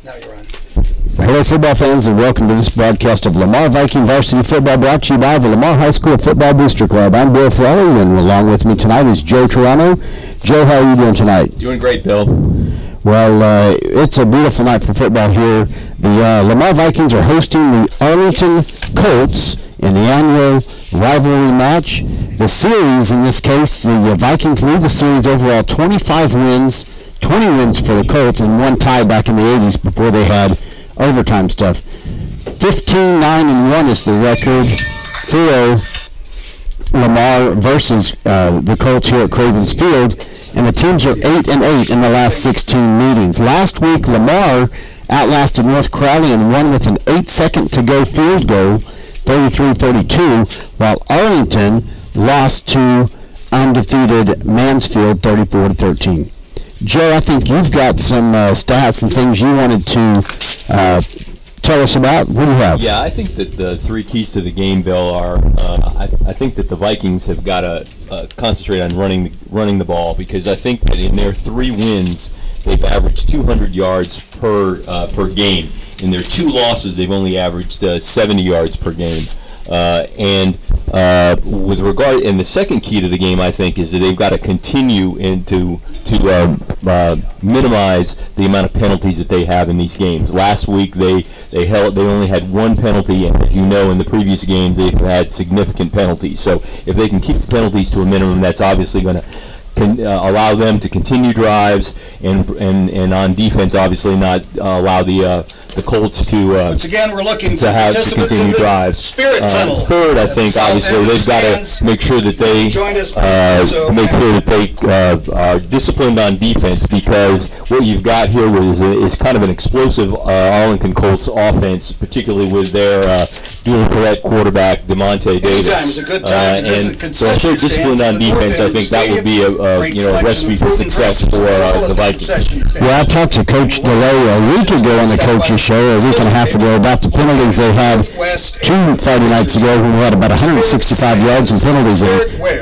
Now you're on. Hello, football fans, and welcome to this broadcast of Lamar Viking Varsity Football, brought to you by the Lamar High School Football Booster Club. I'm Bill Farley, and along with me tonight is Joe Toronto. Joe, how are you doing tonight? Doing great, Bill. Well, it's a beautiful night for football here. The Lamar Vikings are hosting the Arlington Colts in the annual rivalry match. The series, in this case, the Vikings lead the series overall 25 wins, 20 wins for the Colts, and one tie back in the 80s before they had overtime stuff. 15-9-1 is the record for Lamar versus the Colts here at Cravens Field, and the teams are 8-8 in the last 16 meetings. Last week, Lamar outlasted North Crowley and won with an 8-second-to-go field goal, 33-32, while Arlington lost to undefeated Mansfield, 34-13. Joe, I think you've got some stats and things you wanted to tell us about. What do you have? Yeah, I think that the three keys to the game, Bill, are I think that the Vikings have got to concentrate on running the ball, because I think that in their 3 wins, they've averaged 200 yards per game. In their 2 losses, they've only averaged 70 yards per game. With regard, and the second key to the game, I think, is that they've got to continue to minimize the amount of penalties that they have in these games. Last week they only had 1 penalty, and as you know, in the previous games they've had significant penalties. So if they can keep the penalties to a minimum, that's obviously going to allow them to continue drives, and on defense, obviously not allow the Colts to once again, we're looking to have to continue drives. Spirit tunnel. Third, I think obviously they've got to make sure that they are disciplined on defense, because what you've got here is kind of an explosive Arlington Colts offense, particularly with their dual threat quarterback DeMonte Davis. Anytime is a good time to visit the so if they're disciplined on defense, I think that would be a recipe for success for the Vikings. Yeah, I talked to Coach DeLay a week ago on the coaches show, a week and a half ago, about the penalties they had 2 Friday nights ago, when we had about 165 yards in penalties. And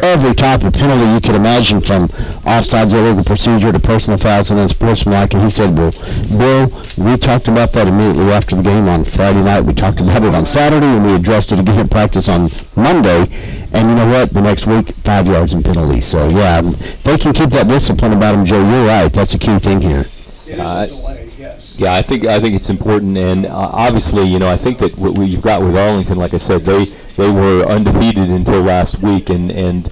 every type of penalty you could imagine, from offsides, illegal procedure, to personal fouls, and then sportsmanlike. And he said, well, Bill, we talked about that immediately after the game on Friday night. We talked about it on Saturday, and we addressed it again in practice on Monday. And you know what? The next week, 5 yards in penalties. So, yeah, they can keep that discipline about them, Joe. You're right. That's a key thing here. It is a delay, yes. Yeah, I think it's important, and obviously, I think that what you've got with Arlington, like I said, they were undefeated until last week, and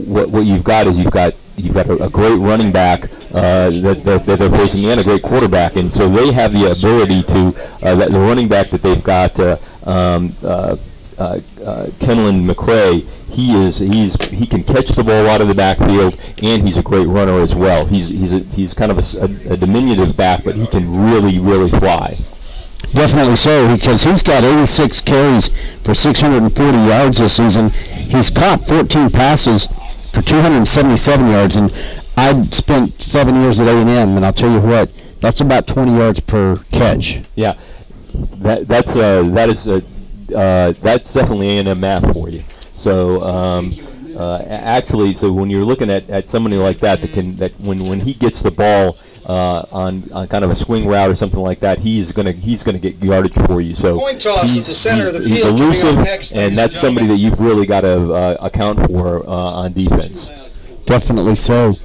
what you've got is you've got a great running back that they're facing, and a great quarterback, and so they have the ability to the running back that they've got, Kenlon McCray. He can catch the ball out of the backfield, and he's a great runner as well. He's kind of a diminutive back, but he can really fly. Definitely so, because he's got 86 carries for 640 yards this season. He's caught 14 passes for 277 yards, and I spent 7 years at A&M, and I'll tell you what, that's about 20 yards per catch. Yeah, that's definitely A&M math for you. So actually, so when you're looking at somebody like that when he gets the ball on kind of a swing route or something like that, he's gonna get yardage for you. So coin toss at the center of the field. He's elusive, and that's somebody that you've really got to account for on defense. Definitely so.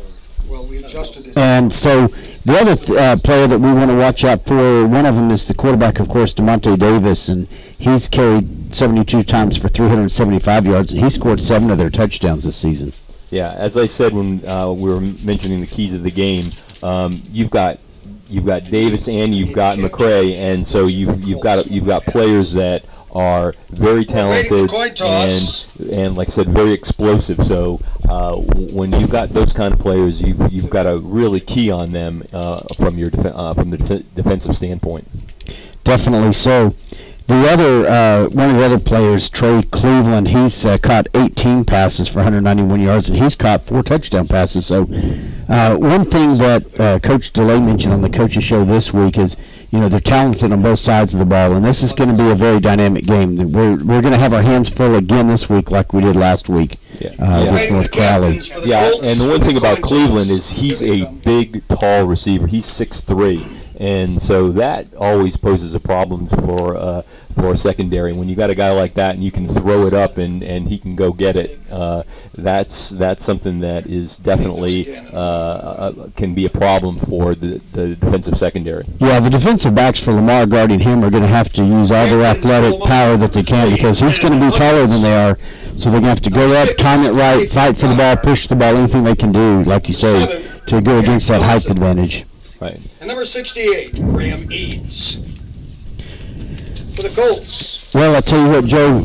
Well, we adjusted it. And so the other player that we want to watch out for, one of them is the quarterback, of course, DeMonte Davis, and he's carried 72 times for 375 yards, and he scored 7 of their touchdowns this season. Yeah, as I said when we were mentioning the keys of the game, you've got Davis and you've got McCray, and so you've got players that are very talented and like I said, very explosive. So when you've got those kind of players, you've got to really key on them from the defensive standpoint. Definitely so. The other one of the other players, Trey Cleveland, he's caught 18 passes for 191 yards, and he's caught 4 touchdown passes. So one thing that Coach DeLay mentioned on the coaches show this week is, they're talented on both sides of the ball, and this is going to be a very dynamic game. We're going to have our hands full again this week, like we did last week with North Crowley. Yeah, and the one thing about Cleveland is he's a big, tall receiver. He's 6'3". and so that always poses a problem for a secondary. When you got a guy like that and you can throw it up and he can go get it, that's something that is definitely can be a problem for the defensive secondary. Yeah, the defensive backs for Lamar guarding him are going to have to use all their athletic power that they can, because he's going to be taller than they are. So they're going to have to go up, time it right, fight for the ball, push the ball, anything they can do, like you say, to go against that height advantage. Right. And number 68, Graham Eads. For the Colts. Well, I tell you what, Joe,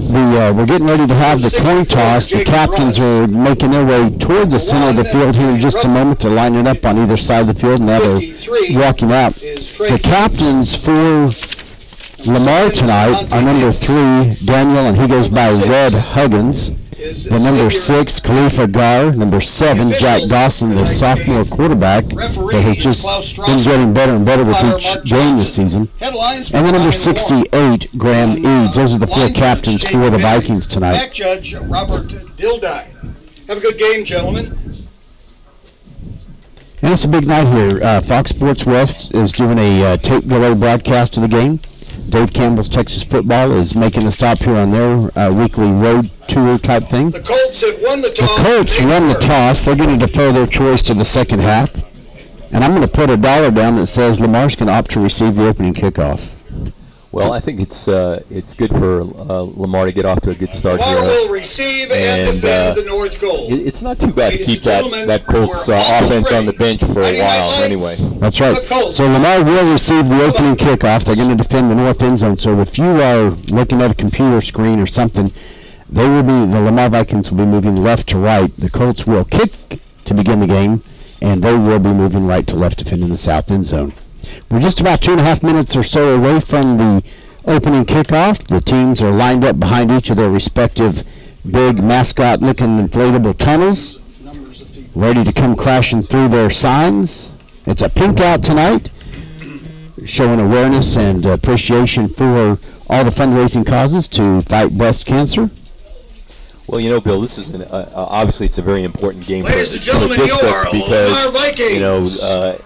we're getting ready to have the coin toss. The captains are making their way toward the center of the field here in just a moment. They're lining up on either side of the field, and now they're walking out. The captains for Lamar tonight are number 3, Daniel, and he goes by Red Huggins. The number 6, Khalifa Gar. Number 7, Jack Dawson, the sophomore quarterback that has just been getting better and better with each game this season. And the number 68, Graham Eads. Those are the 4 captains for the Vikings tonight. Back judge Robert Dildine. Have a good game, gentlemen. And it's a big night here. Fox Sports West is doing a tape delay broadcast of the game. Dave Campbell's Texas Football is making a stop here on their weekly road tour type thing. The Colts have won the toss. The Colts won the toss. They're going to defer their choice to the second half. And I'm going to put $1 down that says Lamar's going to opt to receive the opening kickoff. Well, I think it's good for Lamar to get off to a good start Lamar here. will receive and defend the north goal. It's not too bad to keep that Colts we're offense almost on the bench for a while lights. anyway. That's right. So Lamar will receive the opening kickoff. They're going to defend the north end zone. So if you are looking at a computer screen or something, the Lamar Vikings will be moving left to right. The Colts will kick to begin the game, and they will be moving right to left, defending the south end zone. We're just about 2.5 minutes or so away from the opening kickoff. The teams are lined up behind each of their respective big mascot-looking inflatable tunnels, ready to come crashing through their signs. It's a pink out tonight, showing awareness and appreciation for all the fundraising causes to fight breast cancer. Well, you know, Bill, this is obviously it's a very important game for the Ladies and district gentlemen, because Vikings. you know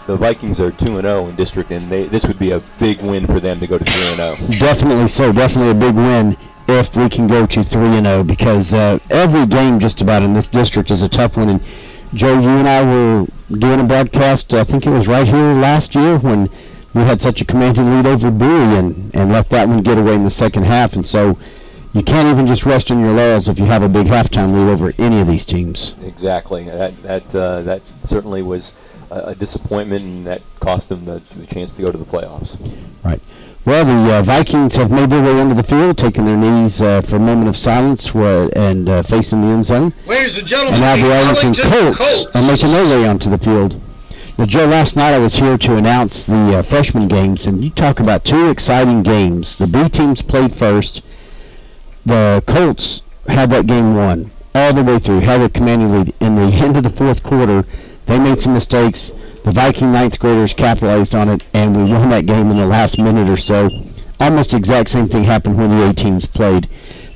the Vikings are 2-0 in district, and this would be a big win for them to go to 3-0. Definitely so. Definitely a big win if we can go to 3-0, because every game just about in this district is a tough one. And Joe, you and I were doing a broadcast, I think it was right here last year, when we had such a commanding lead over Bowie and let that one get away in the second half. And so you can't even just rest on your laurels if you have a big halftime lead over any of these teams. Exactly. That certainly was a disappointment, and that cost them the chance to go to the playoffs. Right. Well, the Vikings have made their way into the field, taking their knees for a moment of silence and facing the end zone. Ladies and gentlemen, and now the Arlington Colts are making their way onto the field. Now, Joe, last night I was here to announce the freshman games, and you talk about 2 exciting games. The B teams played first. The Colts had that game won all the way through, had a commanding lead. In the end of the fourth quarter, they made some mistakes. The Viking 9th graders capitalized on it, and we won that game in the last minute or so. Almost the exact same thing happened when the A teams played.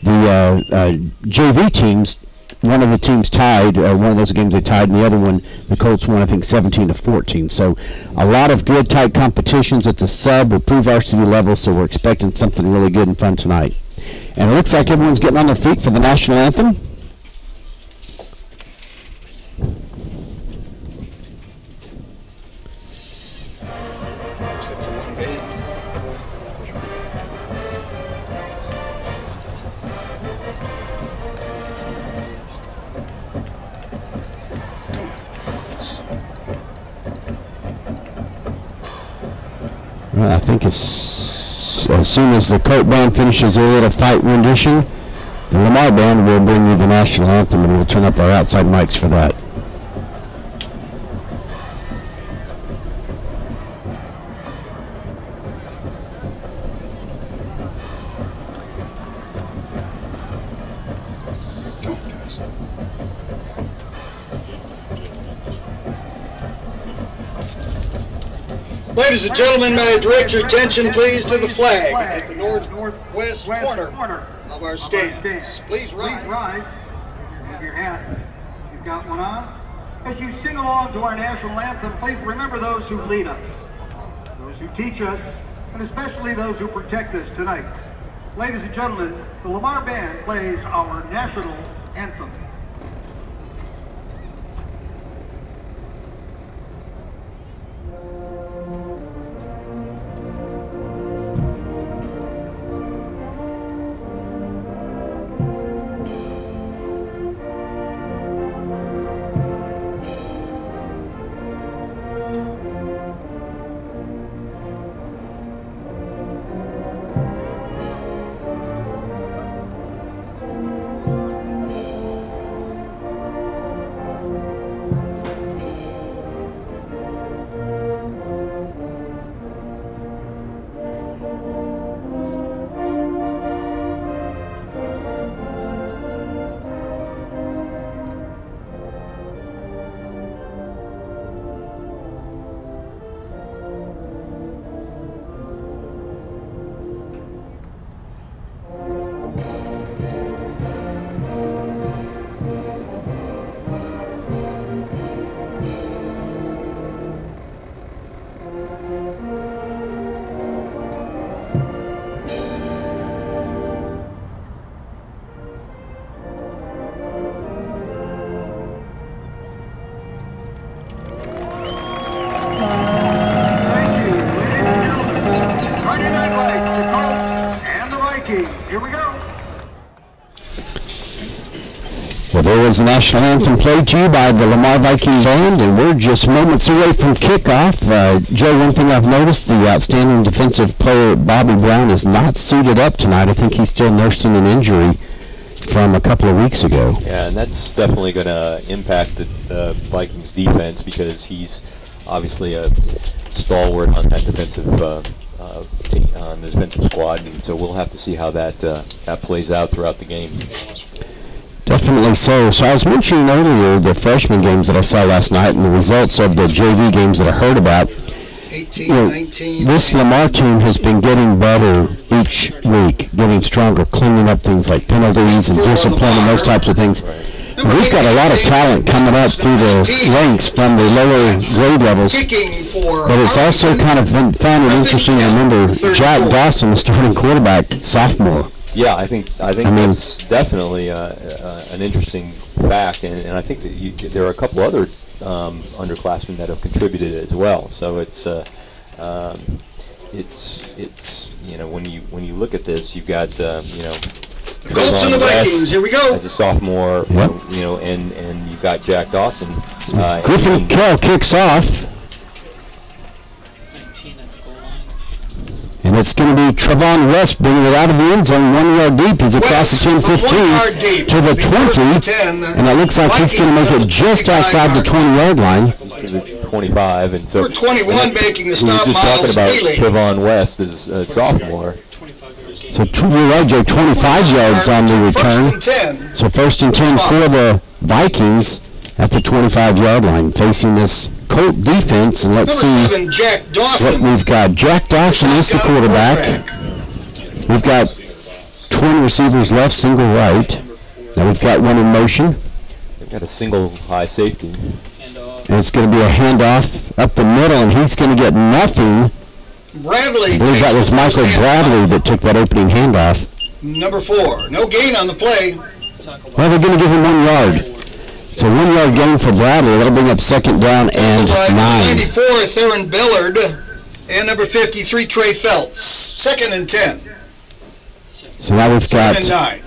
The JV teams, one of the teams tied, one of those games they tied, and the other one, the Colts won, I think, 17-14. So a lot of good, tight competitions at the sub or pre-varsity level, so we're expecting something really good and fun tonight. And it looks like everyone's getting on their feet for the national anthem. I think as soon as the Colt Band finishes their little fight rendition, the Lamar Band will bring you the national anthem, and we'll turn up our outside mics for that. Ladies and gentlemen, may I direct your attention, please, to the flag at the northwest corner of our stands. Please rise. Have your hat. You've got one on. As you sing along to our national anthem, please remember those who lead us. those who teach us, and especially those who protect us tonight. Ladies and gentlemen, the Lamar Band plays our national anthem. Well, there was the national anthem played to you by the Lamar Viking Band, and we're just moments away from kickoff. Joe, one thing I've noticed, the outstanding defensive player Bobby Brown is not suited up tonight. I think he's still nursing an injury from a couple of weeks ago. Yeah, and that's definitely going to impact the Vikings defense, because he's obviously a stalwart on that defensive on the defensive squad, and so we'll have to see how that plays out throughout the game. Definitely so. So I was mentioning earlier the freshman games that I saw last night and the results of the JV games that I heard about. 18, 19. This Lamar team has been getting better each week, getting stronger, cleaning up things like penalties and discipline and those types of things. We've got a lot of talent coming up through the ranks from the lower grade levels, but it's also kind of fun and interesting to remember Jack Dawson, the starting quarterback, sophomore. Yeah, I think that's definitely an interesting fact, and I think that there are a couple other underclassmen that have contributed as well. So it's when you look at this, you've got The Colts and the Vikings, here we go. As a sophomore, and you've got Jack Dawson. Griffin Kell kicks off. And it's going to be Trevon West bringing it out of the end zone 1 yard deep. He's across the 10-15 to the 20, and it looks like he's going to make it just outside the 20-yard line. 25, and so we're 21 making the stop. We were just talking about Trevon West as a sophomore. So you're right, Joe, 25 yards on the return. So 1st and 10 for the Vikings at the 25-yard line, facing this Colt defense. And let's see what we've got. Jack Dawson is the quarterback. We've got twin receivers left, single right. Now we've got one in motion. They've got a single high safety. And it's going to be a handoff up the middle, and he's going to get nothing. Bradley. I believe that was Michael Bradley that took that opening handoff. Number 4. No gain on the play. Well, they're going to give him 1 yard. So 1 yard gain for Bradley. That'll bring up 2nd down and 9. 94, Theron Billard. And number 53, Trey Phelps. 2nd and 10. So now we've got 2nd and 9.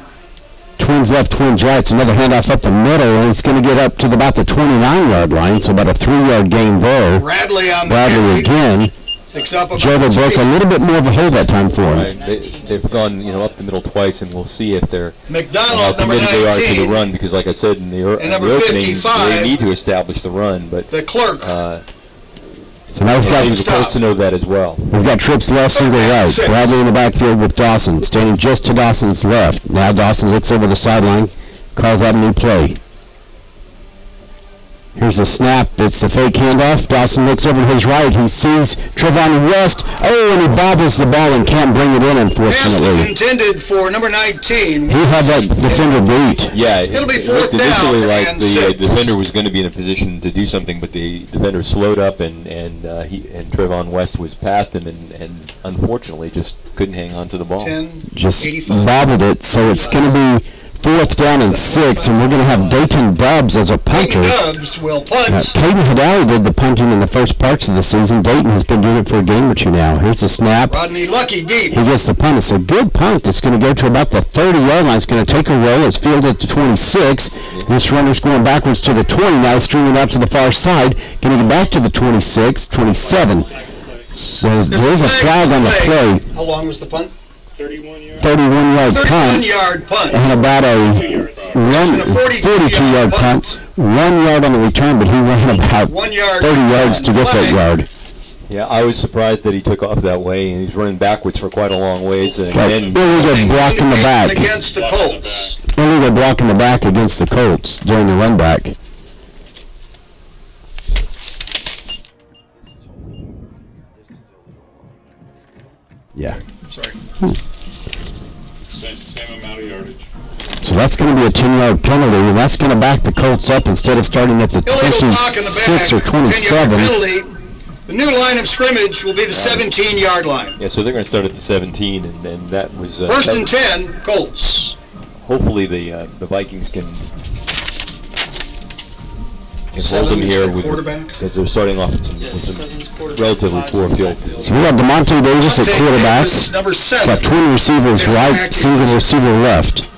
Twins left, twins right. It's another handoff up the middle, and it's going to get up to about the 29-yard line, so about a 3-yard gain there. Bradley on the Bradley again. Joe broke a little bit more of a hole that time for him. Right. They've gone up the middle twice, and we'll see if they're McDonald, how number 19, they are to the run, because like I said in the opening, 55, they need to establish the run. But the clerk. So now we've got the Colts to know that as well. We've got trips left, single right. Bradley in the backfield with Dawson, standing just to Dawson's left. Now Dawson looks over the sideline, calls out a new play. Here's a snap. It's the fake handoff. Dawson looks over to his right. He sees Trevon West. Oh, and he bobbles the ball and can't bring it in, unfortunately. Pass was intended for number 19. He had that defender beat. Yeah, It'll be it fourth looked down initially like and the 6. defender was going to be in a position to do something, but the defender slowed up, and Trevon West was past him, and unfortunately just couldn't hang on to the ball. 10, Just 85. bobbled it, so it's going to be fourth down and 6, and we're going to have Dayton Dubs as a punter. Dubs will punt. Caden Hidali did the punting in the first parts of the season. Dayton has been doing it for a game or two now. Here's the snap. Rodney Lucky deep. He gets the punt. It's a good punt. It's going to go to about the 30-yard line. It's going to take a roll. It's fielded to 26. This runner's going backwards to the 20 now, streaming out to the far side. Going to get back to the 26, 27. So there's a flag on the play. How long was the punt? 31-yard punt. 31-yard punt. And about a 42-yard punt. 1 yard on the return, but he ran about 1 yard 30 yards to get that yard. Yeah, I was surprised that he took off that way, and he's running backwards for quite a long ways. And then illegal block in the back. Against the Colts. Illegal block in the back against the Colts during the run back. Yeah. Sorry. Same amount of yardage. So that's going to be a 10-yard penalty, and that's going to back the Colts up instead of starting at the 26 or 27. The new line of scrimmage will be the 17-yard line. yeah, so they're going to start at the 17, and that was First and 10, Colts. hopefully the Vikings can hold Seven them is here the quarterback. because they're starting off with some relatively poor field. So we got DeMonte Davis at quarterback. Davis, number 7. Got twin receivers right, single receiver left.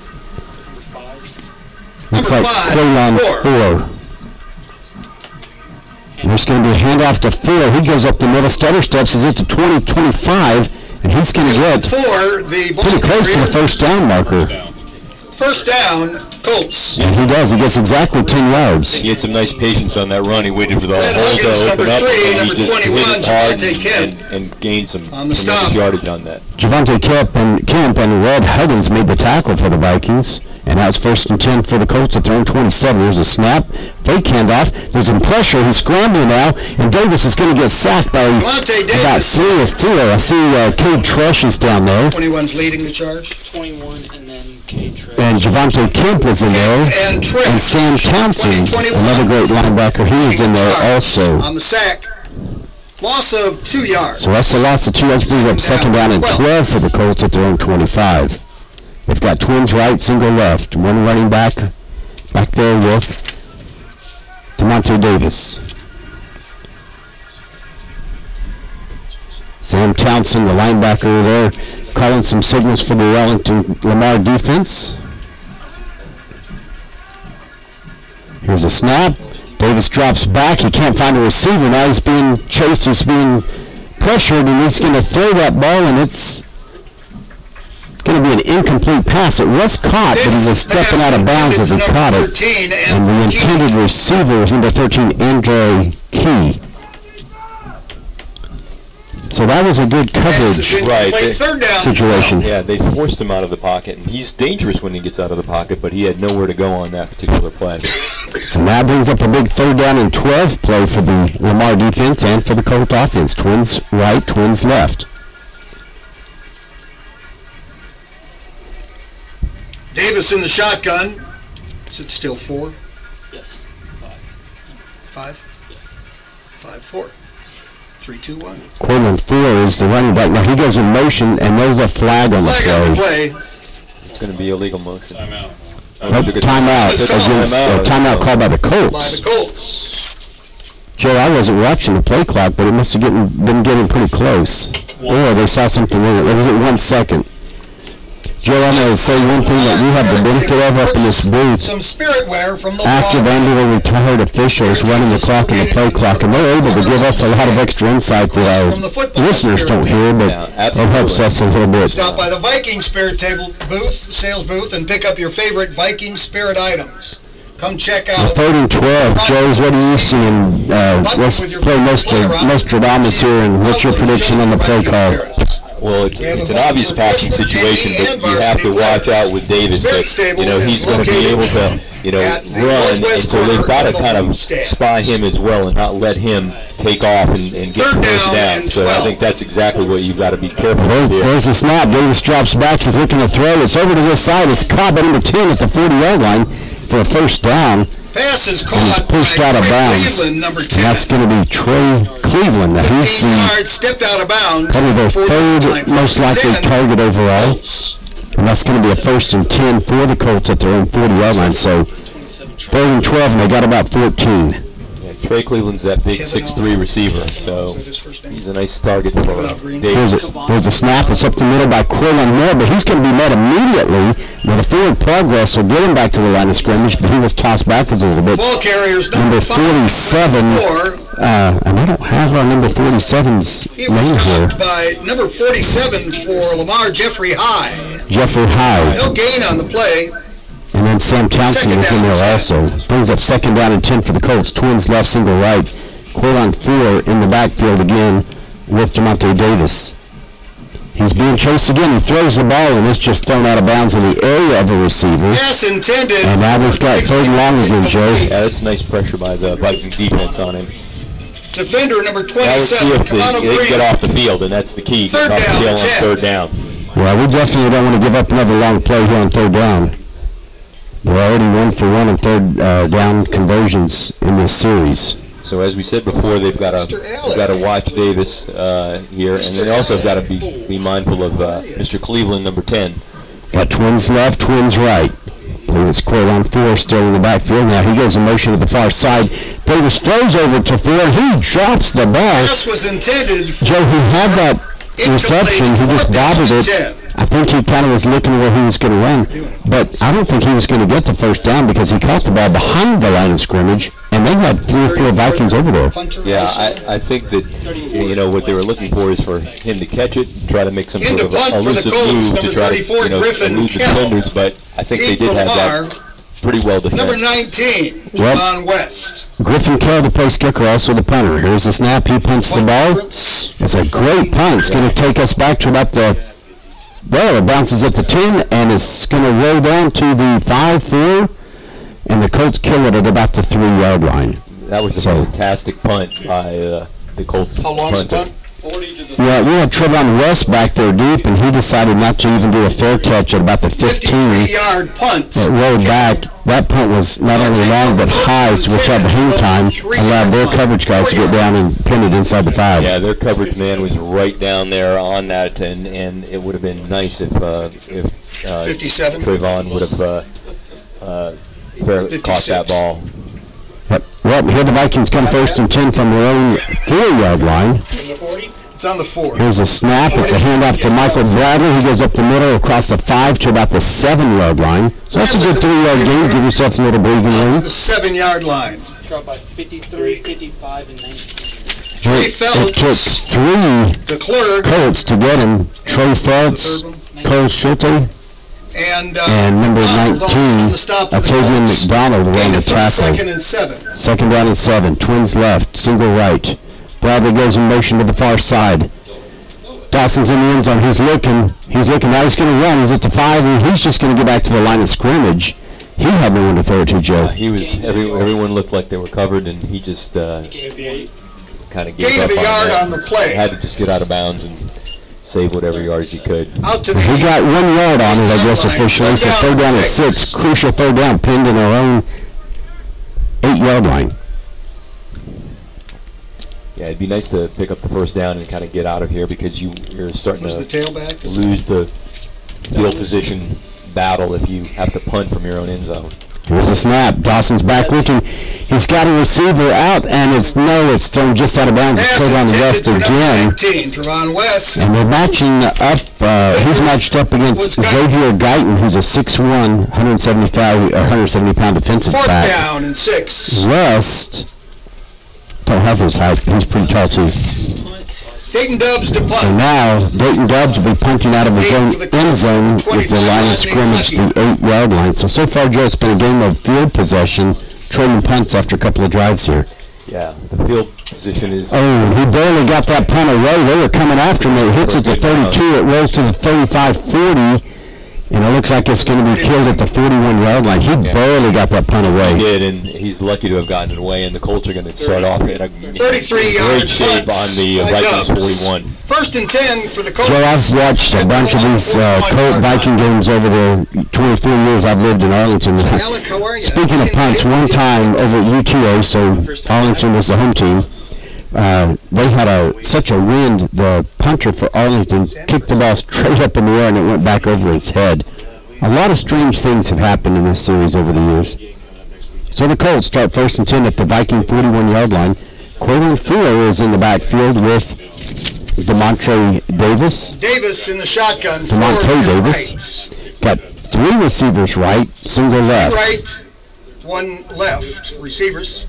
Looks like play line 4. There's going to be a handoff to 4. He goes up the middle, stutter steps, is at the 20, 25, and he's going to get pretty close to the first down marker. First down, Colts. And he does. He gets exactly 10 yards. He had some nice patience on that run. He waited for the Red hole Huggins, to open number up, 3, and he number just 21, hit it hard Javante Kemp. and gained some On the tremendous stop. yardage on that. Javante Kemp and Red Huggins made the tackle for the Vikings. And now it's first and 10 for the Colts at their own 27. There's a snap, fake handoff. There's some pressure. He's scrambling now, and Davis is going to get sacked by about 3 or 4. I see Cade Trush is down there. 21's leading the charge. 21 and then Cade Trush. And Javante Kemp was in there. And Trish. And Sam Townsend, 21. another great linebacker, he was in there also. On the sack. Loss of 2 yards. So that's the loss of 2 yards. Brings up second down and 12 for the Colts at their own 25. They've got twins right, single left. One running back there with DeMonte Davis. Sam Townsend, the linebacker there, calling some signals for the Arlington Lamar defense. Here's a snap. Davis drops back. He can't find a receiver. Now he's being chased. He's being pressured, and he's going to throw that ball, and it's going to be an incomplete pass. It was caught, but he was stepping out of bounds as he caught it. And the intended receiver was number 13, Andre Key. So that was a good coverage Right. Third down. situation. Yeah, they forced him out of the pocket, and he's dangerous when he gets out of the pocket, but he had nowhere to go on that particular play. So now brings up a big third down and 12 play for the Lamar defense and for the Colt offense. Twins right, twins left. Davis in the shotgun. Is it still 4? Yes. 5? 5, 4. 3, 2, 1. Cortland 4 is the running back. Now he goes in motion, and there's a flag on the Flag on the play. play. It's going to be illegal motion. Timeout. Timeout. Timeout called by the By Colts. the Colts. Joe, I wasn't watching the play clock, but it must have been getting pretty close. Or they saw something in it. Or was it 1 second? Joe, I'm going to say one thing that we have the benefit of up in this booth. Some spirit wear from the Active and retired officials running the clock and the play clock, and they're able to give us a lot of extra insight that our listeners don't hear, but it helps us a little bit. Stop by the Viking Spirit Table booth, sales booth, and pick up your favorite Viking Spirit items. Come check out. 3rd and 12. Joe's, what are you seeing? Let's play Nostradamus here, and what's your prediction on the play call? Well, it's an obvious passing situation, but you have to watch out with Davis that, he's going to be able to, run, and so they've got to kind of spy him as well and not let him take off and get the first down. So I think that's exactly what you've got to be careful of here. There's the snap. Davis drops back. He's looking to throw. It's over to this side. It's caught by number 10 at the 40-yard line for a first down. Pass is caught and he's pushed out of bounds. And that's going to be Trey Cleveland. Now he's stepped out of bounds. Probably their third most likely target overall. And that's going to be a 1st and 10 for the Colts at their own 40-yard line. So 3rd and 12, and they got about 14. Trey Cleveland's that big 6'3" receiver, so he's a nice target for Davis. There's a snap. It's up the middle by Quillen Moore, but he's going to be met immediately with a forward progress. Will get him back to the line of scrimmage, but he was tossed backwards a little bit. Ball carriers number 47. And I don't have our number 47's name here. By number 47 for Lamar, Jeffrey High. Jeffrey High. No gain on the play. And then Sam Townsend was in there also. Brings up 2nd down and 10 for the Colts. Twins left, single right. Quillen 4 in the backfield again with Demonte Davis. He's being chased again. He throws the ball, and it's just thrown out of bounds in the area of a receiver. Yes, intended. And now we've got 3rd and long again, Joe. Yeah, that's nice pressure by the Vikings defense on him. Defender number 27. They get off the field, and that's the key. Get off the field on 3rd down. Well, we definitely don't want to give up another long play here on 3rd down. We're already 1 for 1 on 3rd down conversions in this series. So as we said before, they've got to watch Davis here, and they also have got to be mindful of Mr. Cleveland, number 10. Got twins left, twins right. It's Quillen 4 still in the backfield. Now he goes in motion to the far side. Davis throws over to 4. He drops the ball. This was intended for Joe, he had that reception. He just bobbled it. I think he kind of was looking where he was going to run, but I don't think he was going to get the first down because he caught the ball behind the line of scrimmage, and they had 3 or 4 Vikings over there. Yeah, I think that what they were looking for is for him to catch it, try to make some sort of elusive move to try to elude the defenders, but I think they did have that pretty well defended. Number 19, Javon West. Griffin Kell, the place kicker, also the punter. Here's the snap. He punts the ball. It's a great punt. It's going to take us back to about the... Well, it bounces up the 10, and it's going to roll down to the 5-4, and the Colts kill it at about the 3-yard line. That was a fantastic punt by the Colts. How long's the punt? Yeah, we had Trevon West back there deep, and he decided not to even do a fair catch at about the 15. 53-yard punt. It rolled back. That punt was not only long but high, which had the hang time, allowed their coverage guys to get down and pin it inside the 5. Yeah, their coverage man was right down there on that, and it would have been nice if 57. Trevon would have caught that ball. Well, here the Vikings come 1st and 10 from their own 4-yard line. It's on the 4. Here's a snap. It's a handoff to Michael Bradley. He goes up the middle across the 5 to about the 7-yard line. So that's a good 3-yard gain. Give yourself a little breathing room. To the 7-yard line. Dropped by 53, 55, and 19. It took 3 Colts to get him. Trey Phelps, Cole Schulte, and number 19, Octavian McDonald around the tackle. 2nd and 7. 2nd down and 7. Twins left, single right. Bradley goes in motion to the far side. Dawson's in the end zone. He's looking. Now he's going to run. He's at the 5, and he's just going to get back to the line of scrimmage. He had no one to throw it to, Joe. Everyone looked like they were covered, and he just kind of gave Gain up of a yard on the play. He had to just get out of bounds and save whatever yards he could. He got 1 yard on it, I guess, officially. So 3rd down at 6. Crucial 3rd down, pinned in our own 8-yard line. Yeah, it'd be nice to pick up the 1st down and kind of get out of here because you're starting to lose the field position battle if you have to punt from your own end zone. Here's a snap. Dawson's back looking. He's got a receiver out, and it's thrown just out of bounds. It's Trevon West again. 19, Trevon West. And they're matching up. He's matched up against Xavier Guyton, who's a 6'1", 170-pound defensive back. 4th down and 6. West don't have his height. He's pretty tall too. Dayton Dubs to punt. So now Dayton Dubs will be punting out of his own end zone with the line of scrimmage, the 8-yard line. So far, Joe, it's been a game of field possession, trading punts after a couple of drives here. Yeah, the field position is... Oh, he barely got that punt away. They were coming after him. It hits at the 32. It rolls to the 35-40. And it looks like it's going to be killed at the 41-yard line. He barely got that punt away. He did, and he's lucky to have gotten it away. And the Colts are going to start off in a 33-yard great shape on the Vikings 41. 1st and 10 for the Colts. Joe, I've watched a bunch of these Colt Viking games over the 24 years I've lived in Arlington. Alec, how are you? Speaking of punts, one time over at UTA, so Arlington was the home team, they had such a wind, the punter for Arlington kicked the ball straight up in the air and it went back over his head. A lot of strange things have happened in this series over the years. So the Colts start 1st and 10 at the Viking 41-yard line. Quaylon Fuller is in the backfield with Demontre Davis. Davis in the shotgun. Demontre Davis. Right. Got 3 receivers right, single left. 3 right, 1 left. Receivers.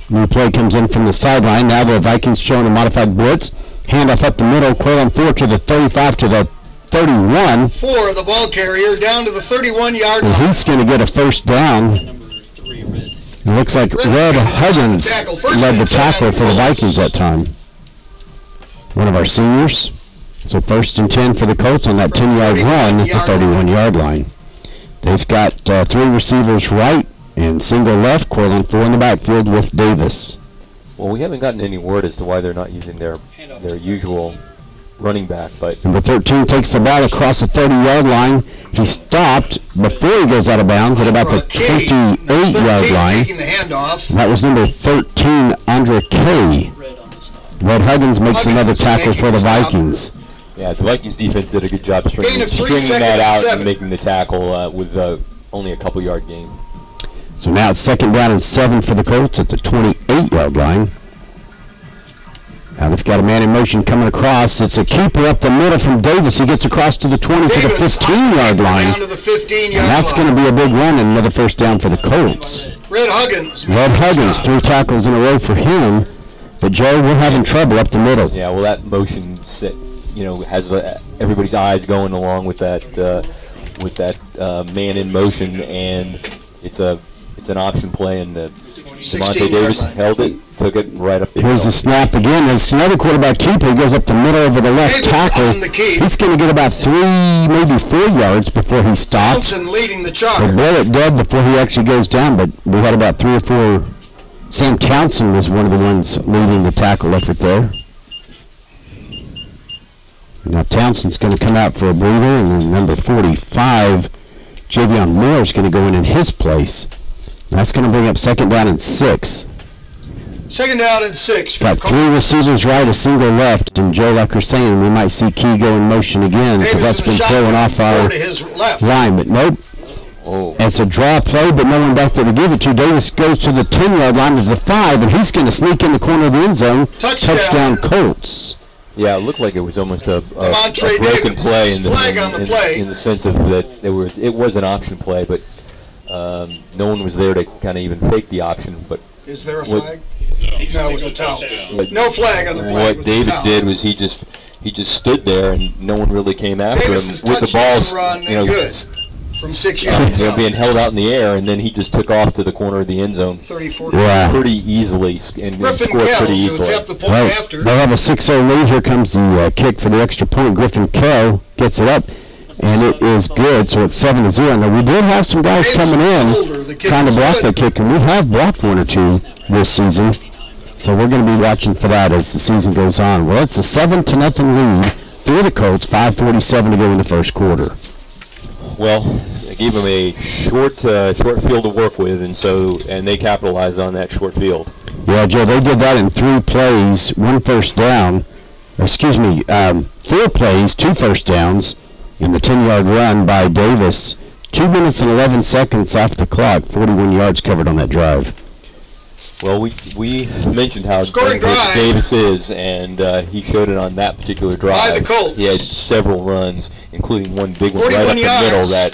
New play comes in from the sideline. Now the Vikings showing a modified blitz. Handoff up the middle. Quaylon Fuller to the 35 to the 31. 4, the ball carrier, down to the 31-yard line. He's going to get a 1st down. It looks like Red Huggins led the tackle for the Vikings that time. One of our seniors. So 1st and 10 for the Colts on that 10-yard run at the 31-yard line. They've got 3 receivers right and single left. Quaylon Fuller in the backfield with Davis. Well, we haven't gotten any word as to why they're not using their usual running back, but Number 13 takes the ball across the 30-yard line. He stopped before he goes out of bounds at about the 28-yard line. Taking the handoff. That was number 13, Andre K. Red Huggins makes another tackle for the Vikings. yeah, the Vikings defense did a good job stringing that out and making the tackle with only a couple-yard gain. So now it's 2nd down and 7 for the Colts at the 28-yard line. Now they've got a man in motion coming across. It's a keeper up the middle from Davis. He gets across to the 20 to the 15-yard line. Down to the 15-yard And that's going to be a big run and another 1st down for the Colts. Red Huggins. Red Huggins, 3 tackles in a row for him. But Joe, we're having trouble up the middle. Yeah, well, that motion has everybody's eyes going along with that man in motion, and it's an option play, and Demontre Davis held it, took it right up the Here's the snap again. There's another quarterback keeper. He goes up the middle over the left tackle. He's going to get about 3, maybe 4 yards before he stops. Townsend leading the The charge. bullet dead before he actually goes down, but we had about 3 or 4. Sam Townsend was one of the ones leading the tackle effort there. Now Townsend's going to come out for a breather, and then number 45, Javion Moore, is going to go in his place. That's going to bring up 2nd down and 6. 2nd down and 6. Got 3 receivers right, a single left, and Joe, like you're saying, we might see Key go in motion again, because that's been throwing off our line, but nope. Oh. It's a draw play, but no one back there to give it to. Davis goes to the 10-yard line to the 5, and he's going to sneak in the corner of the end zone. Touchdown Colts. Yeah, it looked like it was almost a broken Davis. play in the sense of that it was an option play, but no one was there to kind of even fake the option. But is there a flag? No, it was a towel. No flag on the play. What Davis did was he just stood there, and no one really came after him with the balls. From 6 yards. They're being held out in the air, and then he just took off to the corner of the end zone. 34. Yeah. Pretty easily, and scored pretty easily. They'll have a 6-0 lead. Here comes the kick for the extra point. Griffin Kell gets it up, and it is good. So it's 7-0. Now we did have some guys coming in trying to block that kick, and we have blocked 1 or 2 this season. So we're going to be watching for that as the season goes on. Well, it's a 7-0 lead for the Colts. 5:47 to go in the first quarter. Well, I gave them a short field to work with, and they capitalized on that short field. Yeah, Joe, they did that in 3 plays, 1 first down. 4 plays, 2 first downs, and the 10-yard run by Davis. 2 minutes and 11 seconds off the clock. 41 yards covered on that drive. Well, we mentioned how dangerous Davis is, and he showed it on that particular drive. By the Colts. He had several runs, including one big one right up the middle that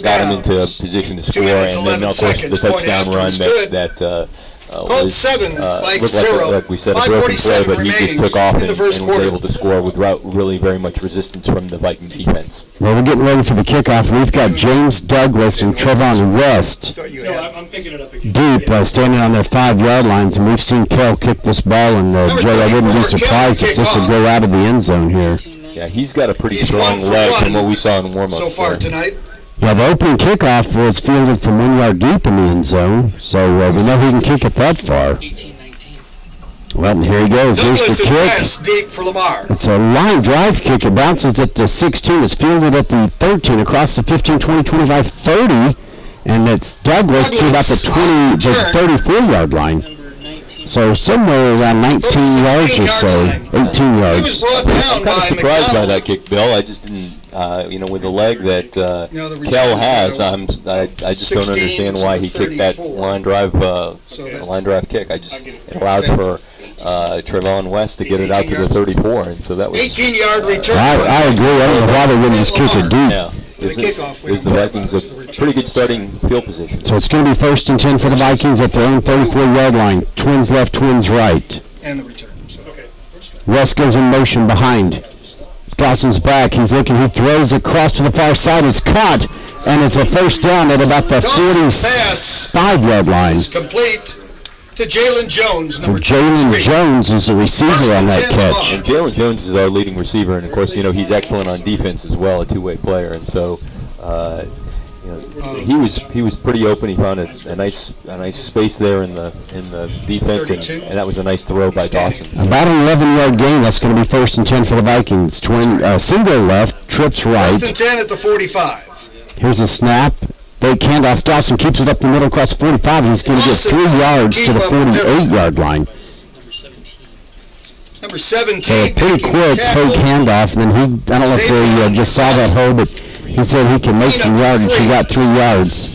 got him into a position to score, and then of course the touchdown run that Colts 7, Mike looked 0. like we said, a broken play, but he just took off and was quarter. able to score without really very much resistance from the Viking defense. Well, we're getting ready for the kickoff. We've got James Douglas and Trevon West I'm picking it up again. deep, standing on their 5-yard lines, and we've seen Kell kick this ball, and Joe, I wouldn't be surprised if this would go out of the end zone here. Yeah, he's got a pretty strong leg from what we saw in warm-ups. So far tonight. Yeah, the opening kickoff was fielded from 1 yard deep in the end zone, so we know he can kick it that far. 18-19. Well, and here he goes. Here's Douglas the and kick. West deep for Lamar. It's a line drive kick. It bounces at the 16. It's fielded at the 13, across the 15, 20, 25, 30, and it's Douglas to about the 34-yard line. So somewhere around 19 yards or so, 18 He was yards. brought down I'm kind by of surprised by McDonald. that kick, Bill. I just didn't, with the leg that Kell has, I just don't 16 understand to why the he kicked that 34. line drive kick. It allowed for Trevon West to get it out to the 34, and so that was 18-yard return. I agree. I don't know why they wouldn't just kick it deep. yeah. The kickoff, we Gives the don't care Vikings about a the pretty good return. starting field position. So it's going to be 1st and 10 for the Vikings at their own 34-yard line. Twins left, twins right. And the return. So. West goes in motion behind. Dawson's back. He's looking. He throws across to the far side. It's caught, and it's a first down at about the 45-yard line. It's complete to Jalen Jones, So number Jalen 23. Jones is the receiver on that catch. And Jalen Jones is our leading receiver, and of course, he's excellent on defense as well, a two-way player. And so, he was pretty open. He found a nice space there in the defense, 32. and that was a nice throw by Dawson. About an 11-yard gain. That's going to be 1st and 10 for the Vikings. Single left, trips right. 1st and 10 at the 45. Here's a snap. Fake handoff. Dawson keeps it up the middle across 45. He's going to get 3 yards to the 48-yard line. Number 17. So a pretty quick fake handoff. And then I don't know if they just saw that hole, but he said he can make some yardage. He got 3 yards.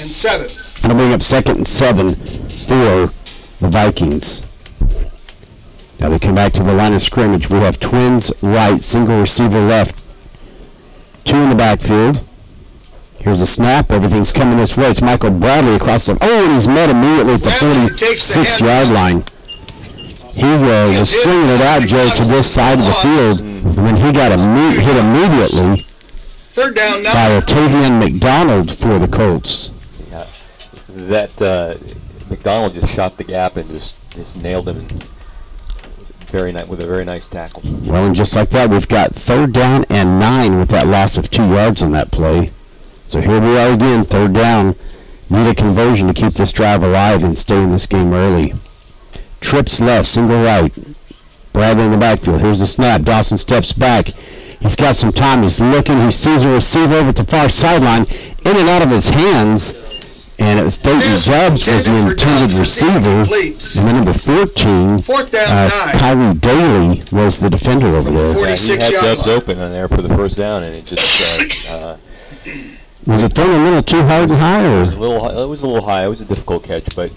And 7. That'll bring up 2nd and 7 for the Vikings. Now they come back to the line of scrimmage. We have twins right, single receiver left. 2 in the backfield. Here's a snap. Everything's coming this way. It's Michael Bradley across the... Oh, and he's met immediately at the 46-yard line. He was stringing it out, Joe, to this side of the field. And then he got hit immediately 3rd down now. by Otavian McDonald for the Colts. Yeah, that McDonald just shot the gap and just nailed him. With a very nice tackle. Well, and just like that, we've got 3rd down and 9 with that loss of 2 yards on that play. So here we are again, 3rd down. Need a conversion to keep this drive alive and stay in this game early. Trips left, single right. Bradley in the backfield. Here's the snap. Dawson steps back. He's got some time. He's looking. He sees a receiver over at the far sideline. In and out of his hands. And it was Dayton Dubs was the intended receiver. And then number 14, 4th down 9. Kyrie Daly was the defender over there. Yeah, he 46 had yard Dubs line. open on there for the first down, and it just Was it thrown a little too hard and high? Or? it was a little high. It was a difficult catch, but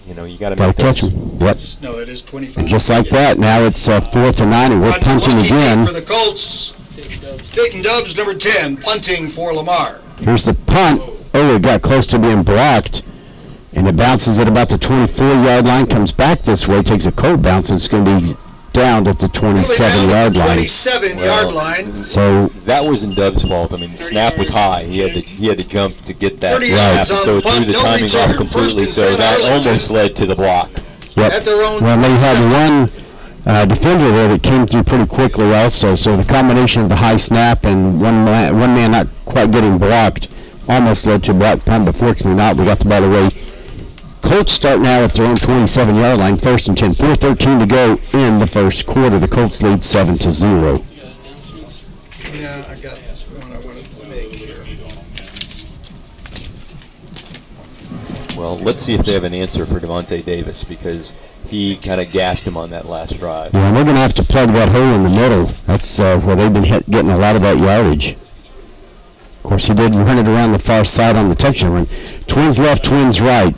you got to Gotta make catch those. him. Yep. No, that is 25. And just like that, now it's 4th and 9, and we're punting Unlucky again. for the Colts. Dayton Dubs, number 10, punting for Lamar. Here's the punt. Oh, it got close to being blocked. And it bounces at about the 24-yard line, comes back this way, takes a cold bounce, and it's going to be down at the 27-yard line. 27-yard line. So That wasn't Dub's fault. I mean, the snap was high. He had to jump to get that 30 snap, yards on so the it threw punt, the no timing return. off completely. 1st So and 10 that Arlington. almost led to the block. yep. At their own Well, they had one defender there that came through pretty quickly also. So the combination of the high snap and one man not quite getting blocked almost led to a block punt, but fortunately not. We got the ball away. Colts start now at their own 27-yard line, 1st and 10. 4:13 to go in the first quarter. The Colts lead 7-0. Yeah, I got one I want to make here. Well, let's see if they have an answer for Devontae Davis, because he kind of gashed him on that last drive. Yeah, we're going to have to plug that hole in the middle. That's where they've been getting a lot of that yardage. Of course, he did run it around the far side on the touchdown run. Twins left, twins right.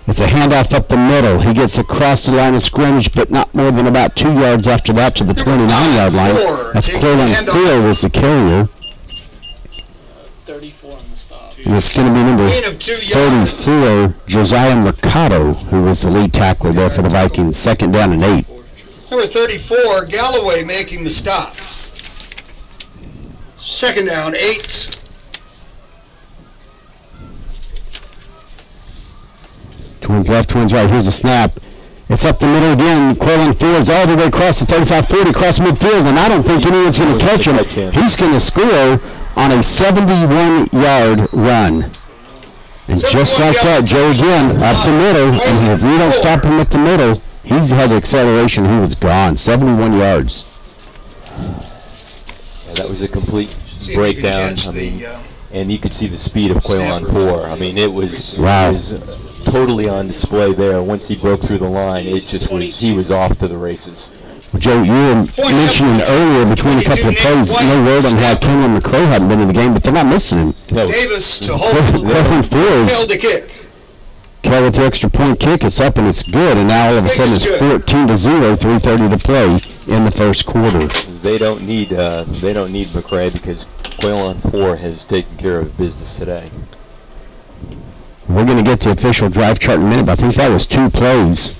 It's a handoff up the middle. He gets across the line of scrimmage, but not more than about 2 yards after that to the 29-yard line. That's Clayton Field was the carrier. 34 on the stop. And it's going to be number Gain of 2 yards. 34, Josiah Mercado, who was the lead tackler there for the Vikings. 2nd down and 8. Number 34, Galloway making the stop. 2nd down, 8. Twins left, twins right. Here's a snap. It's up the middle again. Quaylen Ford's all the way across the 35-40, across midfield, and I don't think anyone's going to catch him. He's going to score on a 71-yard run. And just like that, Joe again, up the middle, and if we don't stop him at the middle, he's had acceleration. He was gone. 71 yards. Yeah, that was a complete breakdown. I mean, and you could see the speed of Quaylen Ford. I mean, it was totally on display there. Once he broke through the line, it just was, he was off to the races. Joe, you were mentioning earlier between a couple of plays, no word on why Cameron McCray hadn't been in the game, but they're not missing him. No. Davis to hold. Quaylen Ford Held to kick. Cal with the extra point kick. It's up and it's good, and now all of a sudden it's 14-0, 3:30 to play in the first quarter. They don't need McCray because Quaylen Ford has taken care of business today. We're going to get the official drive chart in a minute, but I think that was 2 plays.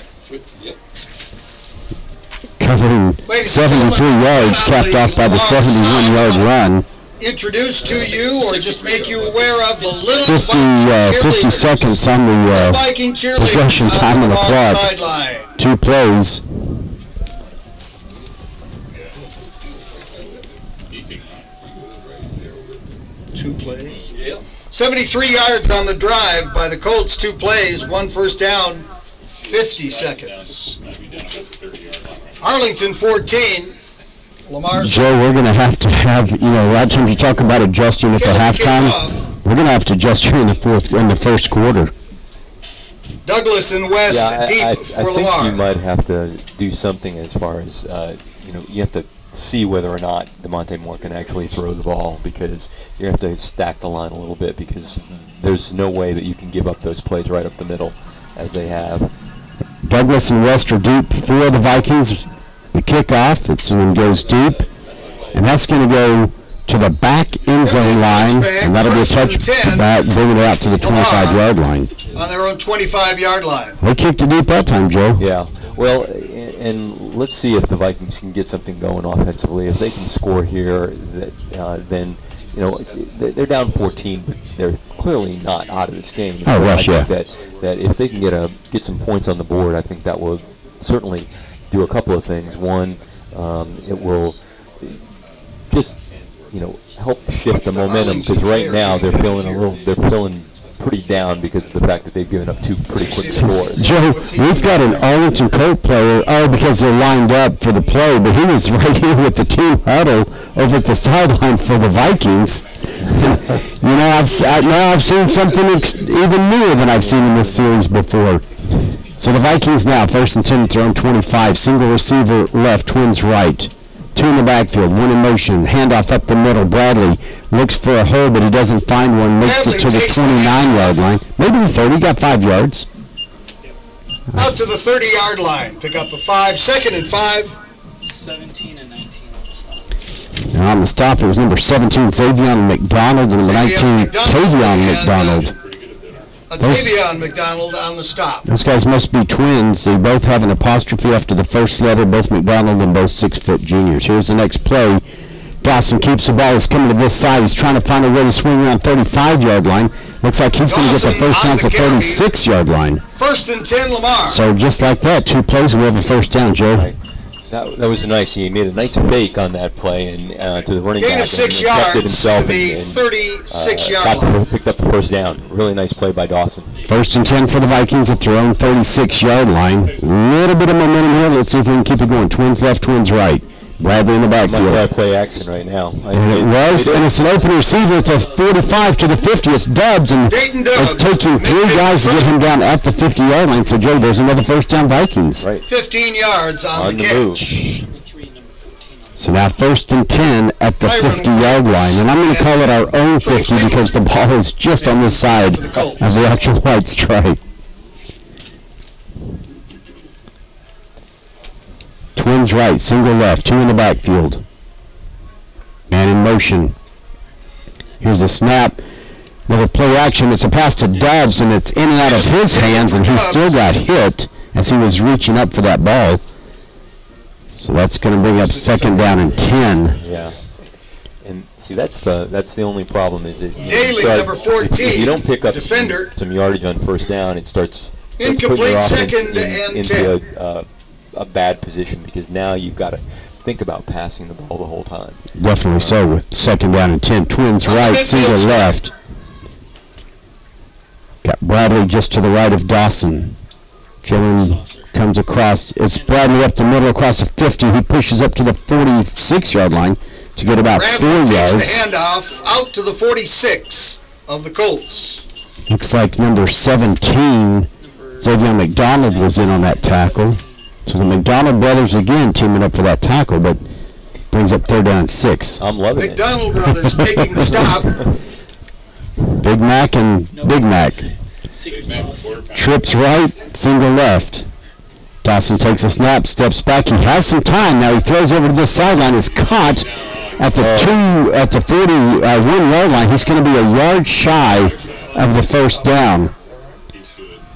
Covering 73 yards, capped off by the 71-yard run. Introduced to you or just make you aware of the little 50 seconds on the Viking possession time on the clock. sideline. 2 plays. Two plays. Yep. 73 yards on the drive by the Colts. 2 plays, 1 first down, 50 seconds. Arlington 14. Lamar. Joe, we're going to have, a lot of times you talk about adjusting at the halftime. We're going to have to adjust here in the first quarter. Douglas and West deep for Lamar. I think you might have to do something as far as, you have to see whether or not DeMonte Moore can actually throw the ball, because you have to stack the line a little bit, because there's no way that you can give up those plays right up the middle as they have. Douglas and West are deep for the Vikings. The kickoff, it goes deep, and that's going to go to the back end zone line, and that'll be a touchback, bringing it out to the 25-yard line. On their own 25-yard line. They kicked it deep that time, Joe. Yeah. Well, and let's see if the Vikings can get something going offensively. If they can score here, then they're down 14, but they're clearly not out of this game. Oh, gosh, yeah. That if they can get some points on the board, I think that will certainly do a couple of things. One, it will just help shift the momentum, because right now they're feeling pretty down because of the fact that they've given up 2 pretty quick scores. Joe, we've got an Arlington Colt player, because they're lined up for the play, but he was right here with the team huddle over at the sideline for the Vikings. I've seen something even newer than I've seen in this series before. So the Vikings now, 1st and 10 at their own 25, single receiver left, twins right. 2 in the backfield, 1 in motion, handoff up the middle. Bradley looks for a hole, but he doesn't find one, makes it to the 29-yard line. Maybe the 30, got 5 yards. Out to the 30-yard line, pick up a 5, 2nd and 5. 17 and 19 on the stop. And on the stop, it was number 17, Xavion McDonald, and number 19, Tavion McDonald. Tavion McDonald on the stop. Those guys must be twins. They both have an apostrophe after the first letter, both McDonald and both 6-foot juniors. Here's the next play. Dawson keeps the ball. He's coming to this side. He's trying to find a way to swing around 35-yard line. Looks like he's going to get the first down to 36-yard line. 1st and 10, Lamar. So just like that, 2 plays and we have a first down, Joe. Right. That was nice. He made a nice fake on that play and to the running back. Gain of 6 yards to the 36-yard line. Picked up the first down. Really nice play by Dawson. 1st and 10 for the Vikings at their own 36-yard line. A little bit of momentum here. Let's see if we can keep it going. Twins left, twins right. Bradley in the backfield. Might play action right now. And it was, and it's an open receiver at the 45 to the 50. It's Dubs, and it's taking 3 guys to get him down at the 50-yard line. So, Joe, there's another first down Vikings. Right. 15 yards on the catch. So now 1st and 10 at the 50-yard line. And I'm going to call it our own 50 because the ball is just on this side of the actual white stripe. Twins right, single left, 2 in the backfield. Man in motion. Here's a snap. Another play action. It's a pass to Dobbs, and it's in and out of his hands, and he still got hit as he was reaching up for that ball. So that's going to bring up 2nd down and 10. Yeah. And see, that's the only problem is it. Daly, number 14. If you don't pick up defender. some yardage on 1st down, it starts Incomplete, putting your 2nd and into a bad position, because now you've got to think about passing the ball the whole time. Definitely so, with 2nd down and 10. Twins right, single left. Got Bradley just to the right of Dawson. Jalen comes across. It's Bradley up the middle across the 50. He pushes up to the 46-yard line to get about 4 yards. Takes the handoff out to the 46 of the Colts. Looks like number 17, Xavier McDonald, was in on that tackle. So the McDonald brothers again teaming up for that tackle, but brings up 3rd down and 6. I'm loving McDonald brothers taking the stop. Big Mac and Big Mac. Secret sauce. Trips right, single left. Dawson takes a snap, steps back. He has some time. Now he throws over to this sideline. Is caught at the 41-yard line. He's going to be a yard shy of the 1st down.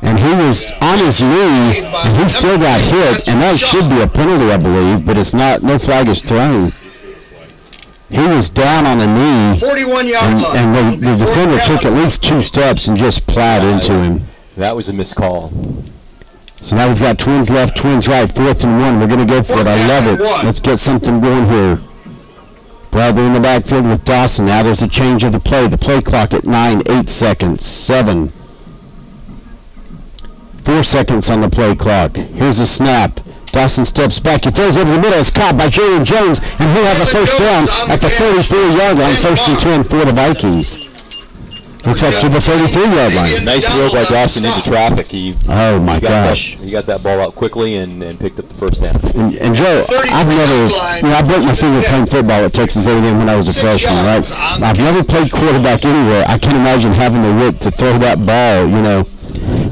And he was on his knee, and he still got hit. And that should be a penalty, I believe, but it's not. No flag is thrown. He was down on the knee, 41-yard line. And the defender took at least 2 steps and just plowed into him. That was a missed call. So now we've got Twins left, Twins right, 4th and 1. We're going to go for it. I love it. Let's get something going here. Bradley in the backfield with Dawson. Now there's a change of the play. The play clock at 8 seconds, 7. 4 seconds on the play clock. Here's a snap. Dawson steps back. He throws over the middle. It's caught by Jalen Jones, and he'll have a 1st down at the 34-yard line. 1st and 10 for the Vikings. Looks like to the 33-yard line. Nice throw by Dawson into traffic. Oh my gosh! He got that ball out quickly and picked up the 1st down. And Joe, I broke my finger playing football at Texas A&M when I was a freshman, right? I've never played quarterback anywhere. I can't imagine having the wit to throw that ball.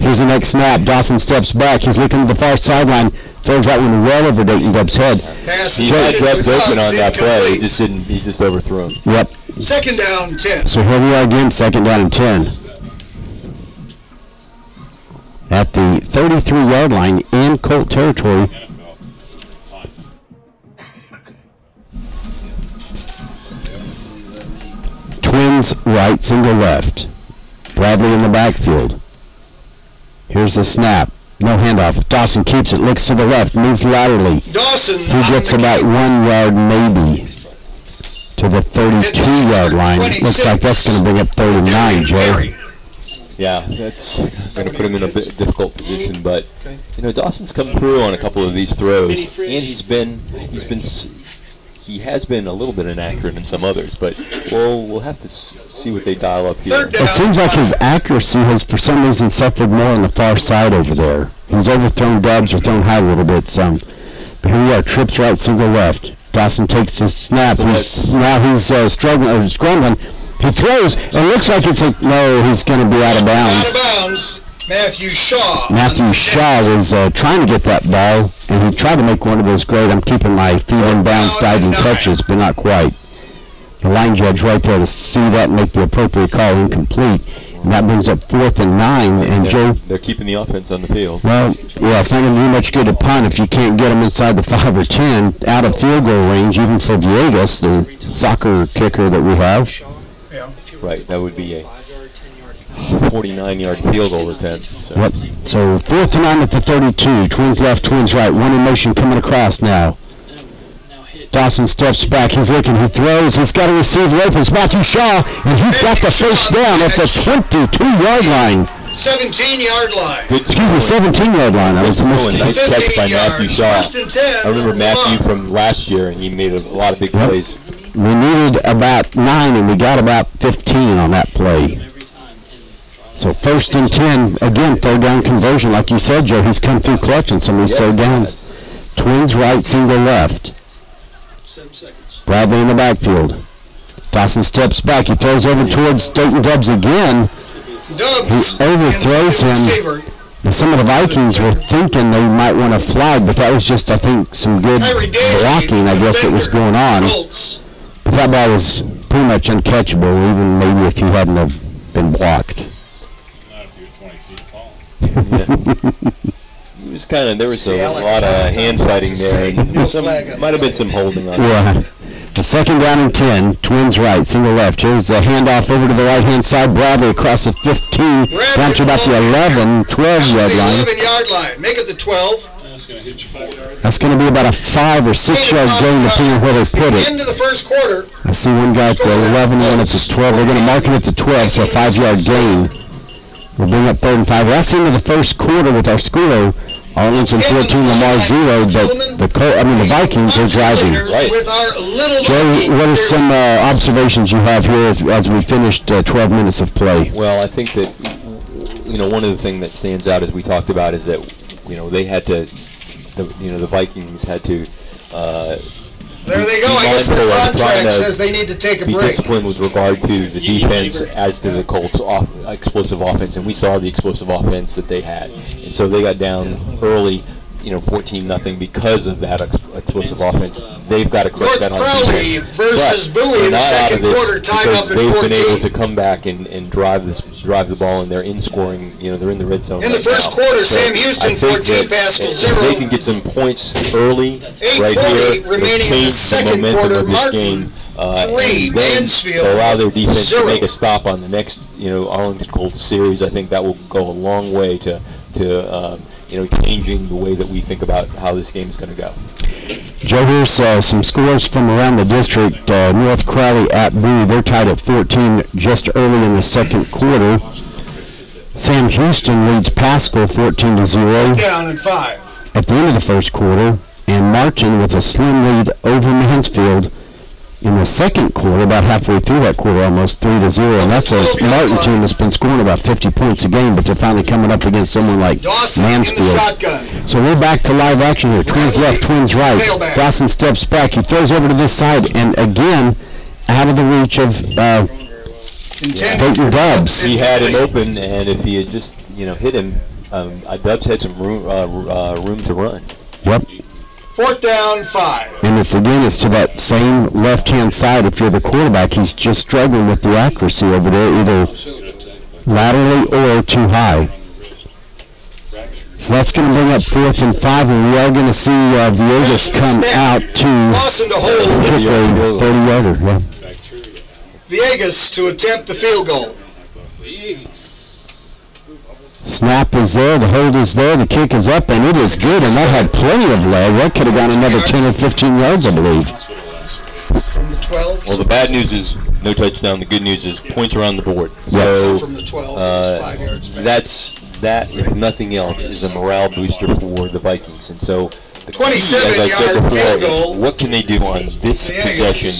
Here's the next snap. Dawson steps back. He's looking to the far sideline. Throws that one well over Dayton Dub's head. He had Dubs open on that play. He just overthrew him. Yep. 2nd down and 10. So here we are again, 2nd down and 10. At the 33-yard line in Colt territory. Twins right, single left. Bradley in the backfield. Here's the snap. No handoff. Dawson keeps it, looks to the left, moves laterally. Dawson He gets about 1 yard maybe to the 32-yard line. Looks like that's going to bring up 39, Joe. Yeah, that's going to put him in a bit difficult position, but Dawson's come through on a couple of these throws, and he has been a little bit inaccurate in some others, but we'll have to see what they dial up here. It seems like his accuracy has, for some reason, suffered more on the far side over there. He's overthrown Dubs or thrown high a little bit some. But here we are, trips right, single left. Dawson takes the snap. He's scrambling. He throws. It looks like he's going to be out of bounds. Out of bounds. Matthew Shaw was trying to get that ball, and he tried to make one of those great, I'm keeping my feet in bounds diving catches, but not quite. The line judge right there to see that and make the appropriate call, incomplete. And that brings up 4th and 9. And they're keeping the offense on the field. Well, yeah, it's not going to do much good to punt if you can't get them inside the 5 or 10, out of field goal range, even for Villegas, the soccer kicker that we have. Right, that would be a 49-yard field goal attempt. So. Yep. So 4th and 9 at the 32. Twins left, Twins right. One in motion coming across now. Dawson steps back. He's looking. He throws. He's got to receive Lopez. Matthew Shaw, and he's got the 1st down at the 22-yard line. 17-yard line. 17-yard line. That was a mistake. Nice catch by Matthew Shaw. I remember Matthew from last year, and he made a lot of big plays. We needed about 9, and we got about 15 on that play. So 1st and 10, again, 3rd down conversion. Like you said, Joe, he's come through clutch on some of these 3rd downs. Twins right, single left. 7 seconds. Bradley in the backfield. Dawson steps back. He throws over towards Dayton Dubs again. He overthrows him. And some of the Vikings were thinking they might want to flag, but that was just, I think, some good blocking, I guess, that was going on. But that ball was pretty much uncatchable, even maybe if you hadn't have been blocked. Not if you're 20 feet tall. It was kind of, there was a lot of hand fighting there. Might have been some holding on. Yeah. The second down and 10, Twins right, single left. Here's the handoff over to the right-hand side. Bradley across the 15, down to about the 11, 12-yard line. 11-yard line. Make it the 12. That's going to hit you 4 yards. That's going to be about a 5 or 6 yard gain depending on where they put it. Into the first quarter. I see one guy at the 11, one at the 12. They're going to mark it at the 12, so a 5-yard gain. We'll bring up 3rd and 5. That's into the first quarter with our score. Arlington 14, Lamar 0, but the Vikings are driving. Right. Joe, what are some observations you have here as we finished 12 minutes of play? Well, I think that, one of the things that stands out as we talked about is that, they had to, the Vikings had to there they go. I guess their contract says they need to take a break. Be disciplined with regard to the defense as to the Colts' explosive offense, and we saw the explosive offense that they had. And so they got down early, 14-0 because of that explosive offense. They've got to correct that on defense. Versus Bowie in the second quarter, tied up at 14. They've been able to come back and drive the ball, and they're in scoring. They're in the red zone. In the first quarter, Sam Houston 14, Pascal 0. If they can get some points early, right here, remaining in the second quarter. Martin 3, Mansfield allow their defense 0. to make a stop on the next, Arlington Colts series. I think that will go a long way to changing the way that we think about how this game is going to go. Joe, here's some scores from around the district. North Crowley at Bowie, they're tied at 14 just early in the second quarter. Sam Houston leads Pascal 14-0. Down in 5. At the end of the first quarter, and Martin with a slim lead over Mansfield in the second quarter, about halfway through that quarter, almost 3-0. And that's a Martin team that's been scoring about 50 points a game, but they're finally coming up against someone like Mansfield. So we're back to live action here. Twins left, Twins right. Dawson steps back. He throws over to this side, and again, out of the reach of Dayton Dubs. He had it open, and if he had just, hit him, Dubs had some room to run. Yep. 4th down, 5. And it's to that same left-hand side. If you're the quarterback, he's just struggling with the accuracy over there, either laterally or too high. So that's going to bring up 4th and 5, and we are going to see Villegas come out to kick a 30-yarder. Yeah. Villegas to attempt the field goal. Snap is there, the hold is there, the kick is up, and it is good, and that had plenty of leg. That could have gone another 10 or 15 yards, I believe. From the 12. Well, the bad news is no touchdown. The good news is points are on the board. So from the 12, 5 yards back. That, if nothing else, is a morale booster for the Vikings. And so the key, as I said 27-yard before, field is goal. what can they do on this possession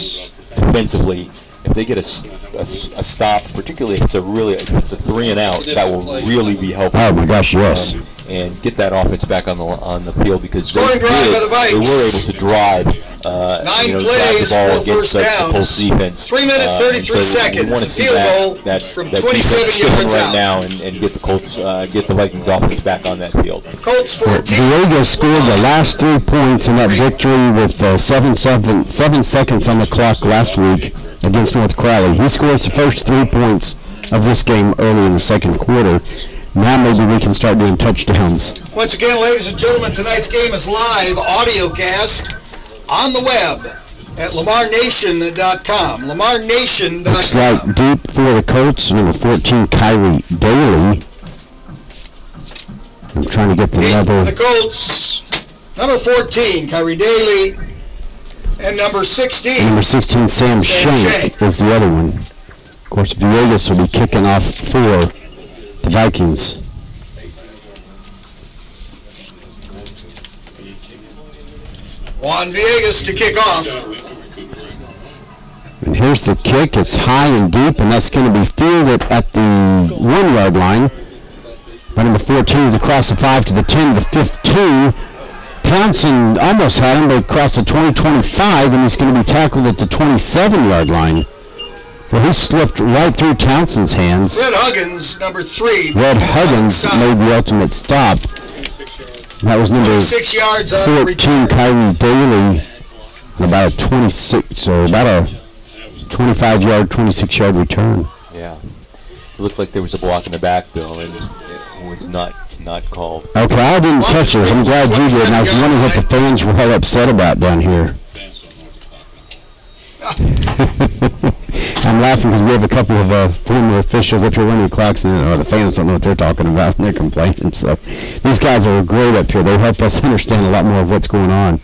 defensively? If they get a stop, particularly if it's a 3 and out, that will really be helpful. Oh my gosh, yes. And get that offense back on the field, because they were able to drive, drive the ball against the Colts defense. 3 minutes 33 seconds. We want to see field that from defense 27 yards right out now and get the Colts, get the Vikings offense back on that field. Colts 14. Villegas scored the last 3 points in that victory with 7 seconds on the clock last week against North Crowley. He scores the first 3 points of this game early in the second quarter. Now maybe we can start doing touchdowns. Once again, ladies and gentlemen, tonight's game is live audio cast on the web at LamarNation.com. LamarNation.com. Looks like deep for the Colts, number 14, Kyrie Daly. I'm trying to get the number. For the Colts, number 14, Kyrie Daly, and number 16. Number 16, Sam Shank is the other one. Of course, Villegas will be kicking off for the Vikings. Juan Villegas to kick off. And here's the kick. It's high and deep, and that's going to be fielded at the 1-yard line. By number 14 is across the 5 to the 10 to the 15. Townsend almost had him, but across the 20-25, and he's going to be tackled at the 27-yard line. Well, he slipped right through Townsend's hands. Red Huggins, number 3. Red Huggins made the ultimate stop. That was number 6 yards 14, Kyrie Daly, about a 26, or about a 25-yard, 26-yard return. Yeah. It looked like there was a block in the back, Bill, and it was not called. Okay, I didn't catch this. I'm glad you did, and I was wondering what the fans were all upset about down here. I'm laughing because we have a couple of former officials up here running clocks, and the fans don't know what they're talking about, and they're complaining. So these guys are great up here. They help us understand a lot more of what's going on.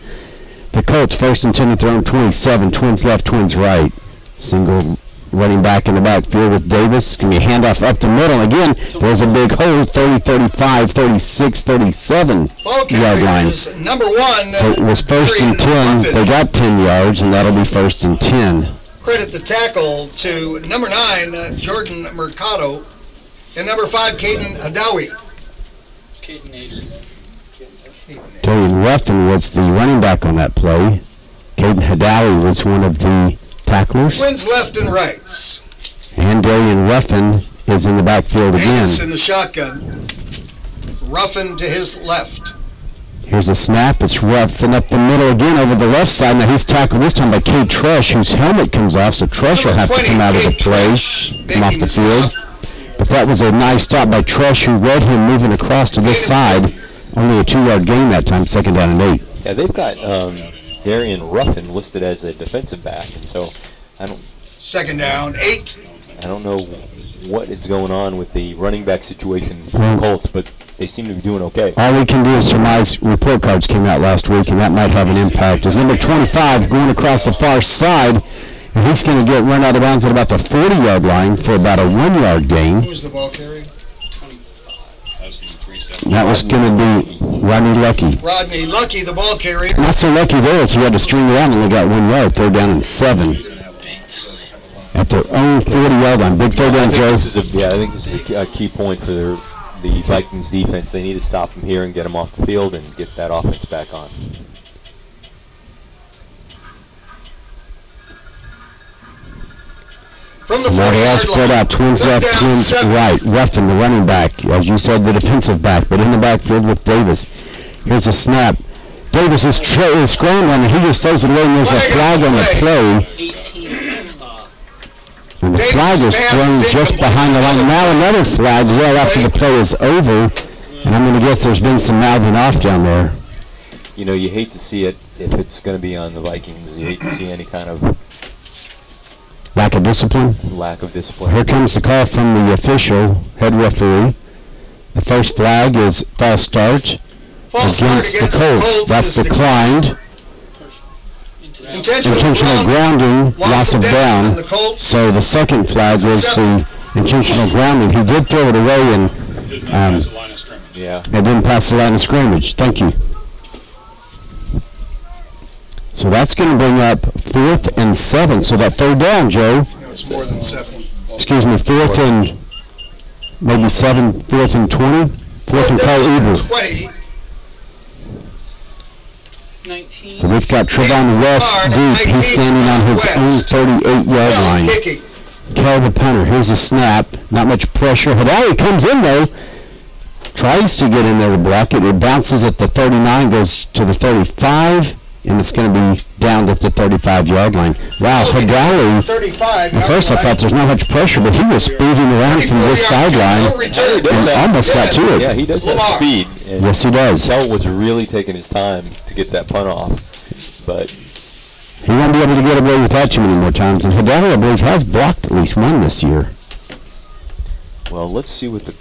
The Colts first and 10 at their own 27. Twins left, twins right. Single running back in the backfield with Davis. Going to be a handoff up the middle. Again, there's a big hole, 30, 35, 36, 37 yard line. Number 1. So it was first and 10. They got 10 yards, and that'll be first and 10. Credit the tackle to number 9, Jordan Mercado, and number 5, Caden Hadawi. Darian Ruffin was the running back on that play. Caden Hadawi was one of the tacklers. Twins left and rights. And Darian Ruffin is in the backfield again. Davis in the shotgun. Ruffin to his left. Here's a snap. It's Ruffin up the middle again over the left side. Now he's tackled this time by Cade Tresh, whose helmet comes off, so Tresh will have to come out of the play, come off the field. But that was a nice stop by Tresh, who read him moving across to this side. Only a 2-yard gain that time, second down and 8. Yeah, they've got Darian Ruffin listed as a defensive back, and so I don't. Second down, 8. I don't know what is going on with the running back situation for the Colts, but they seem to be doing okay. All we can do is surmise. Report cards came out last week, and that might have an impact. Is number 25 going across the far side, and he's going to get run out of bounds at about the 40-yard line for about a 1-yard gain. Who's the ball carrier? 25. That was going to be Rodney Lucky. Rodney Lucky, the ball carrier. Not so lucky there, so he had to string it out and only got 1 yard. Third down and 7. At their own 40-yard line. Big third down, Joe. I think this is a key point for the Vikings defense. They need to stop them here and get them off the field and get that offense back on. From the Now they all 40-yard spread line. out. Twins Third left, down, twins 7. right. Ruffin, the running back. As you said, the defensive back, but in the backfield with Davis. Here's a snap. Davis is scrambling, and he just throws it away, and there's a flag on the play. 18 stop. And the flag is thrown just behind the line. Now another flag well after the play is over. And I'm going to guess there's been some mouthing off down there. You know, you hate to see it if it's going to be on the Vikings. You hate to see any kind of lack of discipline. Here comes the call from the official, head referee. The first flag is false start against the Colts. That's declined. Intentional grounding, loss of down. So the second flag was the intentional grounding. He did throw it away and it didn't pass the line of scrimmage. Thank you. So that's going to bring up 4th and 7. So that third down, Joe. No, it's more than 7. Excuse me, 4th and maybe 7, 4th and 20. 4th and call Uber. 20. 19. So we've got Trevon West deep. He's standing on his own 38-yard line. Kel the punter. Here's a snap. Not much pressure. Hadawi comes in though. Tries to get in there to block it. It bounces at the 39, goes to the 35, and it's going to be down at the 35-yard line. Wow, Hadawi. At first I thought there's not much pressure, but he was speeding around from this sideline and almost got to it. Yeah, he does have speed. Yes, he does. Kel was really taking his time to get that punt off, but he won't be able to get away with that too many more times. And Hadawi, I believe, has blocked at least one this year. Well, let's see what the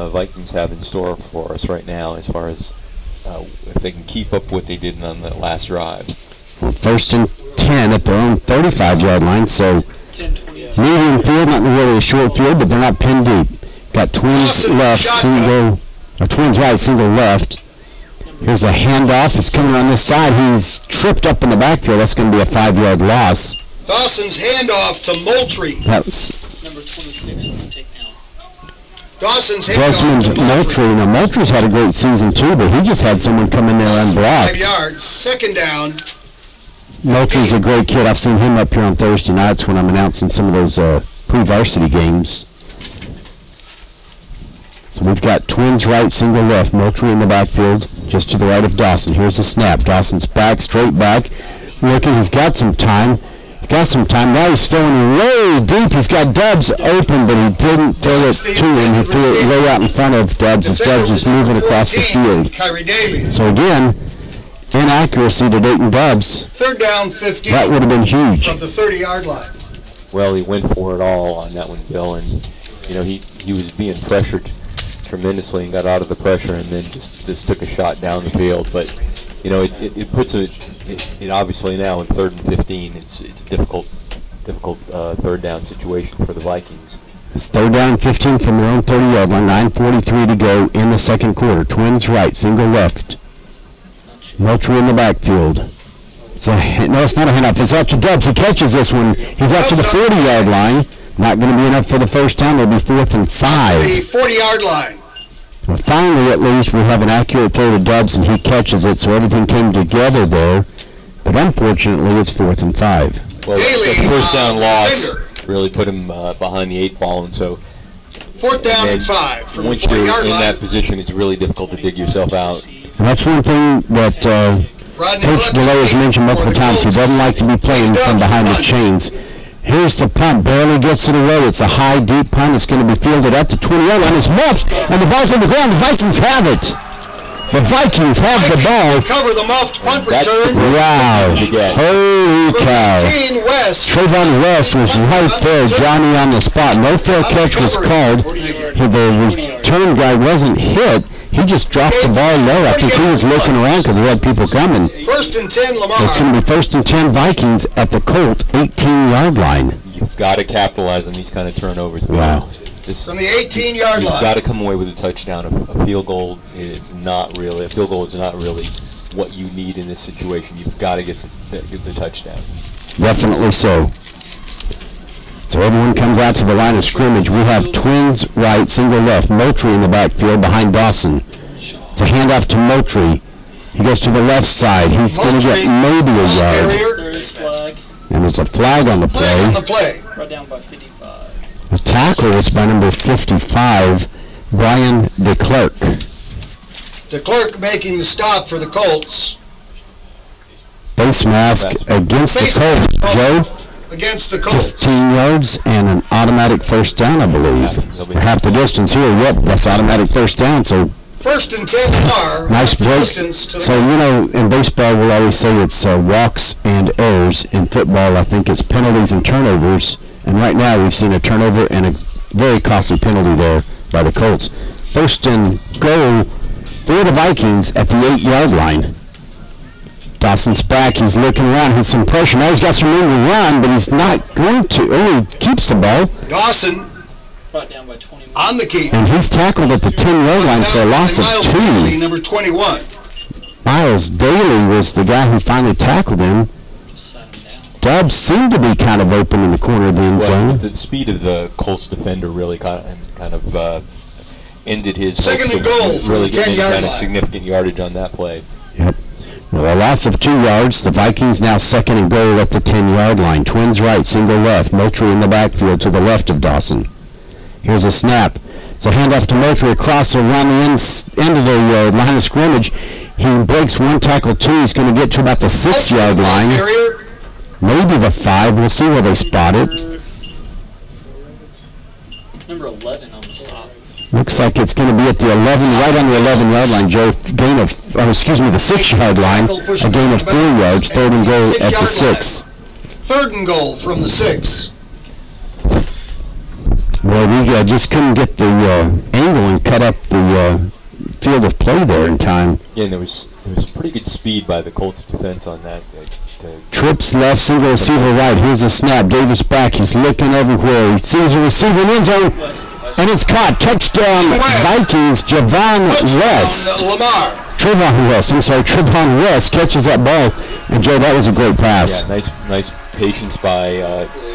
Vikings have in store for us right now as far as if they can keep up what they did on that last drive. First and 10 at their own 35-yard line, so medium field, not really a short field, but they're not pinned deep. Got twins left, single, or twins right, single left. Here's a handoff. It's coming on this side. He's tripped up in the backfield. That's going to be a 5-yard loss. Dawson's handoff to Moultrie. That's number 26 on the take now. Dawson's handoff to Moultrie. Now, Moultrie's had a great season too, but he just had someone come in there unblocked. 5 yards. Second down. Moultrie's a great kid. I've seen him up here on Thursday nights when I'm announcing some of those pre-varsity games. So we've got twins right, single left. Moultrie in the backfield, just to the right of Dawson. Here's the snap. Dawson's back, straight back. Looking, he's got some time. got some time. Now he's throwing way deep. He's got Dubs open, but he didn't throw it to him. He threw it way out in front of Dubs as Dubs was moving across the field. So again, inaccuracy to Dayton Dubs. Third down, 15. That would have been huge. From the 30-yard line. Well, he went for it all on that one, Bill, and he was being pressured tremendously and got out of the pressure, and then just took a shot down the field. But it puts it obviously now in 3rd and 15. It's a difficult third down situation for the Vikings. It's 3rd down and 15 from their own 30-yard line. 9:43 to go in the second quarter. Twins right, single left. Moultrie in the backfield. No, it's not a handoff. It's out to Dubs. He catches this one. He's out to the 40-yard line. Not going to be enough for the first down. It'll be 4th and 5. The 40-yard line. Well, finally, at least, we have an accurate throw to Dubs, and he catches it, so everything came together there. But unfortunately, it's 4th and 5. Well, the first down loss really put him behind the 8 ball, and so 4th down and 5 from the 40-yard line. Once you're in that position, it's really difficult to dig yourself out. And that's one thing that Coach DeLay has mentioned multiple times. He doesn't like to be playing from behind the chains. Here's the punt. Barely gets it away. It's a high, deep punt. It's going to be fielded at the 20-yard line. It's muffed, and the ball's on the ground. The Vikings have it. The Vikings have the ball. Cover the muffed punt return. Wow. Holy cow. Trayvon West was right there, Johnny on the spot. No fair catch was called. The return guy wasn't hit. He just dropped the ball low. I think he was looking around because he had people coming. 1st and 10, Lamar. It's going to be 1st and 10 Vikings at the Colt 18-yard line. You've got to capitalize on these kind of turnovers. Wow. From the 18-yard line. You've got to come away with a touchdown. A field goal is not really what you need in this situation. You've got to get the touchdown. Definitely so. So everyone comes out to the line of scrimmage. We have Twins right, single left. Moultrie in the backfield behind Dawson. It's a handoff to Moultrie. He goes to the left side. He's going to get maybe a yard. And there's a flag on the play. Brought down by 55. The tackle was by number 55, Brian DeClerc. DeClerc making the stop for the Colts. Face mask against the Colts, Joe. Against the Colts. 15 yards and an automatic first down, I believe. Half the distance here. Yep, that's automatic first down. So 1st and 10 are nice break. So, in baseball, we'll always say it's walks and errors. In football, I think it's penalties and turnovers. And right now, we've seen a turnover and a very costly penalty there by the Colts. 1st and goal for the Vikings at the 8-yard line. Dawson's back. He's looking around. He's some pressure. Now he's got some room to run, but he's not going to. Oh, he keeps the ball. Dawson brought down by 21. On the keep. And he's tackled at the 10-yard line for a loss of 2. Daly, number 21. Miles Daly was the guy who finally tackled him. Dubs seemed to be kind of open in the corner of the end zone. The speed of the Colts defender really kind of ended his second and goal from really the 10-yard kind of line. significant yardage on that play. Yep. Well, a loss of 2 yards. The Vikings now 2nd and goal at the 10-yard line. Twins right, single left. Moultrie in the backfield to the left of Dawson. Here's a snap. It's a handoff to Moultrie across around the end of the line of scrimmage. He breaks one tackle, 2. He's going to get to about the 6-yard line. Maybe the 5. We'll see where they spot it. Number 11 on the stop. Looks like it's going to be at the 11, right on the 11-yard line, Joe. Gain of, the 6-yard line. A gain of 4 yards. 3rd and goal at the 6. 3rd and goal from the 6. Well, we just couldn't get the angle and cut up the field of play there in time. Yeah, and there was pretty good speed by the Colts defense on that. Trips left, single receiver right. Here's a snap. Davis back. He's looking everywhere. He sees a receiver in end zone, and it's caught. Touchdown, Vikings. Trayvon West catches that ball. And, Joe, that was a great pass. Yeah, nice patience by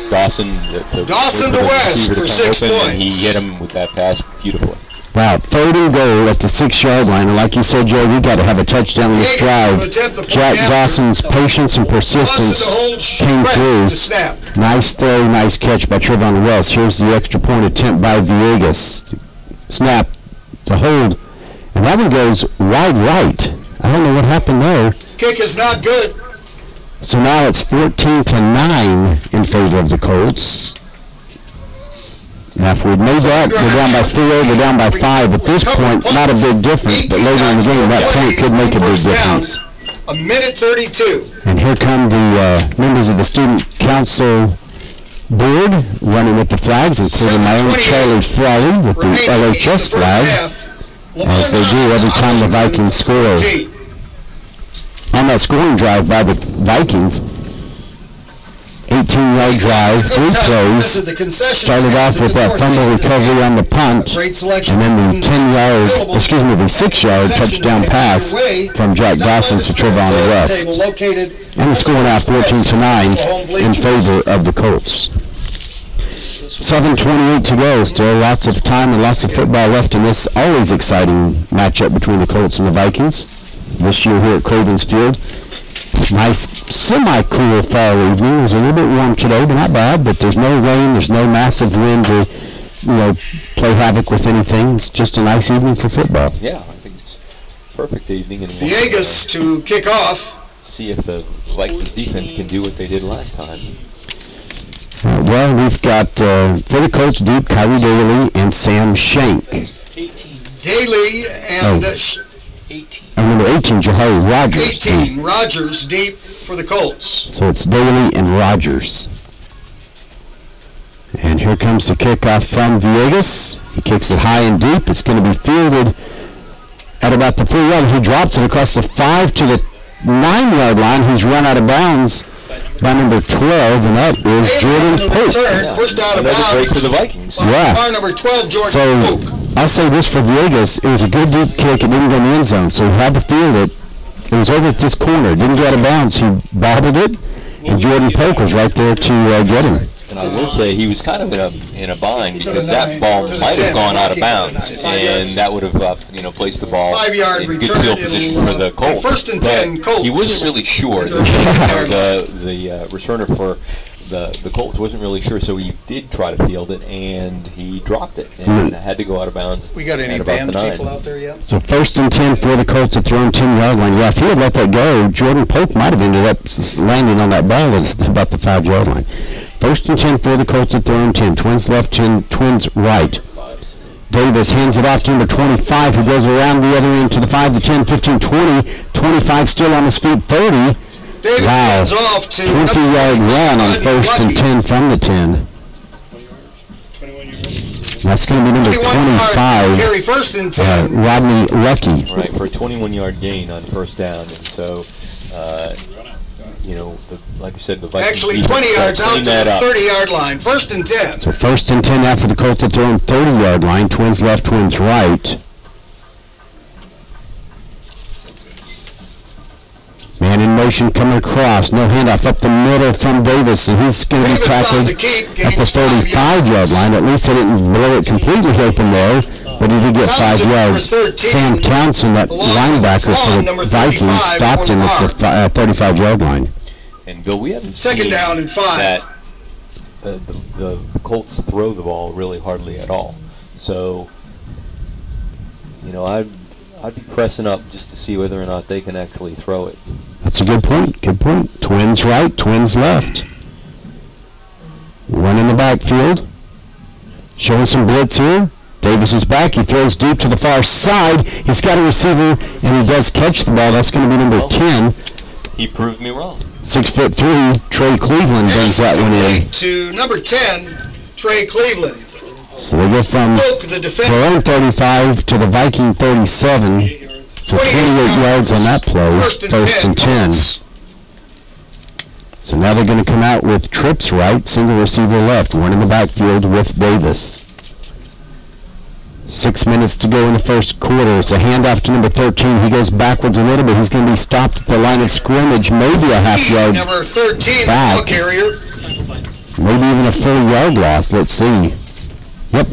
Dawson. Dawson to West for 6 points. And he hit him with that pass beautifully. Wow, 3rd and goal at the 6-yard line. And like you said, Joe, we got to have a touchdown in this drive. Jack Dawson's patience and persistence came through. Nice throw, nice catch by Trayvon West. Here's the extra point attempt by Villegas. Snap, the hold. And that one goes wide right. I don't know what happened there. Kick is not good. So now it's 14-9 in favor of the Colts. Now, if we'd made that, we're down by 4, we're down by 5. At this point, not a big difference, but later in the game, that point could make a big difference. A minute 32. And here come the members of the Student Council Board running with the flags, including my own Charlie Frawley with the LHS flag, as they do every time the Vikings score. On that scoring drive by the Vikings, 18-yard drive, 3 plays, started off with that fumble recovery on the punt, and then the 6-yard touchdown pass from Jack Dawson to Trevon West. And the score now 14-9 in favor of the Colts. 7:28 to go, still lots of time and lots of football left in this always exciting matchup between the Colts and the Vikings. This year here at Cravens Field. Nice, semi-cool fall evening. It was a little bit warm today, but not bad. But there's no rain, there's no massive wind to, play havoc with anything. It's just a nice evening for football. Yeah, I think it's a perfect evening. And Villegas to kick off. See if the Vikings defense can do what they did last time. Well, we've got for the Colts deep, Kyrie Daly and Sam Shank. 18. Daly and 18. And number 18, Jahari Rogers. 18, Rogers deep for the Colts. So it's Daly and Rogers. And here comes the kickoff from Villegas. He kicks it high and deep. It's going to be fielded at about the 4-yard. He drops it across the 5 to the 9-yard line. He's run out of bounds by number 12, and that is Jordan Pope. Pushed out of bounds. Break to the Vikings. Yeah. Number 12, Jordan Pope. I'll say this for Villegas, it was a good deep kick. It didn't go in the end zone, so he had to field it. It was over at this corner. It didn't get out of bounds. He bobbled it, and Jordan Polk was right there to get him. And I will say he was kind of in a bind because that ball might have gone out of bounds, and that would have placed the ball in good field position for the Colts. First and 10, Colts. He wasn't really sure. The returner for the Colts wasn't really sure, so he did try to field it, and he dropped it and had to go out of bounds. We got any band people out there yet? So first and 10 for the Colts at their own 10-yard line. Yeah, if he had let that go, Jordan Polk might have ended up landing on that ball at about the 5-yard line. First and 10 for the Colts at their own 10. Twins left, 10, Twins right. Davis hands it off to number 25, who goes around the other end to the 5, the 10, 15, 20. 25 still on his feet, 30. Davis hands off to 20-yard run on first and 10 from the 10. That's going to be number 25, Carry first and 10. Rodney Lucky. Right, for a 21-yard gain on first down. And so, like you said, the Vikings actually 20 yards out to the 30-yard line. First and 10. So first and 10 now for the Colts at their own 30-yard line. Twins left, Twins right. Man in motion coming across. No handoff up the middle from Davis, and he's going to be tackled at the 35-yard line. At least they didn't blow it completely open there, but he did get 5 yards. Sam Townsend, that linebacker for the Vikings, stopped him at the 35-yard line. And Bill, we haven't second seen down and 5. That the Colts throw the ball really hardly at all. So, I'd be pressing up just to see whether or not they can actually throw it. That's a good point. Good point. Twins right, Twins left. One in the backfield. Showing some blitz here. Davis is back. He throws deep to the far side. He's got a receiver, and he does catch the ball. That's going to be number 10. He proved me wrong. 6'3", Trey Cleveland brings that one in. To number 10, Trey Cleveland. So they go from their own 35 to the Viking 37. So 28 yards on that play, first and 10. So now they're going to come out with trips right, single receiver left, one in the backfield with Davis. 6 minutes to go in the first quarter. It's a handoff to number 13. He goes backwards a little bit. He's going to be stopped at the line of scrimmage, maybe a half yard number 13, back. Ball carrier. Maybe even a full yard loss. Let's see. Yep.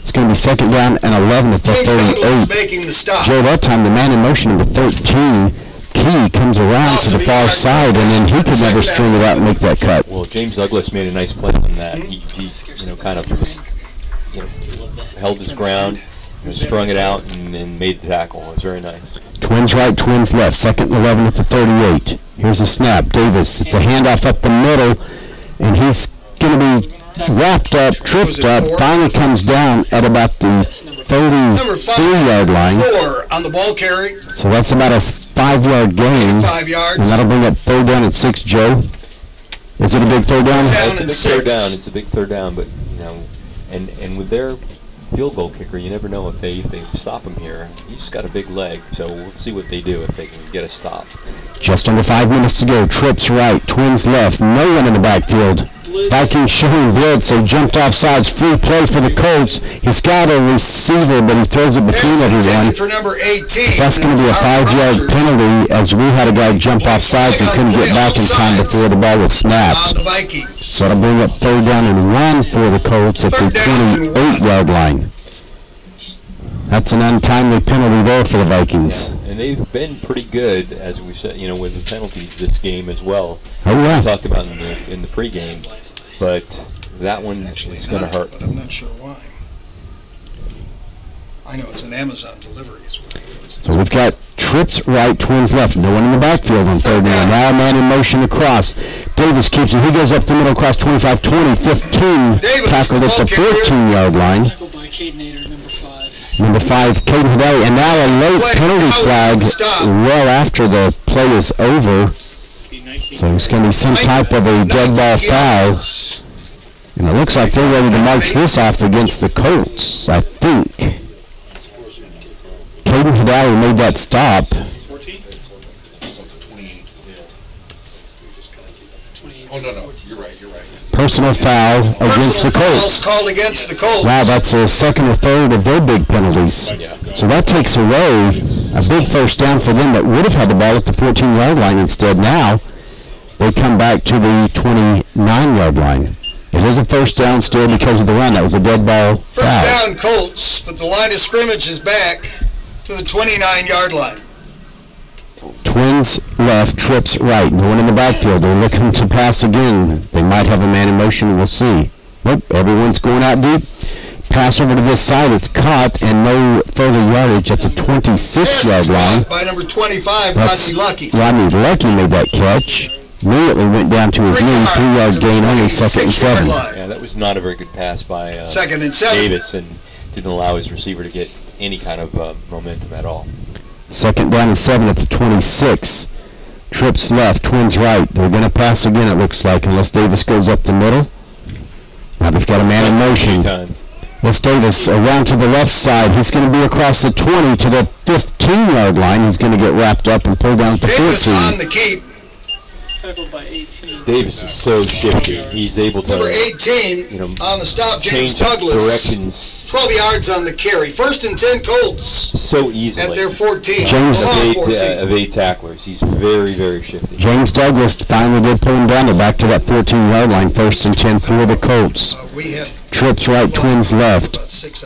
It's going to be second down and 11 at the 38. Making the stop. Joe, that time the man in motion, number 13, Key, comes around to the far side, and then he could never string it out and make that cut. Well, James Douglas made a nice play on that. He kind of held his ground strung it out and made the tackle. It was very nice. Twins right, twins left. 2nd and 11 at the 38. Here's a snap. Davis, it's a handoff up the middle, and he's going to be wrapped up, tripped up, finally comes down at about the 33-yard line. 4 on the ball carry. So that's about a 5-yard gain. 5 yards. And that'll bring up 3rd down at 6, Joe. Is it a big 3rd down? It's a big 3rd down. It's a big 3rd down, but and with their field goal kicker, you never know if they stop him here. He's got a big leg, so we'll see what they do if they can get a stop. Just under 5 minutes to go. Trips right, twins left. No one in the backfield. Vikings showing blitz. They jumped off sides. Free play for the Colts. He's got a receiver, but he throws it between everyone. For number 18. That's going to be a 5-yard penalty, as we had a guy jump off sides and couldn't get back in time before the ball was snapped. So that'll bring up 3rd down and 1 for the Colts at the 28-yard line. That's an untimely penalty there for the Vikings. Yeah, and they've been pretty good, as we said, with the penalties this game as well. Oh yeah. We talked about in the pregame, but that one is going to hurt. But I'm not sure why. I know it's an Amazon delivery is what it is. So we've got trips right, twins left. No one in the backfield on 3rd down. Now a man in motion across. Davis keeps it. He goes up the middle across 25, 20, 15. Tackled at the 14-yard line. Tackled by Caden Nader, number 5. Number 5, Caden Hidalgo. And now a late penalty flag well after the play is over. So it's going to be some type of a dead ball foul. And it looks like they're ready to march this off against the Colts, I think. Caden Hidalgo made that stop. Oh, no, you're right. Personal foul against the Colts. Called against the Colts. Wow, that's a 2nd or 3rd of their big penalties. So that takes away a big 1st down for them that would have had the ball at the 14-yard line instead. Now they come back to the 29-yard line. It is a 1st down still because of the run. That was a dead ball foul. 1st down Colts, but the line of scrimmage is back to the 29-yard line. Twins left, trips right. No one in the backfield. They're looking to pass again. They might have a man in motion. We'll see. Nope, everyone's going out deep. Pass over to this side. It's caught, and no further yardage at the 26-yard line. By number 25, Rodney Lucky. Rodney Lucky made that catch. Immediately went down to his knee. 3-yard gain, only 2nd and 7. Yeah, that was not a very good pass by 2nd and 7. Davis, and didn't allow his receiver to get any kind of momentum at all. 2nd down and 7 at the 26. Trips left, twins right. They're going to pass again, it looks like, unless Davis goes up the middle. Now they've got a man in motion. Let's Davis around to the left side. He's going to be across the 20 to the 15-yard line. He's going to get wrapped up and pulled down at the 14. Davis on the keep. Tackled by 18. Davis is so shifty. He's able to Number 18 on the stop, James change Douglas. directions 12 yards on the carry. 1st and 10 Colts. So easily. At their 14. James of 8 tacklers. He's very, very shifty. James Douglas finally did pull him down to back to that 14-yard line. 1st and 10 for the Colts. Trips right, twins left.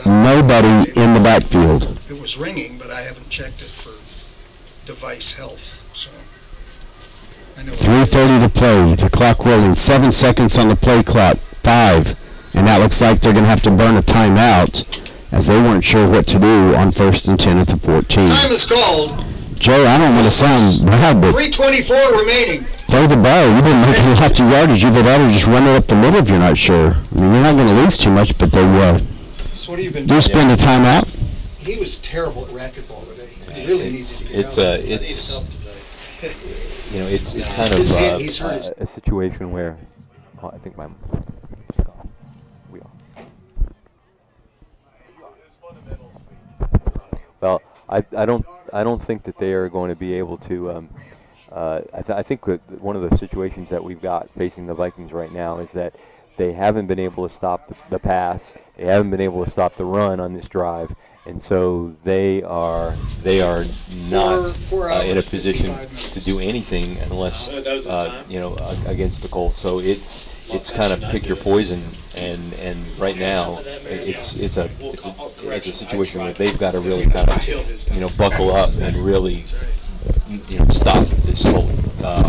Nobody in the backfield. It was ringing, but I haven't checked it for device health. So 3:30 to play. The clock rolling. 7 seconds on the play clock. 5. And that looks like they're going to have to burn a timeout, as they weren't sure what to do on 1st and 10 at the 14. Time is called. Joe, I don't want to sound bad, but 3:24 remaining. Throw the ball. You've been making lots of yardage. Either that or just run it up the middle if you're not sure. I mean, you're not going to lose too much, but they So what have you been do doing? spend a timeout. He was terrible at racquetball today. He really needs to be it's kind of a situation where I think my we are. Well, I don't think that they are going to be able to. I think that one of the situations that we've got facing the Vikings right now is that they haven't been able to stop the pass. They haven't been able to stop the run on this drive, and so they are not in a position to do anything unless against the Colts. So it's kind of pick your poison, and right now it's a situation where they've got to really kind of buckle up and really stop this whole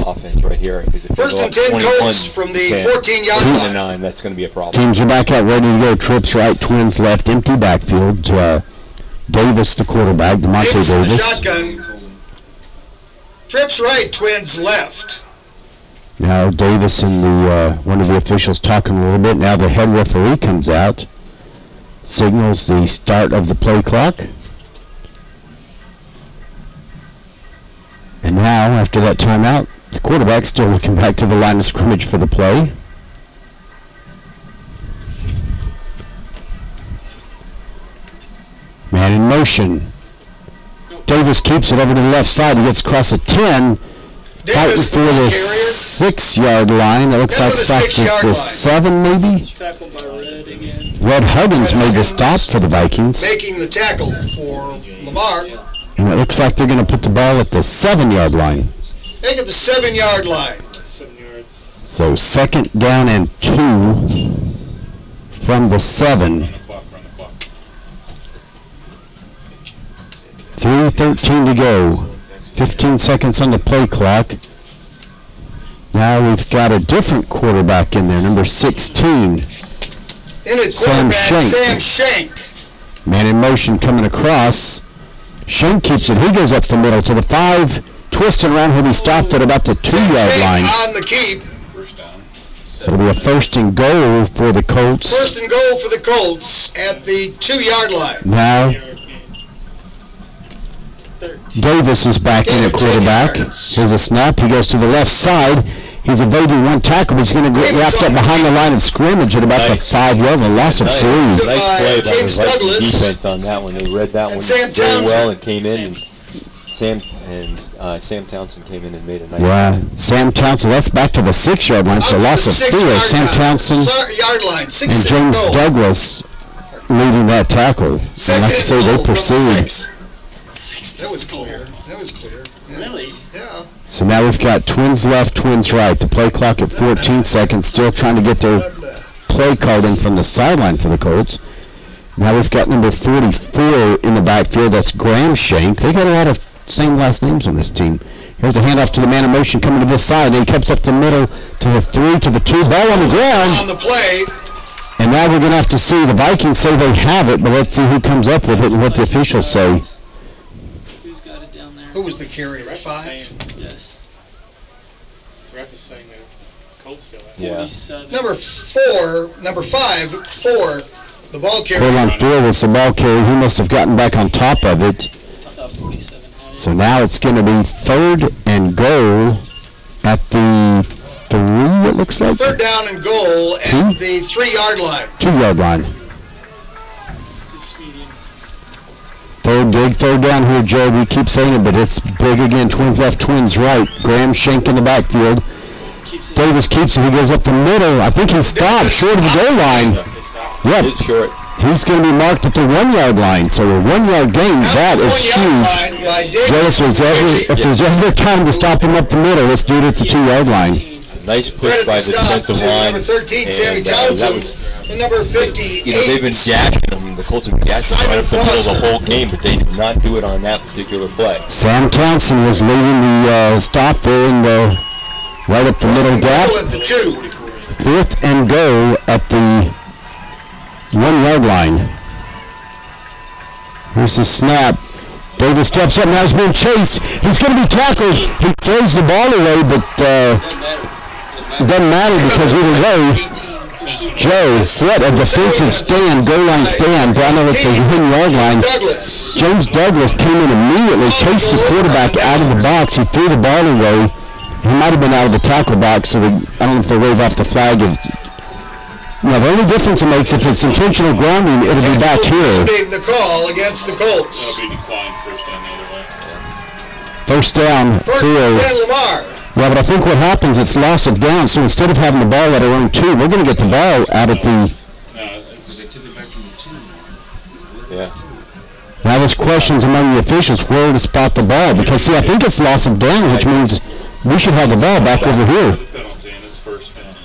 offense right here. Because if 1st and 10 Colts from the 14-yard line. 9, that's going to be a problem. Teams are back out ready to go. Trips right, twins left, empty backfield. Davis, the quarterback, DeMonte Davis in the Davis. shotgun. Trips right, Twins left. Now Davis and one of the officials talking a little bit. Now the head referee comes out, signals the start of the play clock. And now, after that timeout, the quarterback's still looking back to the line of scrimmage for the play. Man in motion. Davis keeps it over to the left side. He gets across the 10. Fighting for the 6-yard line. It looks like stopped at the 7, maybe. Tackled by Red again. Red Huggins made the stop for the Vikings. Making the tackle for Lamar. And it looks like they're going to put the ball at the 7-yard line. Make it the 7-yard line. 7 yards. So 2nd down and 2 from the 7. 3:13 to go. 15 seconds on the play clock. Now we've got a different quarterback in there, number 16. In it, Sam Sam Shank. Man in motion coming across. Shank keeps it. He goes up the middle to the 5. Twisting around, he'll be stopped at about the 2-yard line. On the keep. First down. So it'll be a 1st and goal for the Colts. 1st and goal for the Colts at the 2-yard line. Now 13. Davis is back in at quarterback. Here's a snap. He goes to the left side. He's evading one tackle, but he's going to get wrapped up behind the line of scrimmage at about the 5-yard line. Loss of 3. Nice play by James the Viking Douglas. defense on that one. They read that one Sam very well Townsend. and came in. Sam Townsend came in and made a nice. Yeah, Sam Townsend. That's back to the 6-yard line. So loss of 4. Sam Townsend Yard line. and James Douglas leading that tackle. And like I say, they pursued. That was clear. That was clear. Yeah. Really? Yeah. So now we've got Twins left, Twins right. The play clock at 14 seconds. Still trying to get their play card in from the sideline for the Colts. Now we've got number 44 in the backfield. That's Graham Shank. They got a lot of same last names on this team. Here's a handoff to the man in motion coming to this side. He cuts up the middle to the 3, to the 2. Ball on the ground. On the play. And now we're going to have to see. The Vikings say they have it, but let's see who comes up with it and what the officials say. Who's got it down there? Who was the carrier? 5? Yes. Ref is saying that Colts still have. Yeah. 47. Number 5, 4. The ball carrier. 4-on-4 was the ball carrier. He must have gotten back on top of it. I thought 47 had it. So now it's going to be 3rd and goal at the 3, it looks like. 3rd down and goal at the 3-yard line. 2-yard line. It's a medium. 3rd big, 3rd down here, Joe. We keep saying it, but it's big again. Twins left, Twins right. Graham Shank in the backfield. Keeps it. Davis keeps it. He goes up the middle. I think he stopped short of the goal line. Yep. It's short. He's going to be marked at the 1-yard line. So a 1-yard gain, that is huge. Joe, if there's ever time to stop him up the middle, let's do it at the 2-yard line. Nice push by the defensive line. Number 13, Sammy that Townsend. was, And number 58. they've been gashing them. The Colts have been gashing right up the middle of the whole game, but they did not do it on that particular play. Sam Townsend was leading the stop there in the right up the middle gap. At the 2. 4th and goal at the 1-yard line. Here's the snap. Davis steps up. Now he's being chased. He's going to be tackled. He throws the ball away, but it doesn't matter because either way, Joe set a defensive stand, goal line stand down there at the 1-yard line. James Douglas came in immediately, chased the quarterback out of the box. He threw the ball away. He might have been out of the tackle box, so I don't know if they wave off the flag. Now, the only difference it makes, if it's intentional grounding, it'll be back here. The call against the Colts. That'll be declined first down the other way. First down. First and 10, Lamar. Yeah, but I think what happens, it's loss of down. So instead of having the ball at our own 2, we're going to get the ball out at the... No, Because they took it back from the 2. Yeah. Now there's questions among the officials where to spot the ball. Because, see, I think it's loss of down, which means we should have the ball back over here. the penalty and it's first down.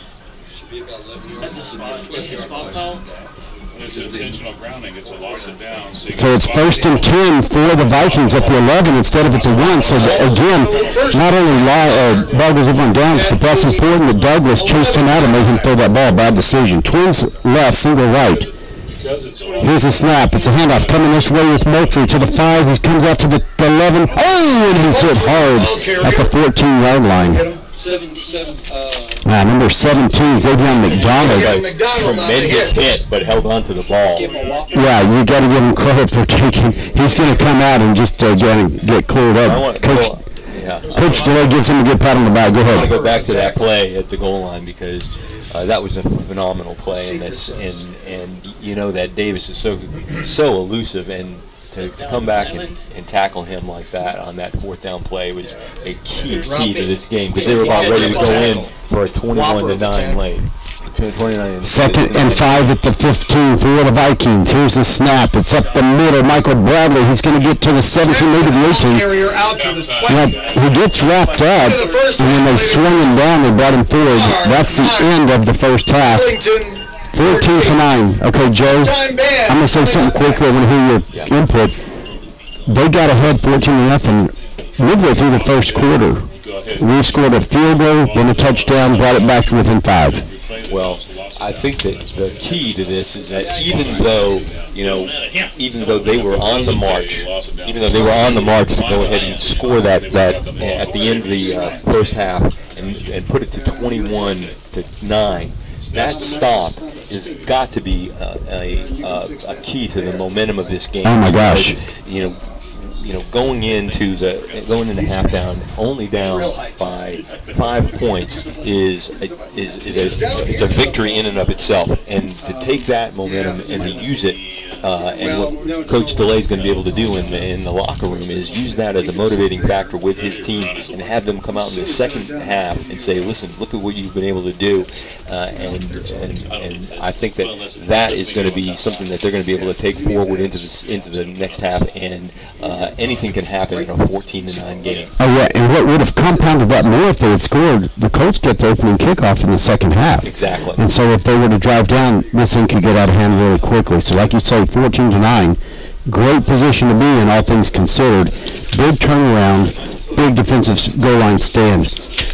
Should be about 11 yards. That's a spot. That's a spot foul. When it's intentional grounding, it's a loss of down. So it's 1st and 10 for the Vikings at the 11 instead of at the 1. So again, not only ball goes over on downs, but that's important that Douglas chased him out and made him throw that ball. Bad decision. Twins left, single right. Because it's Here's a snap. It's a handoff coming this way with Moultrie to the 5. He comes out to the 11. Oh, and he's hit hard at the 14-yard line. 17. Number 17, Xavier McDonald. Tremendous hit, but held on to the ball. Yeah, you got to give him credit for taking. He's going to come out and just get cleared up. Coach DeLay gives him a good pat on the back. Go ahead. I want to go back to that play at the goal line because that was a phenomenal play, and you know that Davis is so elusive, and to come back and tackle him like that on that 4th down play was a key to this game because they were about ready to go in for a 21-9 late. 2nd and 5 at the 15 for the Vikings. Here's the snap. It's up the middle. Michael Bradley. He's going to get to the 17, maybe the 18. He gets wrapped up, and when they swung him down, they brought him forward. That's the end of the first half. 14-9. Okay, Joe, I'm going to say something quickly. I want to hear your input. They got ahead 14-0 midway through the first quarter. We scored a field goal, then a touchdown, brought it back to within 5. Well, I think that the key to this is that even though they were on the march, to go ahead and score that at the end of the first half and put it to 21-9, that stop has got to be a key to the momentum of this game. Oh my gosh! Going into half down, only down by 5 points is a victory in and of itself. And to take that momentum and to use it, and what Coach DeLay is going to be able to do in the locker room is use that as a motivating factor with his team and have them come out in the second half and say, "Listen, look at what you've been able to do," and I think that is going to be something that they're going to be able to take forward into the next half, and anything can happen in a 14-9 game. Oh yeah, and what would have compounded that more if they had scored? The Colts get the opening kickoff in the second half. Exactly. And so if they were to drive down, this thing could get out of hand really quickly. So like you say, 14-9, great position to be in, all things considered. Big turnaround, big defensive goal line stand.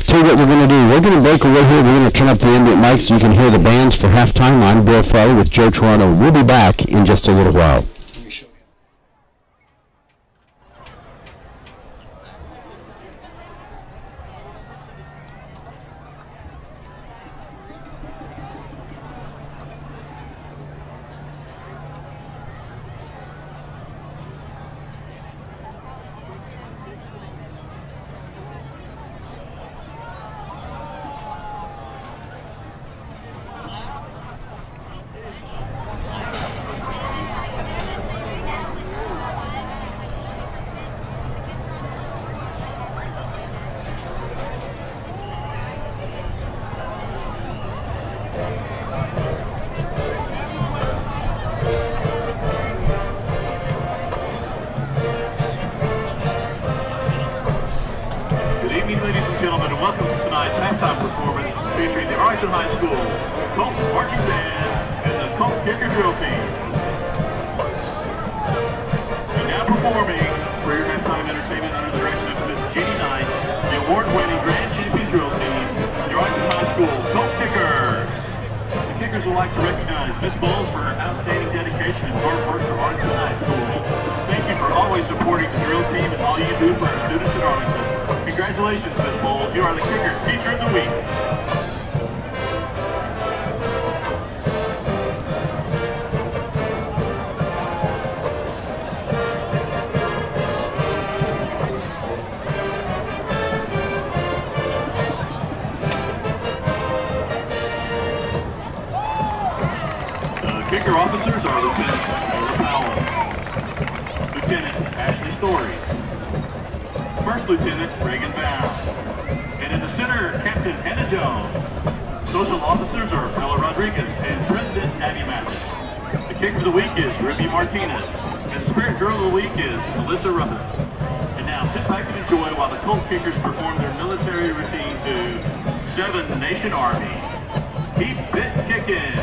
Tell you what we're going to do. We're going to break away here. We're going to turn up the ambient mics so you can hear the bands for halftime. I'm Bill Fry with Joe Toronto. We'll be back in just a little while. Ladies and gentlemen, and welcome to tonight's halftime performance featuring the Arlington High School Colts Marching Band and the Colts Kicker Drill Team. And now performing for your halftime entertainment under the direction of Miss Jeannie Knight, the award-winning Grand Champion Drill Team, the Arlington High School Colts Kickers. The Kickers would like to recognize Miss Bowles for her outstanding dedication and hard work for Arlington High School. Thank you for always supporting the drill team and all you do for our students at Arlington. Congratulations, Ms. Bowles. You are the Kickers Teacher of the Week. The kicker officers are Lieutenant Taylor Powell, Lieutenant Ashley Story, First Lieutenant Reagan Bound, and in the center, Captain Hannah Jones. Social officers are Bella Rodriguez and President Abby Mathis. The kicker of the week is Ruby Martinez, and the Spirit Girl of the week is Melissa Ruffin. And now sit back and enjoy while the Colt Kickers perform their military routine to Seven Nation Army. Keep it kicking!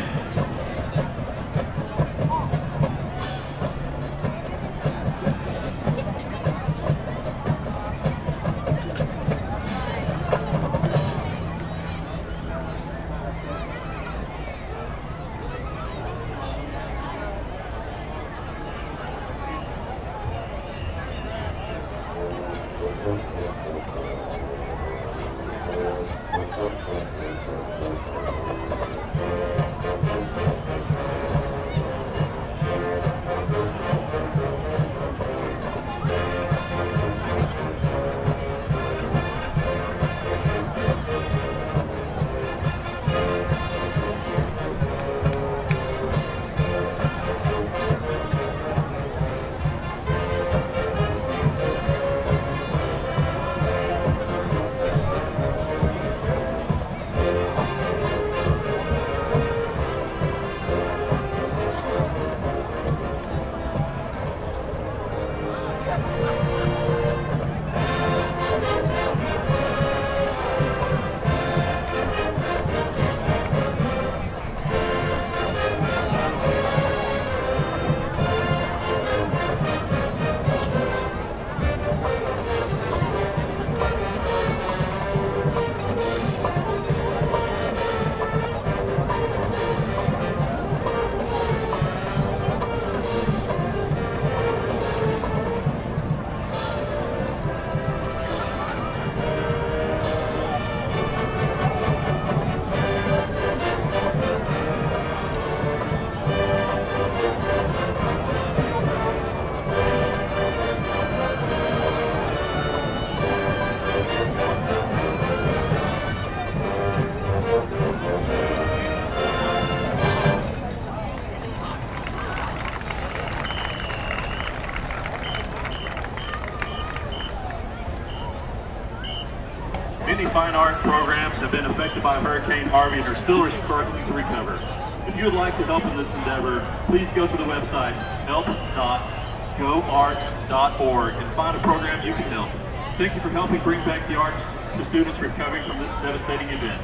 Many fine art programs have been affected by Hurricane Harvey and are still struggling to recover. If you would like to help in this endeavor, please go to the website help.goarts.org and find a program you can help. Thank you for helping bring back the arts to students recovering from this devastating event.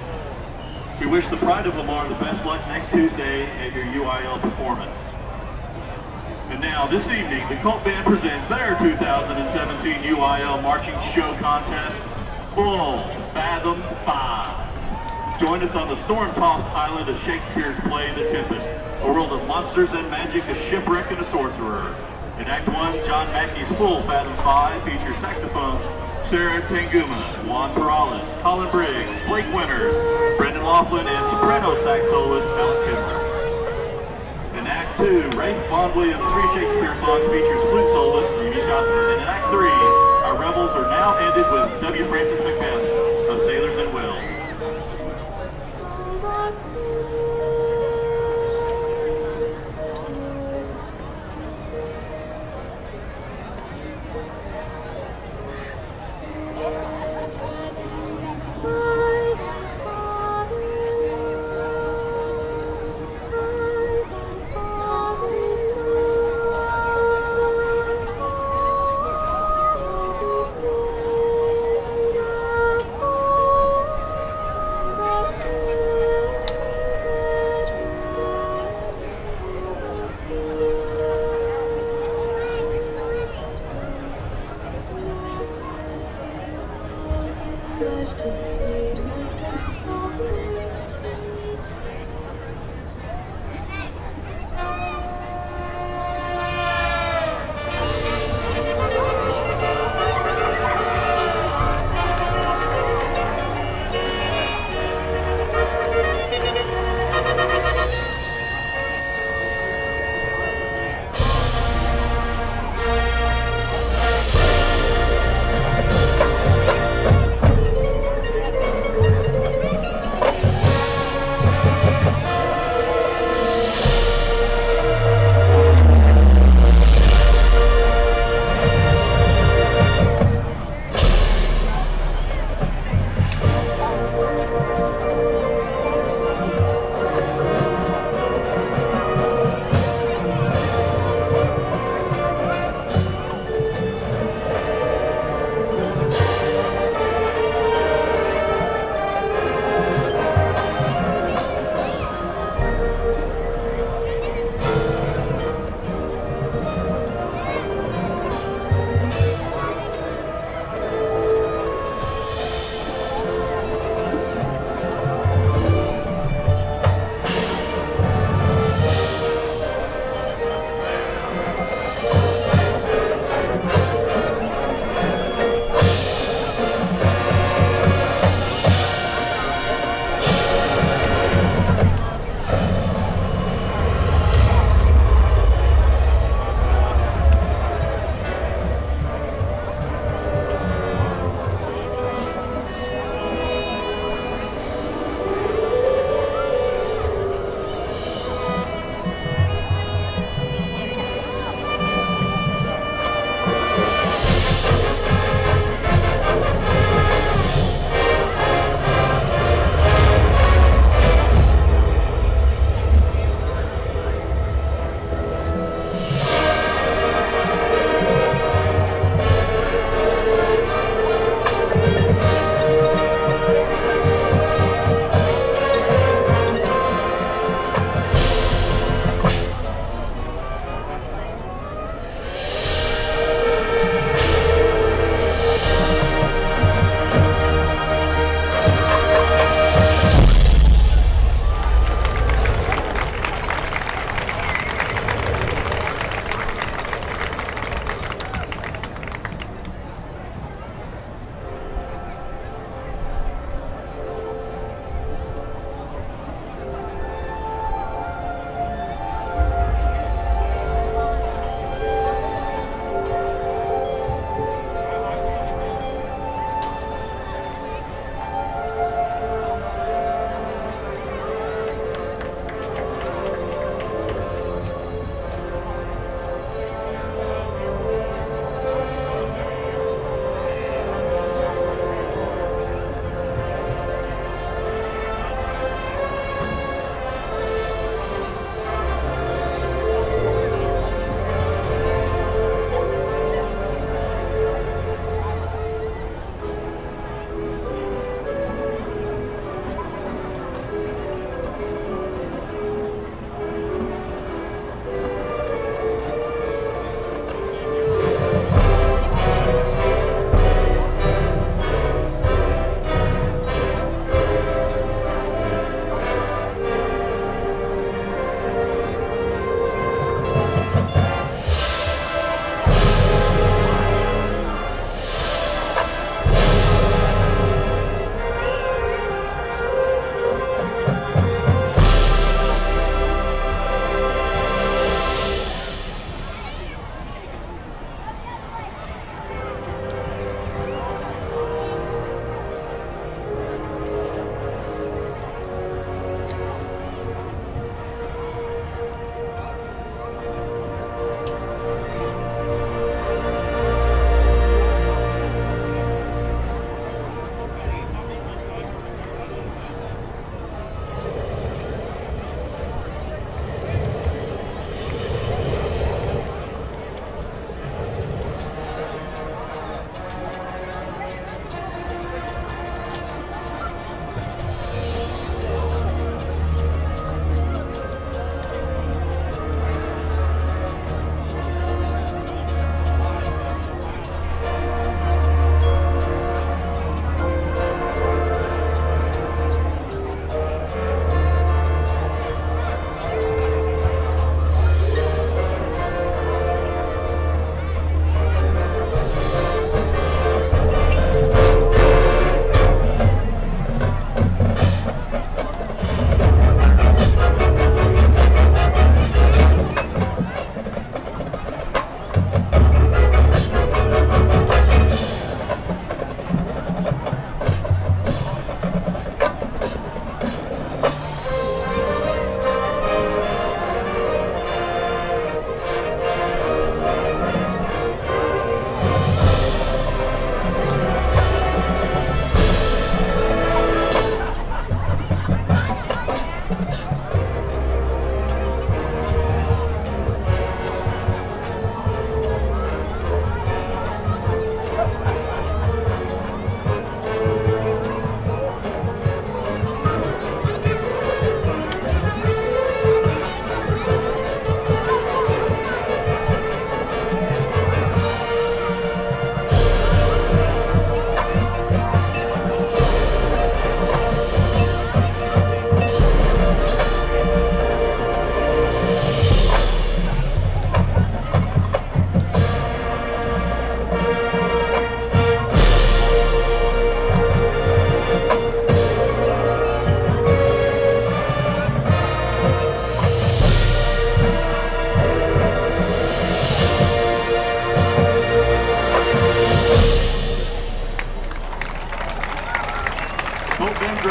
We wish the Pride of Lamar the best luck next Tuesday at your UIL performance. And now, this evening, the Colt Band presents their 2017 UIL Marching Show Contest, Bull Fathom 5. Join us on the storm-tossed island of Shakespeare's play, The Tempest, a world of monsters and magic, a shipwreck, and a sorcerer. In Act 1, John Mackey's Full Fathom 5 features saxophones Sarah Tanguma, Juan Perales, Colin Briggs, Blake Winters, Brendan Laughlin, and soprano sax soloist Alan Kimmer. In Act 2, Rafe Vaughn Williams' 3 Shakespeare songs features flute soloist Judy Scotsman. And in Act 3, our revels are now ended with W. Francis Macbeth of Sailors and Wills.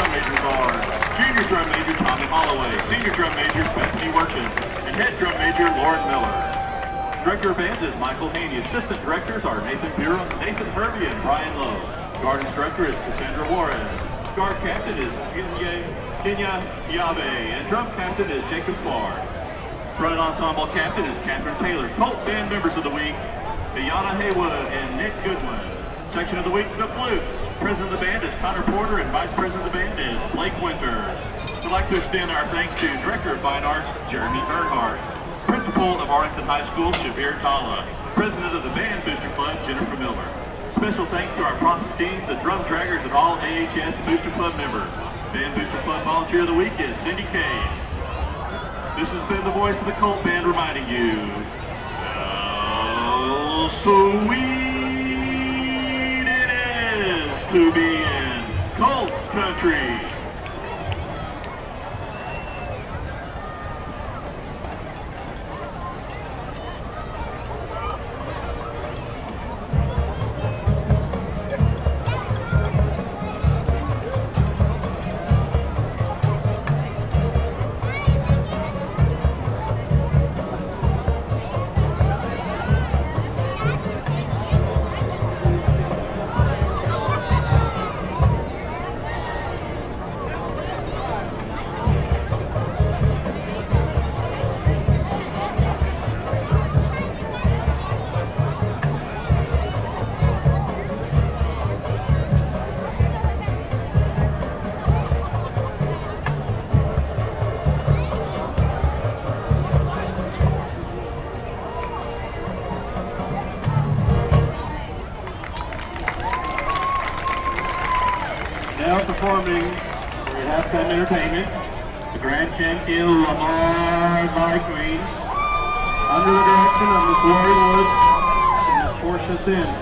drum majors are Junior Drum Major Tommy Holloway, Senior Drum Major Bethany Workin, and Head Drum Major Lauren Miller. Director of Bands is Michael Haney. Assistant Directors are Nathan Buren, Nathan Hervey, and Brian Lowe. Guard Instructor is Cassandra Juarez. Guard Captain is Kenya Yabe, and Drum Captain is Jacob Sward. Front Ensemble Captain is Catherine Taylor. Colt Band Members of the Week, Ayana Haywood and Nick Goodwin. Section of the Week, the Flutes. President of the band is Connor Porter, and Vice President of the band is Blake Winters. We'd like to extend our thanks to Director of Fine Arts, Jeremy Earnhardt. Principal of Arlington High School, Shabir Tala. President of the Band Booster Club, Jennifer Miller. Special thanks to our process teams, the drum draggers, and all AHS Booster Club members. Band Booster Club Volunteer of the Week is Cindy Kay. This has been the voice of the Colt Band reminding you, how sweet it is to be in Colt Country. Now performing for halftime entertainment, the grand champion Lamar by Queen, under the direction of Miss Lori Wood and Miss Portia Sims.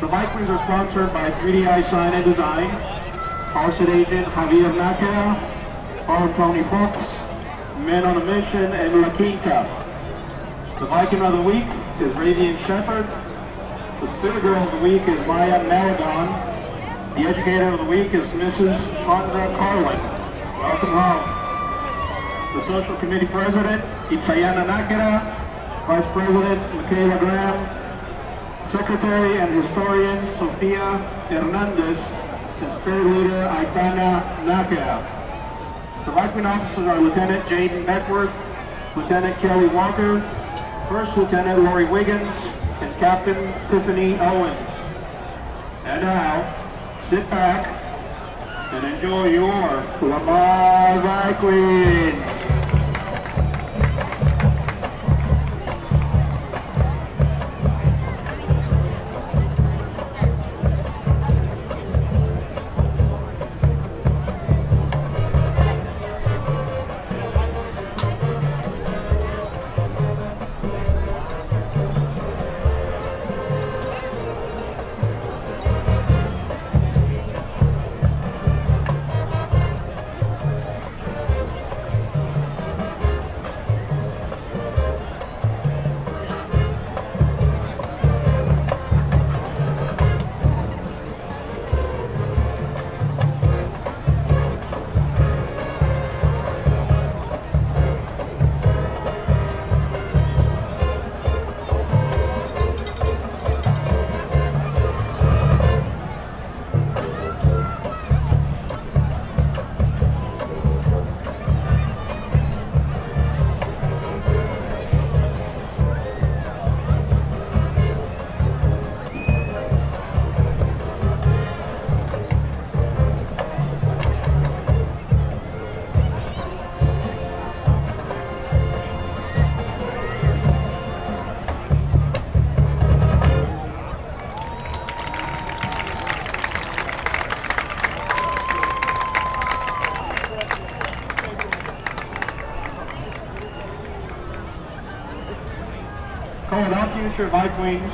The bike Queens are sponsored by 3DI Sign and Design, Faucet Agent Javier Nakara, Farm Tony Fox, Men on a Mission, and La Quinta. The Viking of the Week is Radiant Shepherd. The Spirit Girl of the Week is Maya Malagon. The Educator of the Week is Mrs. Chandra Carlin. Welcome home. The Social Committee President, Itzayana Nakara. Vice President, Michaela Graham. Secretary and Historian, Sofia Hernandez. And Spirit Leader, Aitana Nakara. The Viking officers are Lieutenant Jaden Beckworth, Lieutenant Kelly Walker, First Lieutenant Lori Wiggins, and Captain Tiffany Owens. And now, sit back and enjoy your Lamar Vikings. Calling out future Vikings,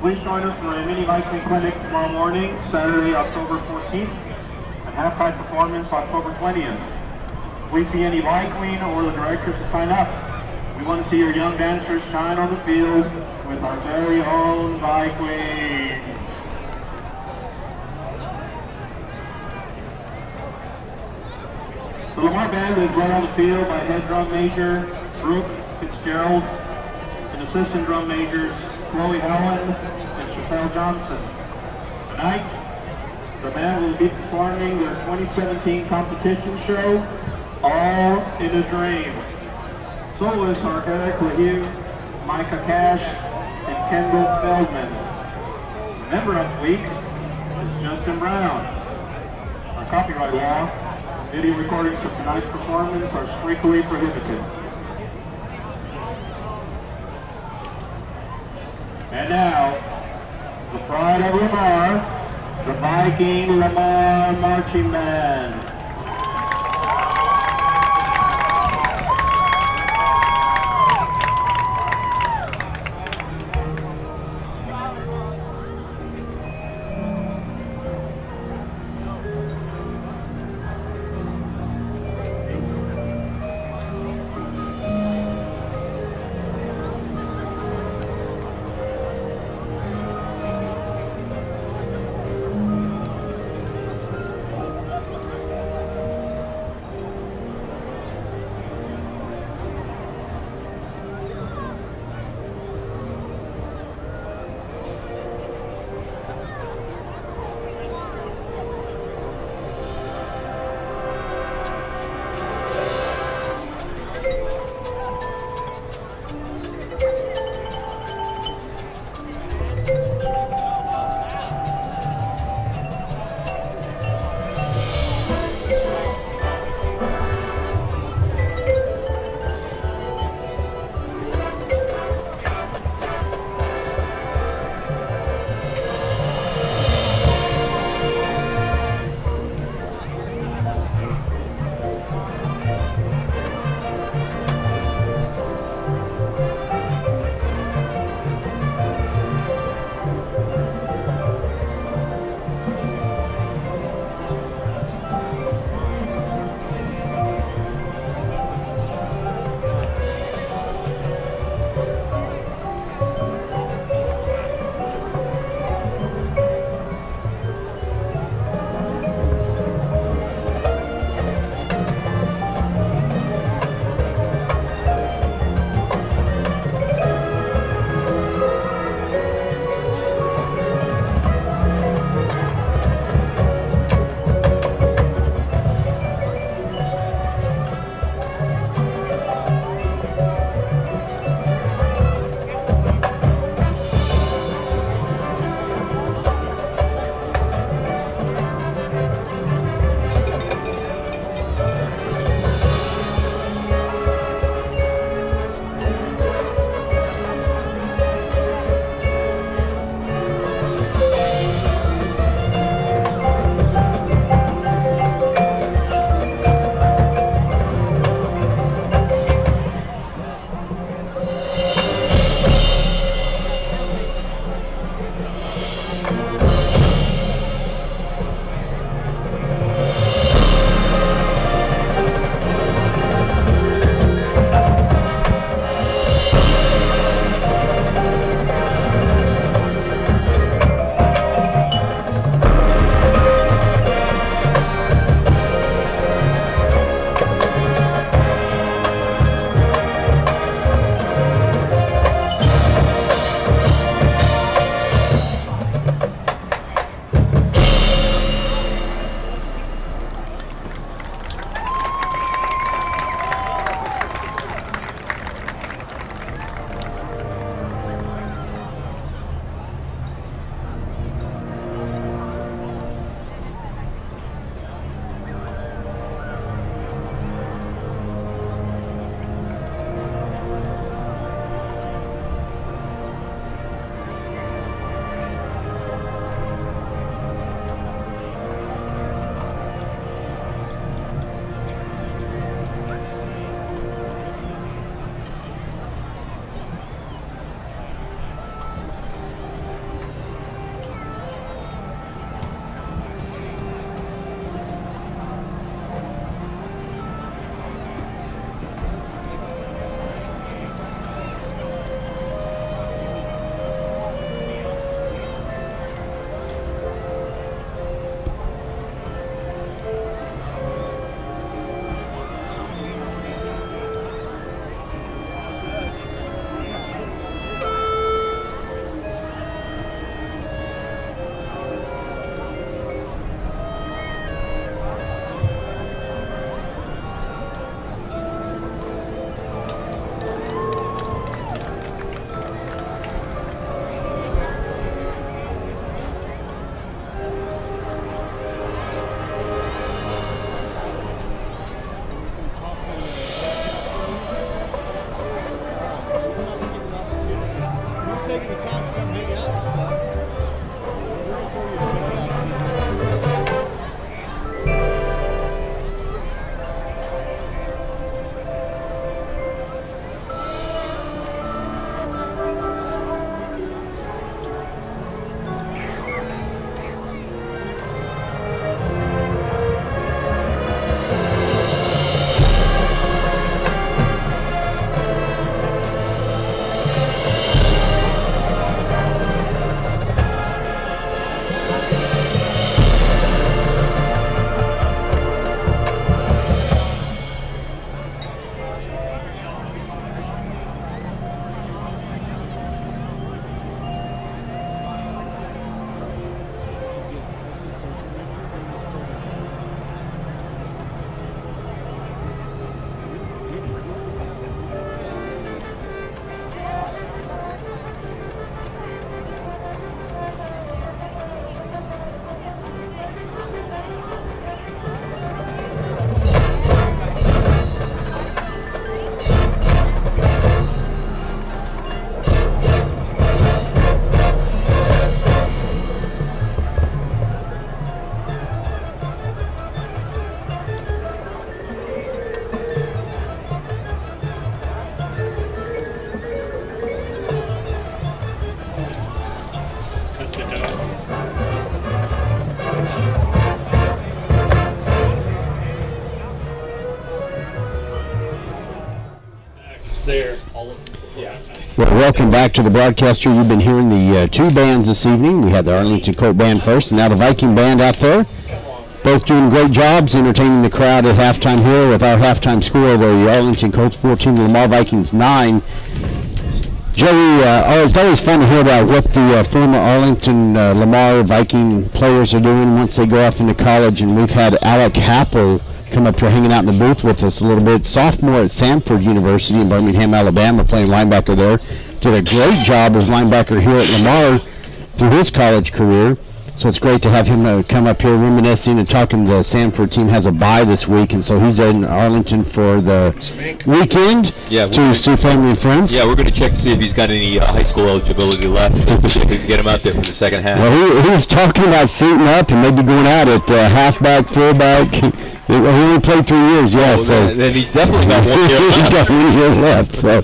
please join us for a mini Viking clinic tomorrow morning, Saturday, October 14th, and halftime performance October 20th. If we see any Viking or the directors to sign up, we want to see your young dancers shine on the field with our very own Vikings. The Lamar band is led on the field by head drum major Brooke Fitzgerald and assistant drum majors Chloe Allen and Chappelle Johnson. Tonight, the band will be performing their 2017 competition show, All in a Dream. Soloists are Eric LaHue, Micah Cash, and Kendall Feldman. The member of the week is Justin Brown. Our copyright law, video recordings of tonight's performance are strictly prohibited. And now, the pride of Lamar, the Viking Lamar Marching Band. Well, welcome back to the broadcaster. You've been hearing the two bands this evening. We had the Arlington Colt Band first, and now the Viking Band out there. Both doing great jobs entertaining the crowd at halftime here with our halftime score, the Arlington Colts 14, the Lamar Vikings 9. Joey, it's always fun to hear about what the former Arlington Lamar Viking players are doing once they go off into college, and we've had Alec Happel come up here hanging out in the booth with us a little bit. Sophomore at Samford University in Birmingham, Alabama, playing linebacker there. Did a great job as linebacker here at Lamar through his college career. So it's great to have him come up here reminiscing and talking. The Samford team has a bye this week, and so he's in Arlington for the weekend to see family and friends. Yeah, we're going to check to see if he's got any high school eligibility left. If we can get him out there for the second half. Well, he was talking about suiting up and maybe going out at halfback, fullback. He only played 3 years, so then he's definitely got 1 year left. He's got 1 year left. So,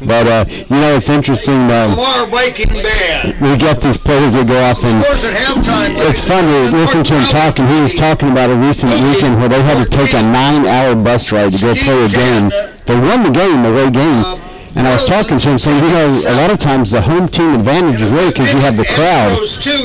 but it's interesting. Lamar Viking Band. We get these players that go off, and Scores at halftime. it's fun to listen to him talk. And he was talking about a recent weekend where they had to take a 9-hour bus ride to go play a game. They won the game, the away game. And I was talking to him saying, a lot of times the home team advantage is really because you have the crowd.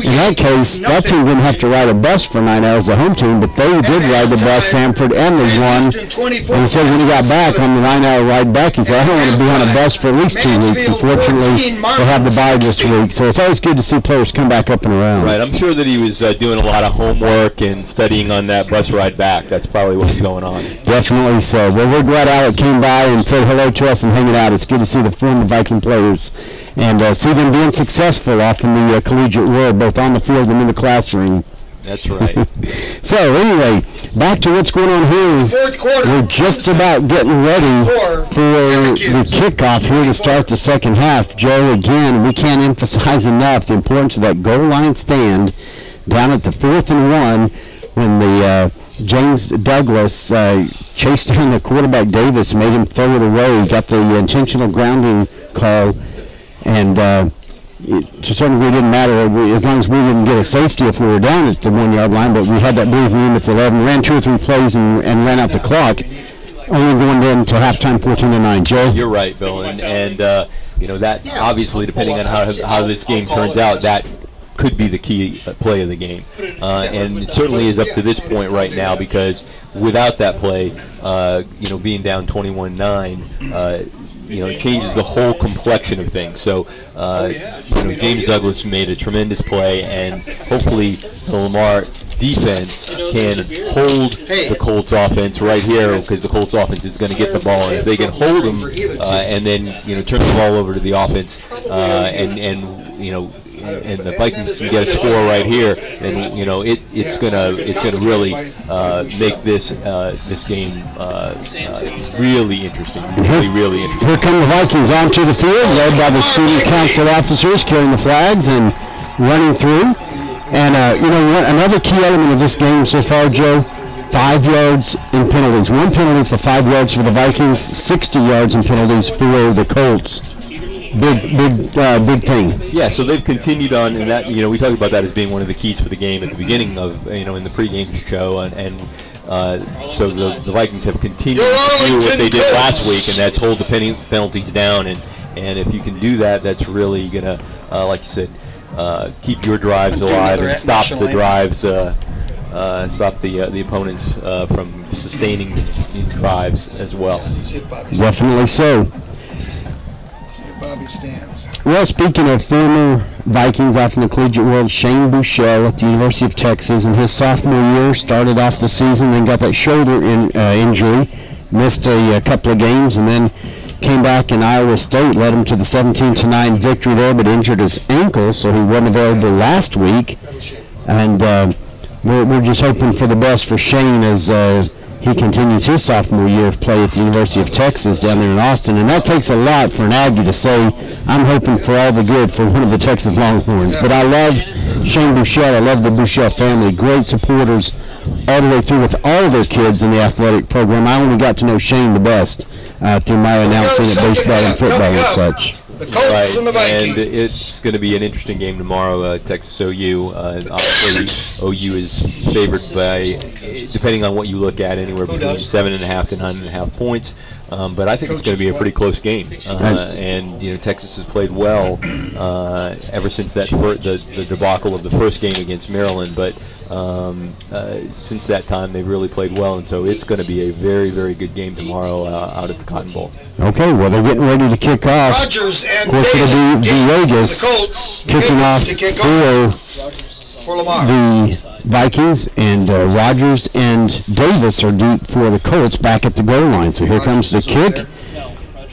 In that case, that team didn't have to ride a bus for 9 hours, the home team, but they did ride the bus, Samford, and they won. And he said when he got back on the 9-hour ride back, he said, I don't want to be on a bus for at least 2 weeks. Unfortunately, they have the bye this week. So it's always good to see players come back up and around. Right, I'm sure that he was doing a lot of homework and studying on that bus ride back. That's probably what was going on. Definitely so. Well, we're glad Alec came by and said hello to us and hanging out. It's good to see the former Viking players and see them being successful off in the collegiate world, both on the field and in the classroom. That's right. So anyway, back to what's going on here. Fourth quarter. We're just about getting ready for the kickoff here to start the second half. Joe, again, we can't emphasize enough the importance of that goal line stand down at the 4th and 1 when the James Douglas chased down the quarterback Davis, made him throw it away, got the intentional grounding call, and to some degree it didn't matter as long as we didn't get a safety if we were down at the 1 yard line, but we had that breathing room at the 11, ran 2 or 3 plays and ran out the clock, only going into halftime 14-9. Joe? You're right, Bill, and that obviously, depending on how this game turns out, that could be the key play of the game, and it certainly is up to this point right now, because without that play, being down 21-9, it changes the whole complexion of things. So, James Douglas made a tremendous play, and hopefully the Lamar defense can hold the Colts offense right here, because the Colts offense is going to get the ball, and if they can hold them and then turn the ball over to the offense and the Vikings can get a score right here, and it's gonna really make this game really interesting, really interesting. Here come the Vikings onto the field, led by the student council officers carrying the flags and running through. And another key element of this game so far, Joe, 5 yards in penalties. 1 penalty for 5 yards for the Vikings, 60 yards in penalties for the Colts. Big thing. Yeah, so they've continued on, and that we talked about that as being one of the keys for the game at the beginning of in the pregame show, and so the Vikings have continued to do what they did last week, and that's hold the penalties down, and if you can do that, that's really gonna, like you said, keep your drives alive and stop the drives, stop the opponents from sustaining drives as well. Definitely so. Bobby stands. Well, speaking of former Vikings off in the collegiate world, Shane Buechele at the University of Texas in his sophomore year started off the season, then got that shoulder injury, missed a couple of games, and then came back in Iowa State, led him to the 17-9 victory there, but injured his ankle, so he wasn't available last week. And we're just hoping for the best for Shane as he continues his sophomore year of play at the University of Texas down there in Austin. And that takes a lot for an Aggie to say, I'm hoping for all the good for one of the Texas Longhorns. But I love Shane Buechele. I love the Buechele family. Great supporters all the way through with all their kids in the athletic program. I only got to know Shane the best through my announcing at baseball and football and such. The Colts and the Vikings. And it's going to be an interesting game tomorrow, Texas OU. Obviously, OU is favored by, depending on what you look at, anywhere between 7.5 to 9.5 points. But I think it's going to be a pretty close game. And Texas has played well ever since that the debacle of the first game against Maryland. But since that time, they've really played well, and so it's going to be a very, very good game tomorrow out at the Cotton Bowl. Okay, well, they're getting ready to kick off. Rogers and of course, it'll be Vegas the Colts kicking off for Lamar. The Vikings, and Rogers and Davis are deep for the Colts back at the goal line. So here comes the kick.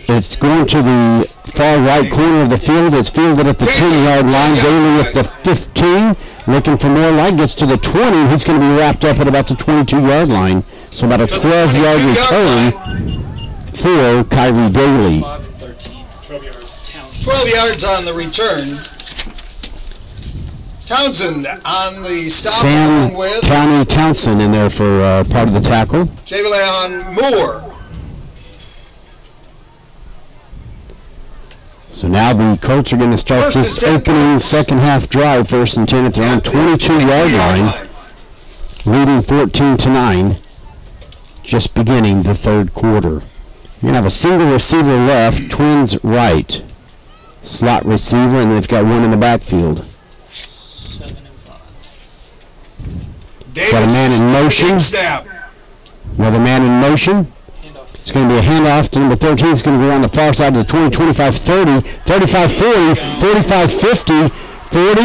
It's going to the far right corner of the field. It's fielded at the 10-yard line. Daly at the 15. Looking for more light. Gets to the 20. He's going to be wrapped up at about the 22-yard line. So about a 12-yard return for Kyrie Daly. 12 yards on the return. Townsend on the stop Sam along with County Townsend in there for part of the tackle. Javaleon Moore. So now the Colts are going to start this opening second half drive, 1st and 10 at their own 22-yard line, leading 14-9, just beginning the third quarter. You're going to have a single receiver left, twins right, slot receiver, and they've got one in the backfield. 7 and 5. Got a man in motion. Another man in motion. It's going to be a handoff to number 13. It's going to go around the far side of the 20, 25, 30, 35, 40, 35, 50, 40,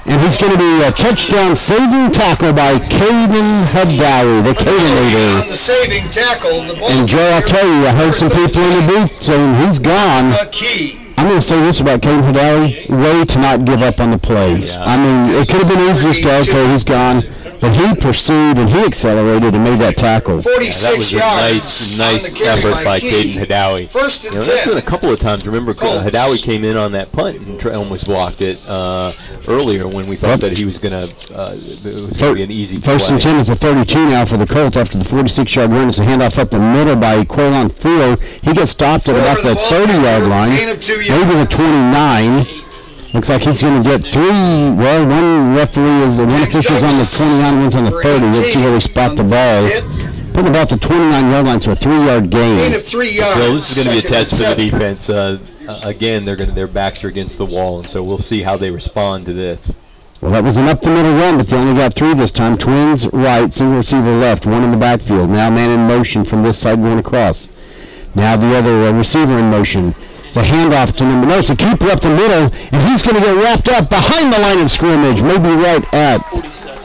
and he's going to be a touchdown saving tackle by Caden Hadawi, the Cadenator. On the saving tackle, the ball. And Joe, I'll tell you, I heard some people in the booth saying he's gone. I'm going to say this about Caden Hadawi, way to not give up on the play. Yeah. I mean, it could have been easy to go, okay, he's gone. But he pursued and he accelerated and made that tackle. 46 that was a yards nice effort by Caden Hadawi. First and 10. That's been a couple of times. Remember, Hadawi came in on that punt and almost blocked it earlier when we thought that he was going to be an easy play. 1st and 10 is a 32 now for the Colts after the 46-yard run. It's a handoff up the middle by Quaylon Fuller. He gets stopped at about the 30-yard line, maybe the 29. Looks like he's going to get 3. Well, one official's on the 29, one's on the 30. Let's see where they spot the ball. Putting about the 29-yard line to a 3-yard gain. Gain of 3 yards. Well, this is going to be a test for the defense. Again, their backs are against the wall, and so we'll see how they respond to this. Well, that was an up-the-middle run, but they only got 3 this time. Twins right, single receiver left, one in the backfield. Now man in motion from this side going across. Now the other receiver in motion. It's a handoff to number 9. It's a keeper up the middle, and he's going to get wrapped up behind the line of scrimmage, maybe right at. 47.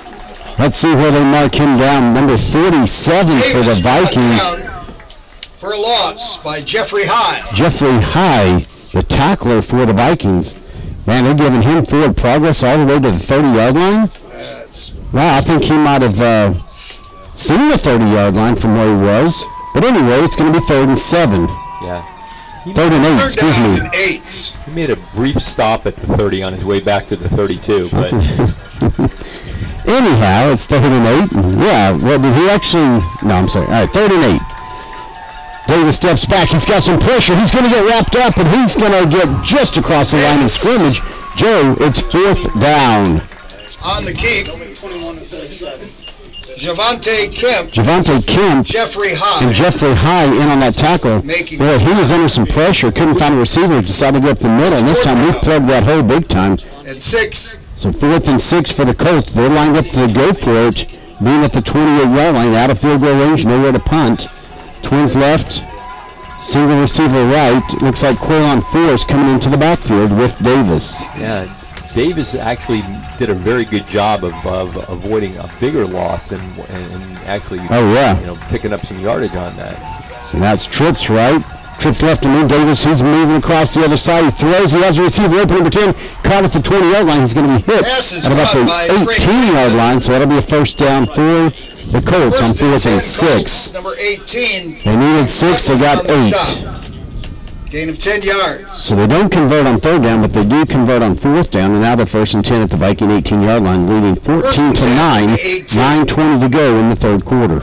Let's see where they mark him down. Number 47 for the Vikings. For a loss by Jeffrey High. Jeffrey High, the tackler for the Vikings. Man, they're giving him forward progress all the way to the 30-yard line. Wow, I think he might have seen the 30-yard line from where he was. But anyway, it's going to be 3rd and 7. Yeah. 3rd and 8, excuse me. 8. He made a brief stop at the 30 on his way back to the 32, but anyhow, it's 3rd and 8. Yeah, well, did he actually? No, I'm sorry. All right, 3rd and 8. Davis steps back. He's got some pressure. He's going to get wrapped up, and he's going to get just across the line of scrimmage. Joe, it's 4th down. On the keep. 21 and 37. Javante Kemp, Jeffrey High, and Jeffrey High in on that tackle. Boy, he was under some pressure, couldn't find a receiver, decided to go up the middle, and this time we plugged that hole big time. At 6. So 4th and 6 for the Colts. They're lined up to go for it, being at the 28-yard line, out of field goal range, nowhere to punt. Twins left, single receiver right. Looks like Quaylon Force coming into the backfield with Davis. Yeah. Davis actually did a very good job of avoiding a bigger loss and actually picking up some yardage on that. So now it's Trips right. Trips left him in. Davis, he's moving across the other side. He throws. He has a receiver open, number 10. Caught at the 20-yard line. He's going to be hit at about the 18-yard line. So that'll be a first down for the Colts on 4th and 6. Number 18. They needed 6. They got 8. Gain of 10 yards. So they don't convert on 3rd down, but they do convert on 4th down, and now they're 1st and 10 at the Viking 18-yard line, leading 14-9, 9:20 to go in the 3rd quarter.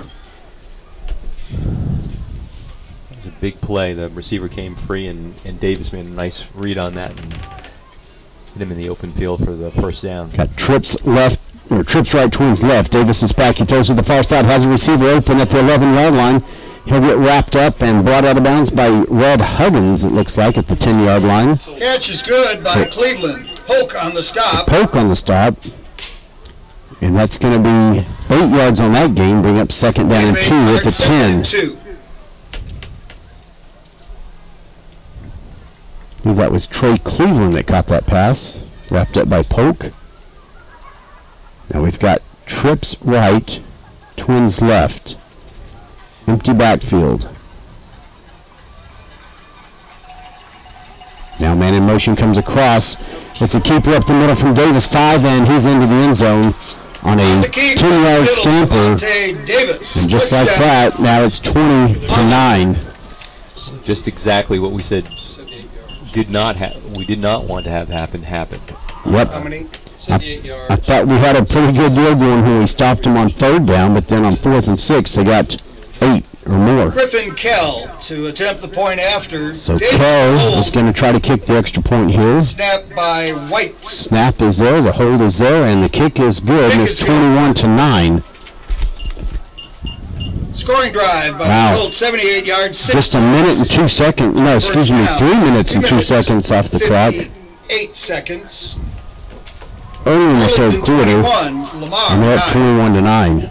big play. The receiver came free, and Davis made a nice read on that and hit him in the open field for the first down. Got trips left, or trips right, Twins left. Davis is back. He throws to the far side, has a receiver open at the 11-yard line. He'll get wrapped up and brought out of bounds by Red Huggins, it looks like, at the 10-yard line. Catch is good by Cleveland. Poke on the stop. Poke on the stop. And that's going to be 8 yards on that game, bring up second down and 2 at the 10. I believe that was Trey Cleveland that caught that pass, wrapped up by Poke. Now we've got trips right, Twins left. Empty backfield. Now man in motion comes across. It's a keeper up the middle from Davis, 5, and he's into the end zone on a 10-yard scamper. And just like that, now it's 20-9. Just exactly what we said we did not want to have happened. Yep. How many? I thought we had a pretty good deal going when we stopped him on 3rd down, but then on 4th and 6, they got 8 or more. Griffin Kell to attempt the point after. So Kell is going to try to kick the extra point here. Snap by White. Snap is there, the hold is there, and the kick is good, and it's 21-9. Scoring drive by Wow. the Colts, 78 yards. Just a minute and 2 seconds, no, excuse me, 3 minutes and 2 seconds off the clock. 8 seconds. Early in the 3rd quarter, Lamar, and they're at 21-9.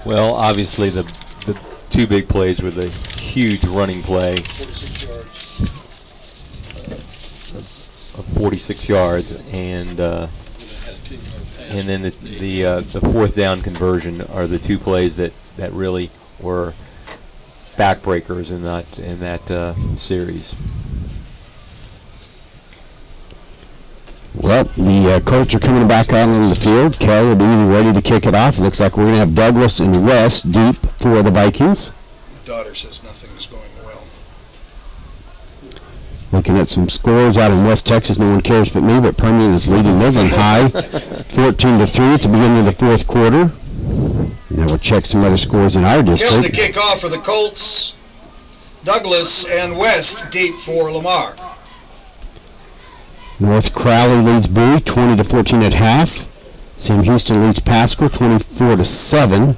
Well, obviously the 2 big plays were the huge running play of 46 yards, and then the 4th down conversion are the 2 plays that really were backbreakers in that series. Well, the Colts are coming back out on the field. Kell will be ready to kick it off. It looks like we're going to have Douglas and West deep for the Vikings. My daughter says nothing is going well. Looking at some scores out in West Texas, no one cares but me, but Permian is leading Midland high, 14-3 at the beginning of the 4th quarter. Now we'll check some other scores in our Kell district. to kick off for the Colts. Douglas and West deep for Lamar. North Crowley leads Bowie 20-14 at half. Sam Houston leads Pascal 24-7.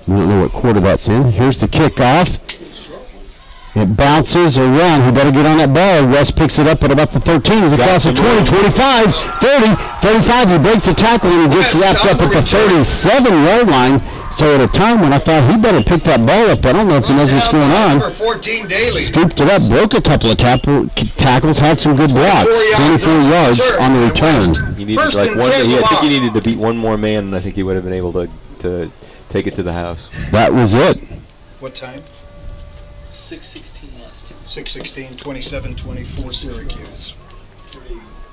We don't know what quarter that's in. Here's the kickoff. It bounces around. He better get on that ball. West picks it up at about the 13. He's across the 20, 25, 30, 35. He breaks the tackle and he gets wrapped up at the 37-yard line. So at a time when I thought he better pick that ball up, I don't know if he knows what's going on. Number 14 Daly. Scooped it up, broke a couple of tackles, had some good blocks. 24 yards on the return. He needed I think he needed to beat one more man, and I think he would have been able to take it to the house. That was it. What time? 6:16 left. 6:16, 27-24 Syracuse.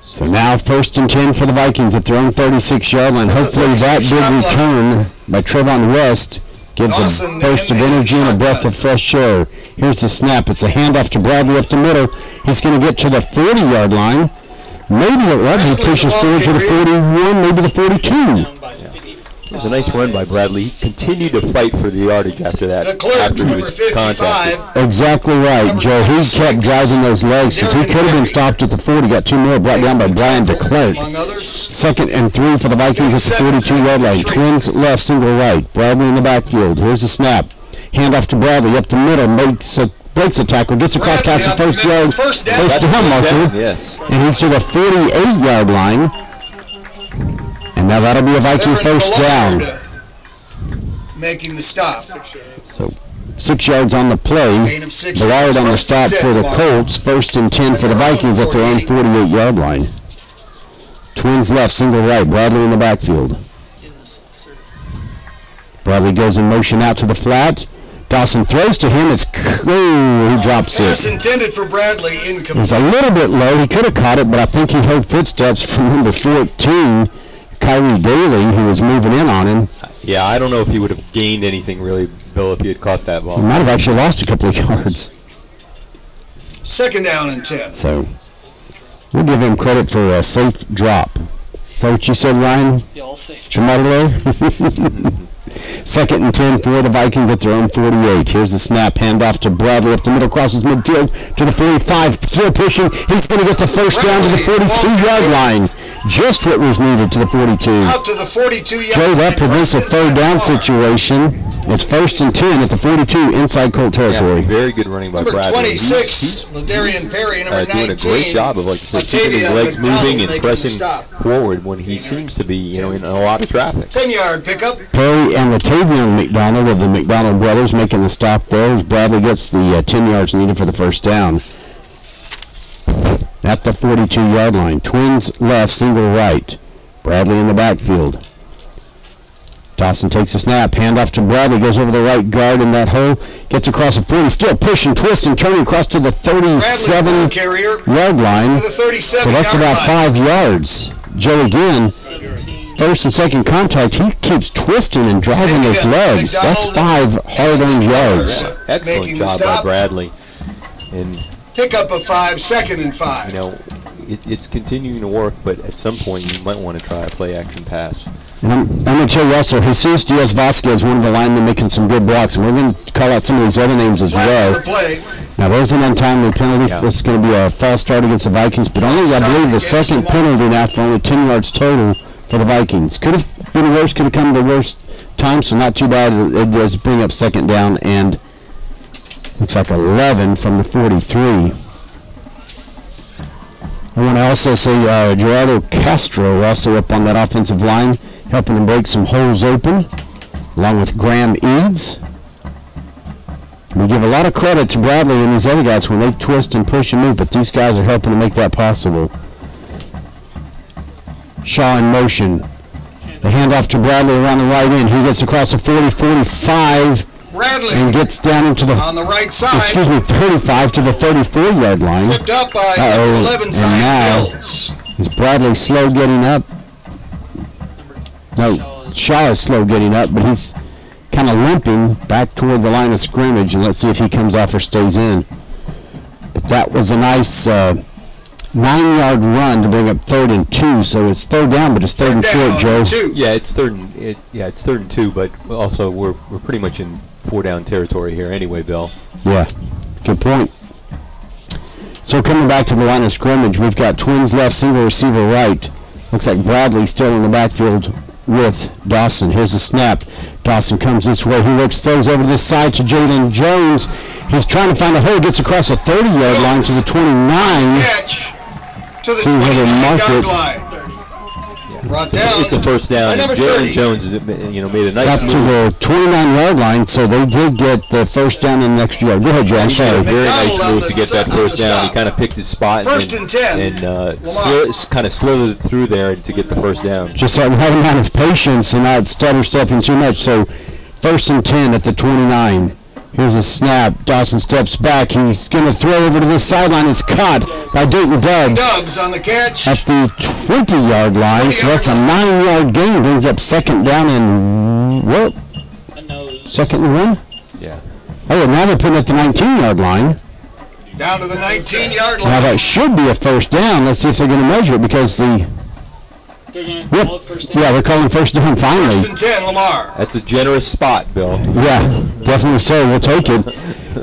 So now 1st and 10 for the Vikings at their own 36-yard line. Hopefully that big return by Trevon West gives a burst of energy and a breath of fresh air. Here's the snap. It's a handoff to Bradley up the middle. He's going to get to the 40-yard line. Maybe he pushes forward to the 41, maybe the 42. It was a nice run by Bradley. He continued to fight for the yardage after that, after he was contacted. Exactly right, Joe. He kept driving those legs because he could have been stopped at the 40. Got 2 more brought down by Brian DeClerc. 2nd and 3 for the Vikings at the 42-yard line. Twins left, single right. Bradley in the backfield. Here's the snap. Handoff to Bradley up the middle. Breaks the tackle. Gets across past the 1st yard. First down marker. Yes. And he's to the 48-yard line. And now that'll be a Viking 1st down. Making the stop. So 6 yards on the play. Ballard on the stop for the Colts. 1st and 10 for the Vikings at their own 48-yard line. Twins left, single right. Bradley in the backfield. Bradley goes in motion out to the flat. Dawson throws to him. He drops it. Pass intended for Bradley, incomplete. It was a little bit low. He could have caught it, but I think he heard footsteps from number 14. Kyrie Daly, who was moving in on him. Yeah, I don't know if he would have gained anything really, Bill, if he had caught that ball. He might have actually lost a couple of yards. 2nd down and 10. So we'll give him credit for a safe drop. Is that what you said, Ryan? Yeah, all safe. Jamadale? 2nd and 10 for the Vikings at their own 48. Here's the snap, handoff to Bradley up the middle, crosses midfield to the 45. Still pushing. He's going to get the first down to the 42-yard line. Just what was needed to the 42. Out to the 42-yard line. Joe, that prevents a third down situation. It's 1st and 10 at the 42 inside Colt territory. Yeah, very good running by Number Bradley. 26, Ladarian Perry. Number 19, doing a great job of, like you said, keeping his legs moving and pressing forward when he seems to be, in a lot of traffic. 10-yard pickup. Perry and Latavian McDonald of the McDonald brothers making the stop there as Bradley gets the 10 yards needed for the first down. At the 42-yard line. Twins left, single right. Bradley in the backfield. Dawson takes a snap, handoff to Bradley, goes over the right guard in that hole, gets across the 40, still pushing, twisting, turning across to the 37-yard line. So that's about 5 yards. Joe again, first and second contact, he keeps twisting and driving his legs. That's 5 hard-earned yards. Excellent job by Bradley. And pickup of 5, 2nd and 5. It's continuing to work, but at some point you might want to try a play-action pass. And I'm going to tell you also, Jesus Diaz-Vasquez, one of the linemen making some good blocks, and we're going to call out some of these other names as well. Now, there's an untimely penalty. Yeah. This is going to be a false start against the Vikings, but only, I believe, the second penalty now for only 10 yards total for the Vikings. Could have been worse, could have come to worse time, so not too bad. It does bring up 2nd down, and looks like 11 from the 43. I want to also say Gerardo Castro also up on that offensive line, helping to break some holes open, along with Graham Eads. We give a lot of credit to Bradley and these other guys when they twist and push and move, but these guys are helping to make that possible. Shaw in motion. The handoff to Bradley around the right end. He gets across the 40, 45. Bradley and gets down into the on the right side. 35 to the 34-yard line. Tripped up by 11 and now is Bradley slow getting up? No, Shaw is slow getting up, but he's kind of limping back toward the line of scrimmage, and let's see if he comes off or stays in. But that was a nice 9-yard run to bring up 3rd and 2, so it's 3rd down, but it's 3rd and short, Joe. Yeah, it's 3rd and 2, but also we're pretty much in 4-down territory here anyway, Bill. Yeah, good point. So coming back to the line of scrimmage, we've got Twins left, single receiver right. Looks like Bradley still in the backfield with Dawson. Here's the snap. Dawson comes this way. He looks, throws over this side to Jalen Jones. He's trying to find a hole. Gets across the 30-yard line to the 29. Catch to the 29-yard line. Brought down. It's a first down. Jalen Jones, made a nice got move. to the 29-yard line, so they did get the first down in the next yard. Go ahead, Joe. I'm sorry. Very nice move to get that first down. He kind of picked his spot and kind of slid it through there to get the first down. Just like having a lot of patience and not stutter stepping too much. So 1st and 10 at the 29. Here's a snap. Dawson steps back. He's going to throw over to this sideline. It's caught by Dayton Dubs on the catch at the 20-yard line. So that's a 9-yard gain. Brings up 2nd down and what? 2nd and 1? Yeah. Oh, now they're putting it at the 19-yard line. Down to the 19-yard line. Now that should be a first down. Let's see if they're going to measure it because the... They're going to call it first down? Yeah, they're calling first down finally. 1st and 10, Lamar. That's a generous spot, Bill. Yeah, definitely so. We'll take it.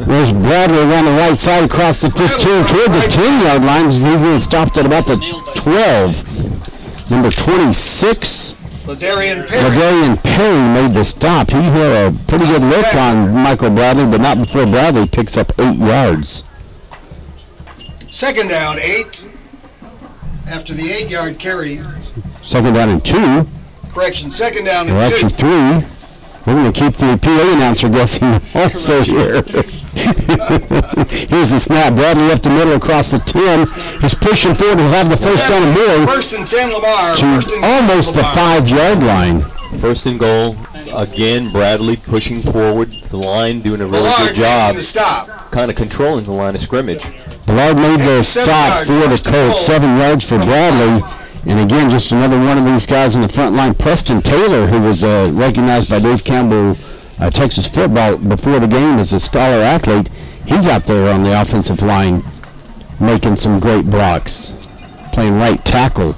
There's Bradley around the right side across the 15 toward the 10-yard line. He stopped at about the 12. Number 26. Ladarian Perry made the stop. He had a pretty good look on Michael Bradley, but not before Bradley picks up 8 yards. 2nd down, 8. After the 8-yard carry. 2nd down and 2. Correction, 2nd down and 2. Actually 3. We're going to keep the PA announcer guessing also here. Here's the snap. Bradley up the middle across the 10. He's pushing forward. He'll have the first down and more. 1st and 10, Lamar. To almost the 5-yard line. 1st and goal. Again, Bradley pushing forward. The line doing a really good job. Kind of controlling the line of scrimmage. Ballard made the stop for the Colts. 7 yards for Bradley. And again, just another one of these guys in the front line. Preston Taylor, who was recognized by Dave Campbell, Texas football, before the game as a scholar athlete. He's out there on the offensive line making some great blocks, playing right tackle.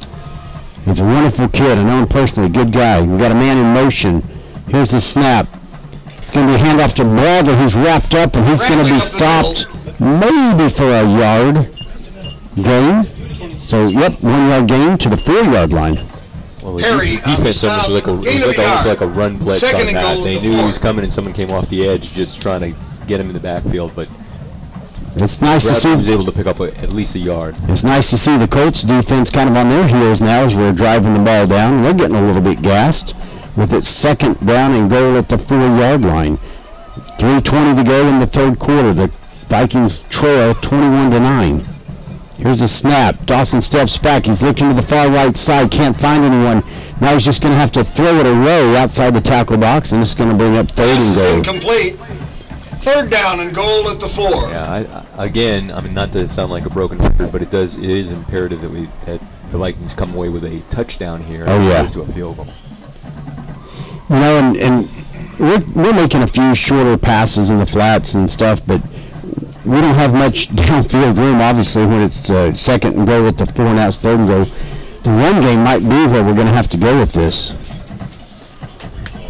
He's a wonderful kid. I know him personally, good guy. We got a man in motion. Here's the snap. It's going to be a handoff to Bradley, who's wrapped up, and he's going to be stopped maybe for a yard gain. So, yep, 1 yard gain to the 4 yard line. Well, the defense almost like a run blitz on that. They knew he was coming, and someone came off the edge just trying to get him in the backfield. But it's nice to see he was able to pick up at least a yard. It's nice to see the Colts defense kind of on their heels now as we're driving the ball down. They're getting a little bit gassed with its 2nd down and goal at the 4 yard line. 3:20 to go in the 3rd quarter. The Vikings trail 21-9. Here's a snap. Dawson steps back. He's looking to the far right side. Can't find anyone. Now he's just going to have to throw it away outside the tackle box, and it's going to bring up 3rd and goal. This is incomplete. 3rd down and goal at the 4. Yeah, I mean, not to sound like a broken record, but it is imperative that the Vikings come away with a touchdown here as opposed to a field goal. You know, and we're making a few shorter passes in the flats and stuff, but we don't have much downfield room, obviously, when it's 2nd and goal at the 4 and now it's 3rd and goal. The run game might be where we're going to have to go with this.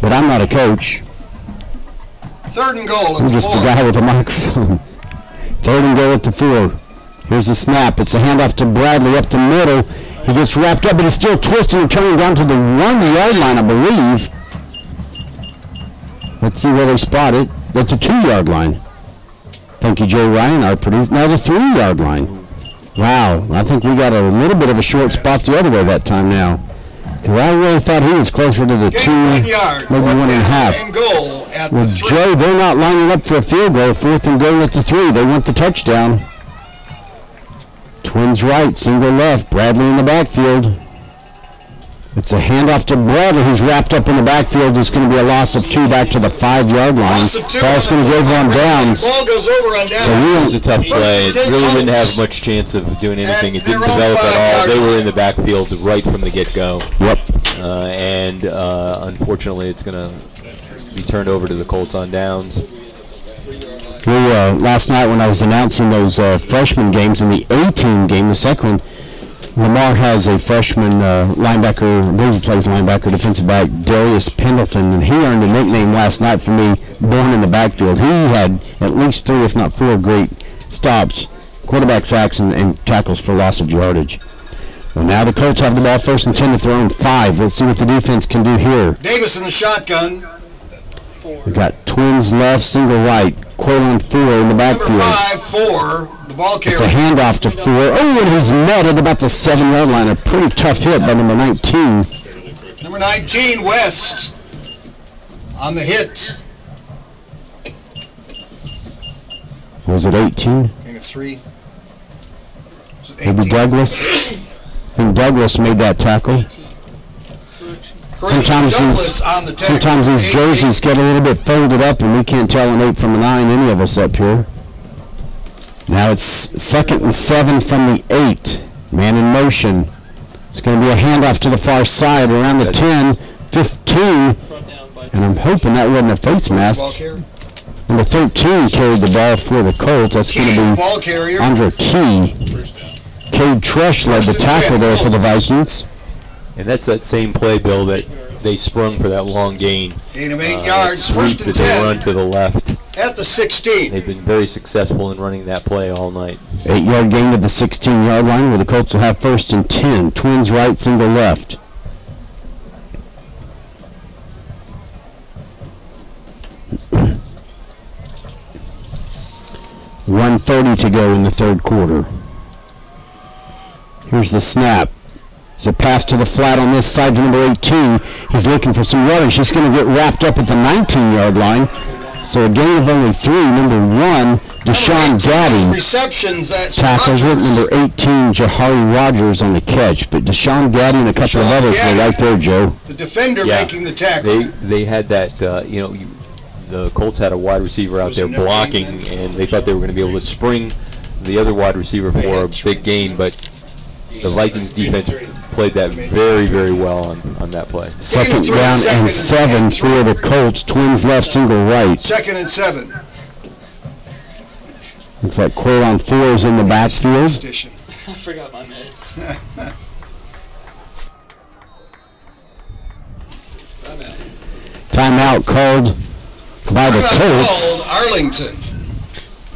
But I'm not a coach. 3rd and goal at I'm the 4. just a guy with a microphone. 3rd and goal at the 4. Here's the snap. It's a handoff to Bradley up the middle. He gets wrapped up, but he's still twisting and turning down to the 1 yard line, I believe. Let's see where they spot it. That's the 2 yard line. Thank you, Joe Ryan, our producer. Now the 3 yard line. Wow, I think we got a little bit of a short spot the other way that time now. Because I really thought he was closer to the 2, maybe 1.5. With Joe, they're not lining up for a field goal. 4th and goal at the 3. They want the touchdown. Twins right, single left. Bradley in the backfield. It's a handoff to Bradley, who's wrapped up in the backfield. There's going to be a loss of 2 back to the 5 yard line. Ball's going to go over on downs. Ball goes over on downs. So it was a tough play. It really didn't have much chance of doing anything. It didn't develop at all. They were in the backfield right from the get-go. Yep. And unfortunately, it's going to be turned over to the Colts on downs. Last night when I was announcing those freshman games in the A-team game, the second one, Lamar has a freshman linebacker, I believe he plays linebacker, defensive back, Darius Pendleton, and he earned a nickname last night for me, Born in the Backfield. He had at least 3, if not 4, great stops, quarterback sacks, and tackles for loss of yardage. Well, now the Colts have the ball 1st and 10 at their own 5. Let's see what the defense can do here. Davis in the shotgun. We've got Twins left, single right, Quaylen 4 in the backfield. Number 5, 4. The ball carrier. It's a handoff to 4. Oh, and he's met at about the 7 yard line. A pretty tough hit by number 19. Number 19, West, on the hit. Was it 18? Gain of 3. Maybe Douglas. I think Douglas made that tackle. Sometimes these jerseys get a little bit folded up, and we can't tell an 8 from a 9, any of us up here. Now it's 2nd and 7 from the 8. Man in motion. It's going to be a handoff to the far side around the 10, 15, and I'm hoping that wasn't a face mask. Number 13 carried the ball for the Colts. That's going to be Andre Key. Cade Trush led the tackle there for the Vikings. And that's that same play, Bill, that they sprung for that long gain. Gain of 8 yards, 1st and 10. They run to the left. At the 16. They've been very successful in running that play all night. 8 yard gain to the 16 yard line where the Colts will have 1st and 10. Twins right, single left. .130 to go in the 3rd quarter. Here's the snap. It's a pass to the flat on this side to number 18. He's looking for some yardage. He's going to get wrapped up at the 19 yard line. So a gain of only 3. Number 1, Deshaun Gaddy tackles it. Number 18, Jahari Rogers on the catch. But Deshaun Gaddy and a couple of others were right there, Joe. The defender making the tackle. They had that, the Colts had a wide receiver out there blocking, and they thought they were going to be able to spring the other wide receiver for a big gain, but the Vikings defense played that very, very well on that play. 2nd down and 7 for the Colts. Twins left, single right. 2nd and 7. Looks like Quaylen 4 is in the backfield. I forgot my meds. Timeout timeout called by the Colts. Called Arlington.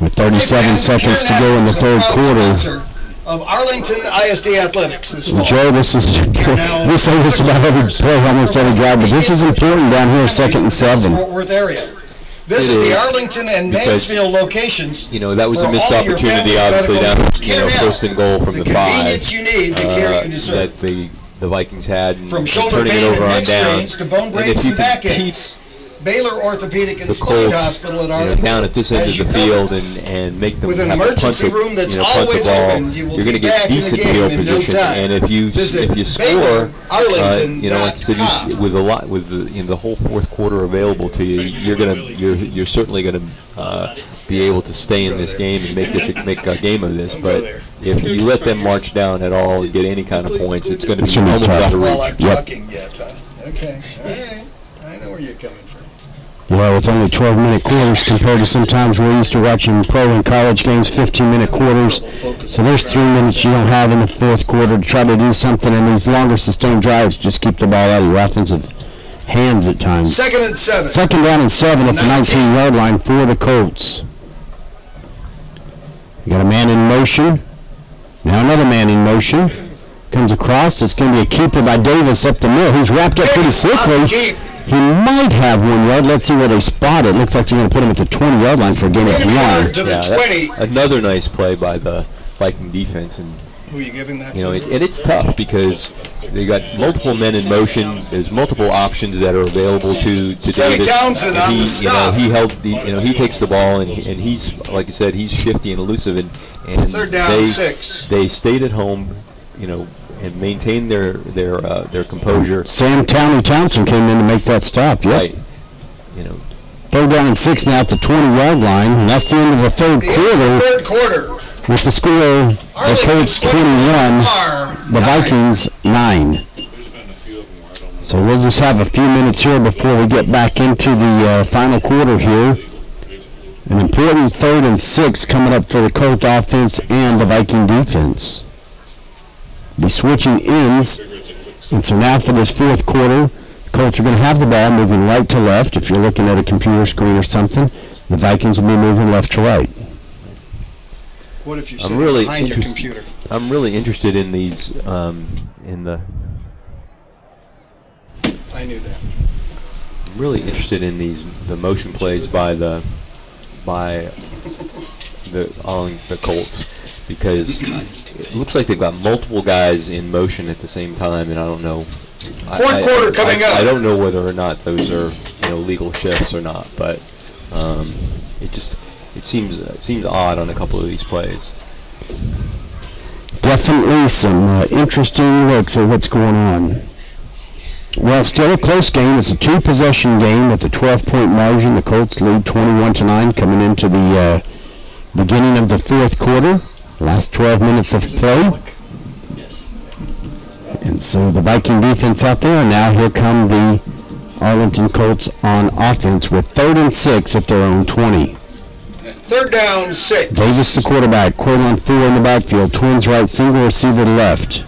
With 37 seconds to go in the third quarter. Of Arlington ISD Athletics this fall. Joe, this is, we say this about every play, almost every drive, but this is important down here, 2nd and 7. Fort Worth area. Visit the Arlington and Mansfield locations. You know, that was a missed opportunity, obviously, down, first and goal from the 5. Convenience you need, the care you deserve. That the Vikings had, from shoulder turning pain it over and on neck down. strains to bone breaks and backaches. Baylor Orthopedic and Spine Hospital at Arlington. Down at this end of the field and make them with an have emergency to punt room that's punt the ball. open, you will You're going to be get back in the decent game field in no position, time. and if you score, you know, like I said, with a lot with the whole fourth quarter available to you, you're certainly going to be able to stay in this game and make a game of this. But if you let them march down at all and get any kind of points, it's going to be almost out of reach. Well, I'm talking yet, huh? Okay, all right. I know where you're coming from. Well, with only 12-minute quarters compared to sometimes we're used to watching pro and college games, 15-minute quarters. So there's 3 minutes you don't have in the fourth quarter to try to do something, and these longer sustained drives just keep the ball out of your offensive hands at times. 2nd and 7. 2nd down and 7 at the 19-yard line for the Colts. You got a man in motion. Now another man in motion. Comes across. It's going to be a keeper by Davis up the middle. He's wrapped up pretty quickly. He might have 1 yard. Let's see where they spot it. Looks like they're going to put him at the 20-yard line for a gain of 1. To the 20. Another nice play by the Viking defense, and who are you giving that to? And it's tough because they got multiple men in motion. There's multiple options that are available to Davis. Townsend on the stop. He takes the ball and he's, like I said, he's shifty and elusive, and 3rd down, 6. They stayed at home, and maintain their composure. Sam Townsend came in to make that stop. Yep. Right. 3rd down and 6 now at the 20-yard line, and that's the end of the third quarter. With the score, the Colts 21, the Vikings 9. So we'll just have a few minutes here before we get back into the final quarter here. An important 3rd and 6 coming up for the Colt offense and the Viking defense. Be switching ends, and so now for this fourth quarter, the Colts are going to have the ball moving right to left. If you're looking at a computer screen or something, the Vikings will be moving left to right. What if you're sitting behind your computer? I'm really interested in these, I knew that. I'm really interested in the motion plays by the Colts, because it looks like they've got multiple guys in motion at the same time, and I don't know. Fourth quarter coming up. I don't know whether or not those are legal shifts or not, but it seems odd on a couple of these plays. Definitely some interesting looks at what's going on. Well, still a close game. It's a 2-possession game at the 12-point margin. The Colts lead 21-9 coming into the beginning of the fourth quarter. Last 12 minutes of play. And so the Viking defense out there, and now here come the Arlington Colts on offense with 3rd and 6 at their own 20. 3rd down, 6. Davis the quarterback, Coyle on 4 in the backfield, twins right, single receiver left.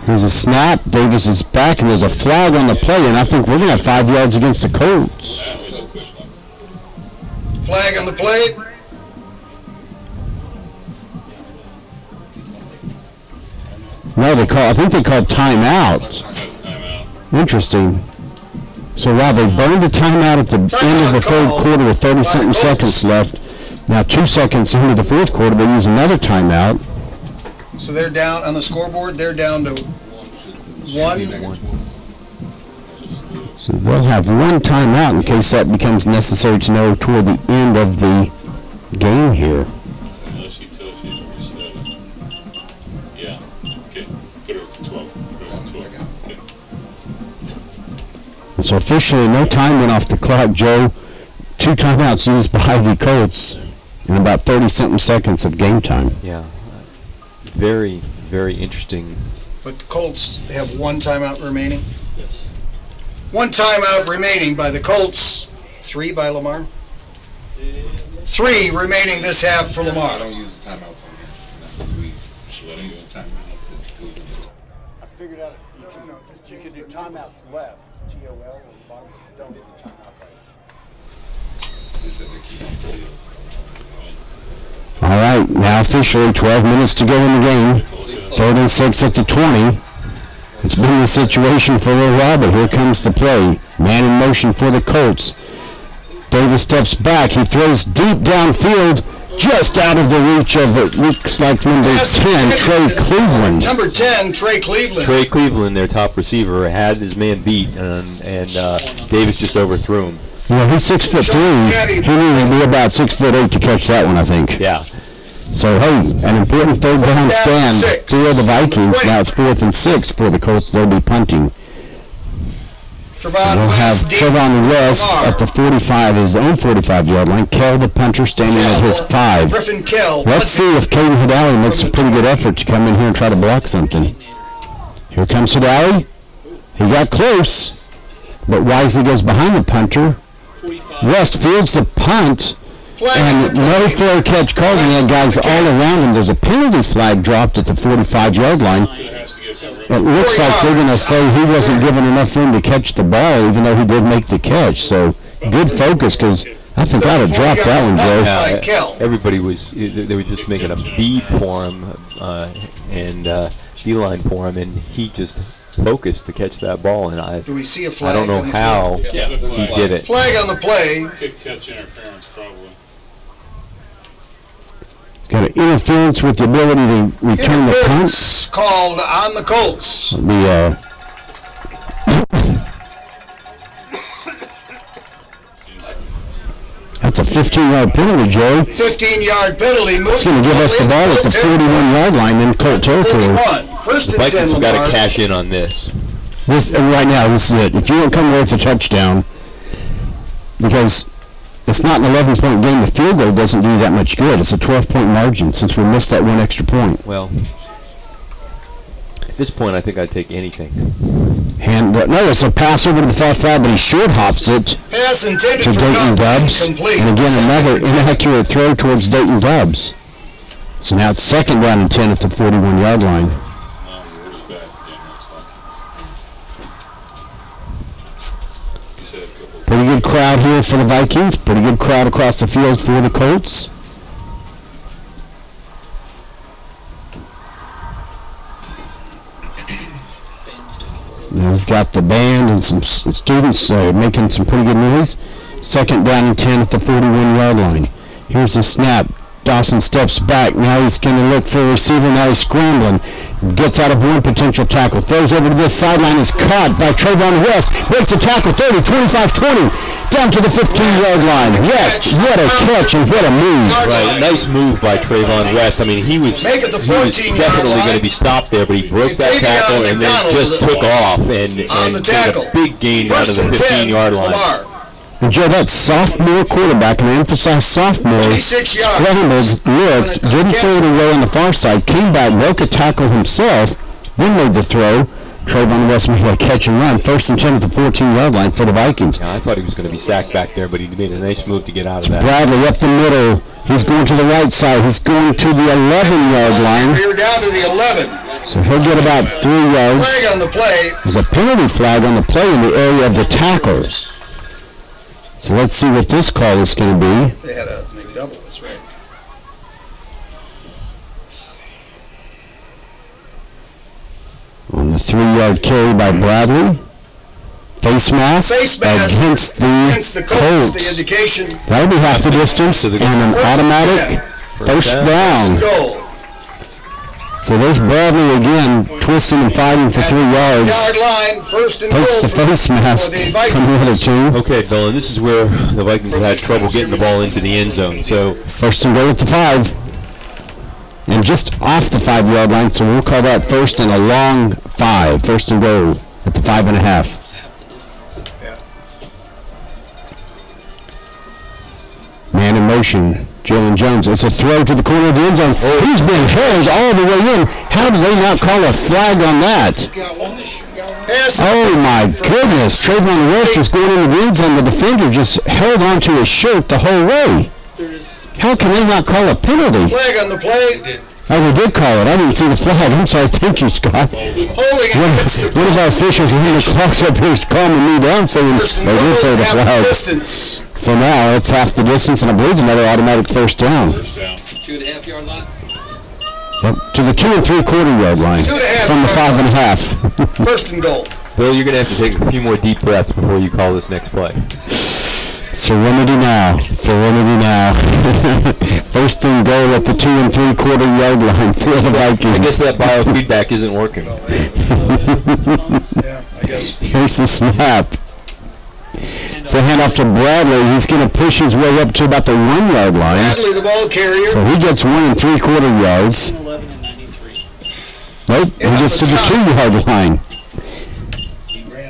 Here's a snap, Davis is back, and there's a flag on the play, and I think we're going to have 5 yards against the Colts. Flag on the play. No, I think they called timeout. Interesting. So while they burned a timeout at the end of the third quarter with 30-something seconds left, now 2 seconds into the fourth quarter, they use another timeout. So they're down on the scoreboard, they're down to 1. So they'll have 1 timeout in case that becomes necessary to know toward the end of the game here. Unless she tells you to reset it. Yeah. Okay. Put her at 12. Put her at 12. Okay. And so officially, no time went off the clock, Joe. 2 timeouts used by the Colts in about 30-something seconds of game time. Yeah. Very, very interesting. But the Colts have 1 timeout remaining? Yes. 1 timeout remaining by the Colts. 3 by Lamar? 3 remaining this half for Lamar. I don't use the timeouts on here. We use the timeouts. I figured out you could do timeouts left, TOL on the bottom. All right, now officially 12 minutes to go in the game. 3rd and 6 at the 20. It's been the situation for a little while, but here comes the play. Man in motion for the Colts. Davis steps back. He throws deep downfield, just out of the reach of it. Looks like number 10, Trey Cleveland. Number 10, Trey Cleveland. Trey Cleveland, their top receiver, had his man beat, and Davis just overthrew him. Well, he's 6'3". He needed to be about 6'8" to catch that one, I think. Yeah. So, hey, an important 3rd down stand for the Vikings. Now it's 4th and 6 for the Colts. They'll be punting. We'll have Trevon West at the 45, his own 45-yard line. Kell, the punter, standing at his 5. Griffin Kell. Let's see if Caden Hidali makes a pretty good effort to come in here and try to block something. Here comes Hidali. He got close, but wisely goes behind the punter. West fields the punt, and no fair catch called, and he had guys all around him. There's a penalty flag dropped at the 45-yard line. It looks like they're going to say he wasn't given enough room to catch the ball, even though he did make the catch. So good focus, because I think I'd have dropped that one, Joe. Everybody they were just making a bead for him and beeline for him, and he just focused to catch that ball. And do we see a flag? I don't know how he did it. Flag on the play. Catch interference, probably. Got an interference with the ability to return the punt. Called on the Colts. That's a 15-yard penalty, Joe. 15-yard penalty. It's going to give us the ball at the 41-yard line in Colt territory. First the Vikings have got to cash in on this. Right now, this is it. If you don't come away with a touchdown, because it's not an 11-point game, the field goal doesn't do you that much good. It's a 12-point margin since we missed that one extra point. Well, at this point, I think I'd take anything. And no, it's a pass over to the far side, but he short hops it to Dayton Dubs. And again, another inaccurate throw towards Dayton Dubs. So now it's 2nd down and 10 at the 41-yard line. Pretty good crowd here for the Vikings. Pretty good crowd across the field for the Colts. Now we've got the band and some students making some pretty good noise. 2nd down and 10 at the 41-yard line. Here's the snap. Dawson steps back. Now he's going to look for a receiver. Now he's scrambling. Gets out of one potential tackle. Throws over to this sideline. Is caught by Trevon West. Breaks the tackle. 30, 25, 20. Down to the 15-yard line. West, what a catch and what a move. Right, nice move by Trevon West. I mean, he was definitely going to be stopped there, but he broke that tackle and then just took off and made a big gain out of the 15-yard line. And Joe, that sophomore quarterback, and I emphasize sophomore, scrambled, looked, didn't throw it away on the far side, came back, broke a tackle himself, then made the throw. Trevon West made a catch and run. 1st and 10 at the 14-yard line for the Vikings. Yeah, I thought he was going to be sacked back there, but he made a nice move to get out of that. Bradley up the middle. He's going to the right side. He's going to the 11-yard line. We're down to the 11. So he'll get about 3 yards. Flag on the play. There's a penalty flag on the play in the area of the tackles. So let's see what this call is going to be. They had a McDouble, that's right. On the 3-yard carry by Bradley. Face mask against the Colts. The indication. That'll be half the distance and an automatic first down. So there's Bradley again, twisting and fighting for 3 yards. Takes the face mask from the other two. Okay, Bill, and this is where the Vikings have had trouble getting the ball into the end zone. So 1st and goal at the 5. And just off the 5-yard line, so we'll call that 1st and a long 5. 1st and goal at the 5.5. Man in motion. Jalen Jones. It's a throw to the corner of the end zone. He's been held all the way in. How did they not call a flag on that? Oh my goodness. Trevon West is going into the end zone. The defender just held onto his shirt the whole way. How can they not call a penalty? Flag on the play. Oh, they did call it. I didn't see the flag. I'm sorry. Thank you, Scott. Holding against the One of our officials in the clock's up here is calming me down saying they did throw the flag. Distance. So now it's half the distance, and I believe another automatic first down. First down. 2.5 yard line. Yep, to the 2 3/4 yard line 2.5 from the 5.5. First and goal. Bill, you're going to have to take a few more deep breaths before you call this next play. Serenity now. Serenity now. First and goal at the 2 3/4 yard line for the Vikings. I guess that biofeedback isn't working. Yeah, I guess. Here's the snap. It's a handoff to Bradley. He's going to push his way up to about the 1 yard line. Bradley, the ball carrier. So he gets 1 3/4 yards. 11 and 93. Nope, he gets to the 2 yard line.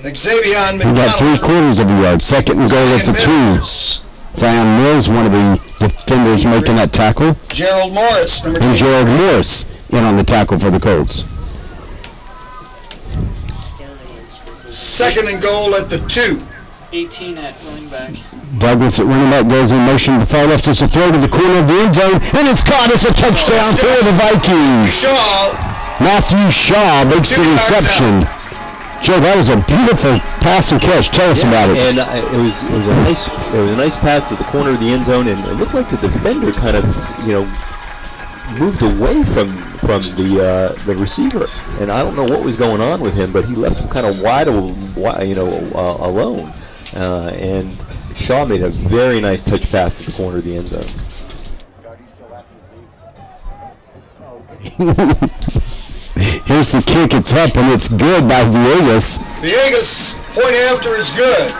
Xavier He got 3/4 of a yard. Second and goal at the 2. Zion Mills, one of the defenders making that tackle. Gerald Morris, number 2. And Gerald Morris in on the tackle for the Colts. Second and goal at the 2. 18 at running back. Douglas at running back goes in motion to the far left. It's a throw to the corner of the end zone, and it's caught. It's a touchdown for the Vikings. Shaw. Matthew Shaw makes the reception. Joe, that was a beautiful pass and catch. Tell us about it. And it was a nice pass to the corner of the end zone, and it looked like the defender kind of moved away from the receiver, and I don't know what was going on with him, but he left him kind of wide alone, and Shaw made a very nice touch pass to the corner of the end zone. Here's the kick. It's up, and it's good by Villegas. Villegas, point after is good.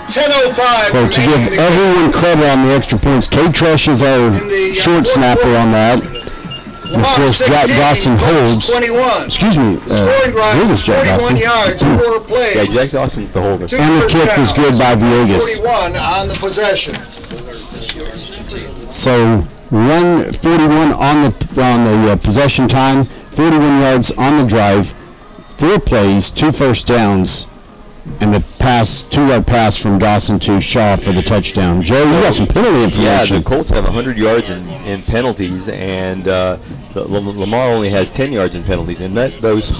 10:05. So to give everyone credit on the extra points, K-Trush is our short snapper on that. And of course, Jack Dawson holds. 21. Excuse me. Scoring drive was Jack 41 Dawson. yards, 4 plays. Yeah, Jack Dawson's the holder. And the kick was good by Villegas. 41 on the possession. So 141 on the possession time, 41 yards on the drive, 4 plays, 2 first downs, and the pass, 2-yard pass from Dawson to Shaw for the touchdown. Joe, you got some penalty information. Yeah, the Colts have 100 yards in penalties, and Lamar only has 10 yards in penalties, and those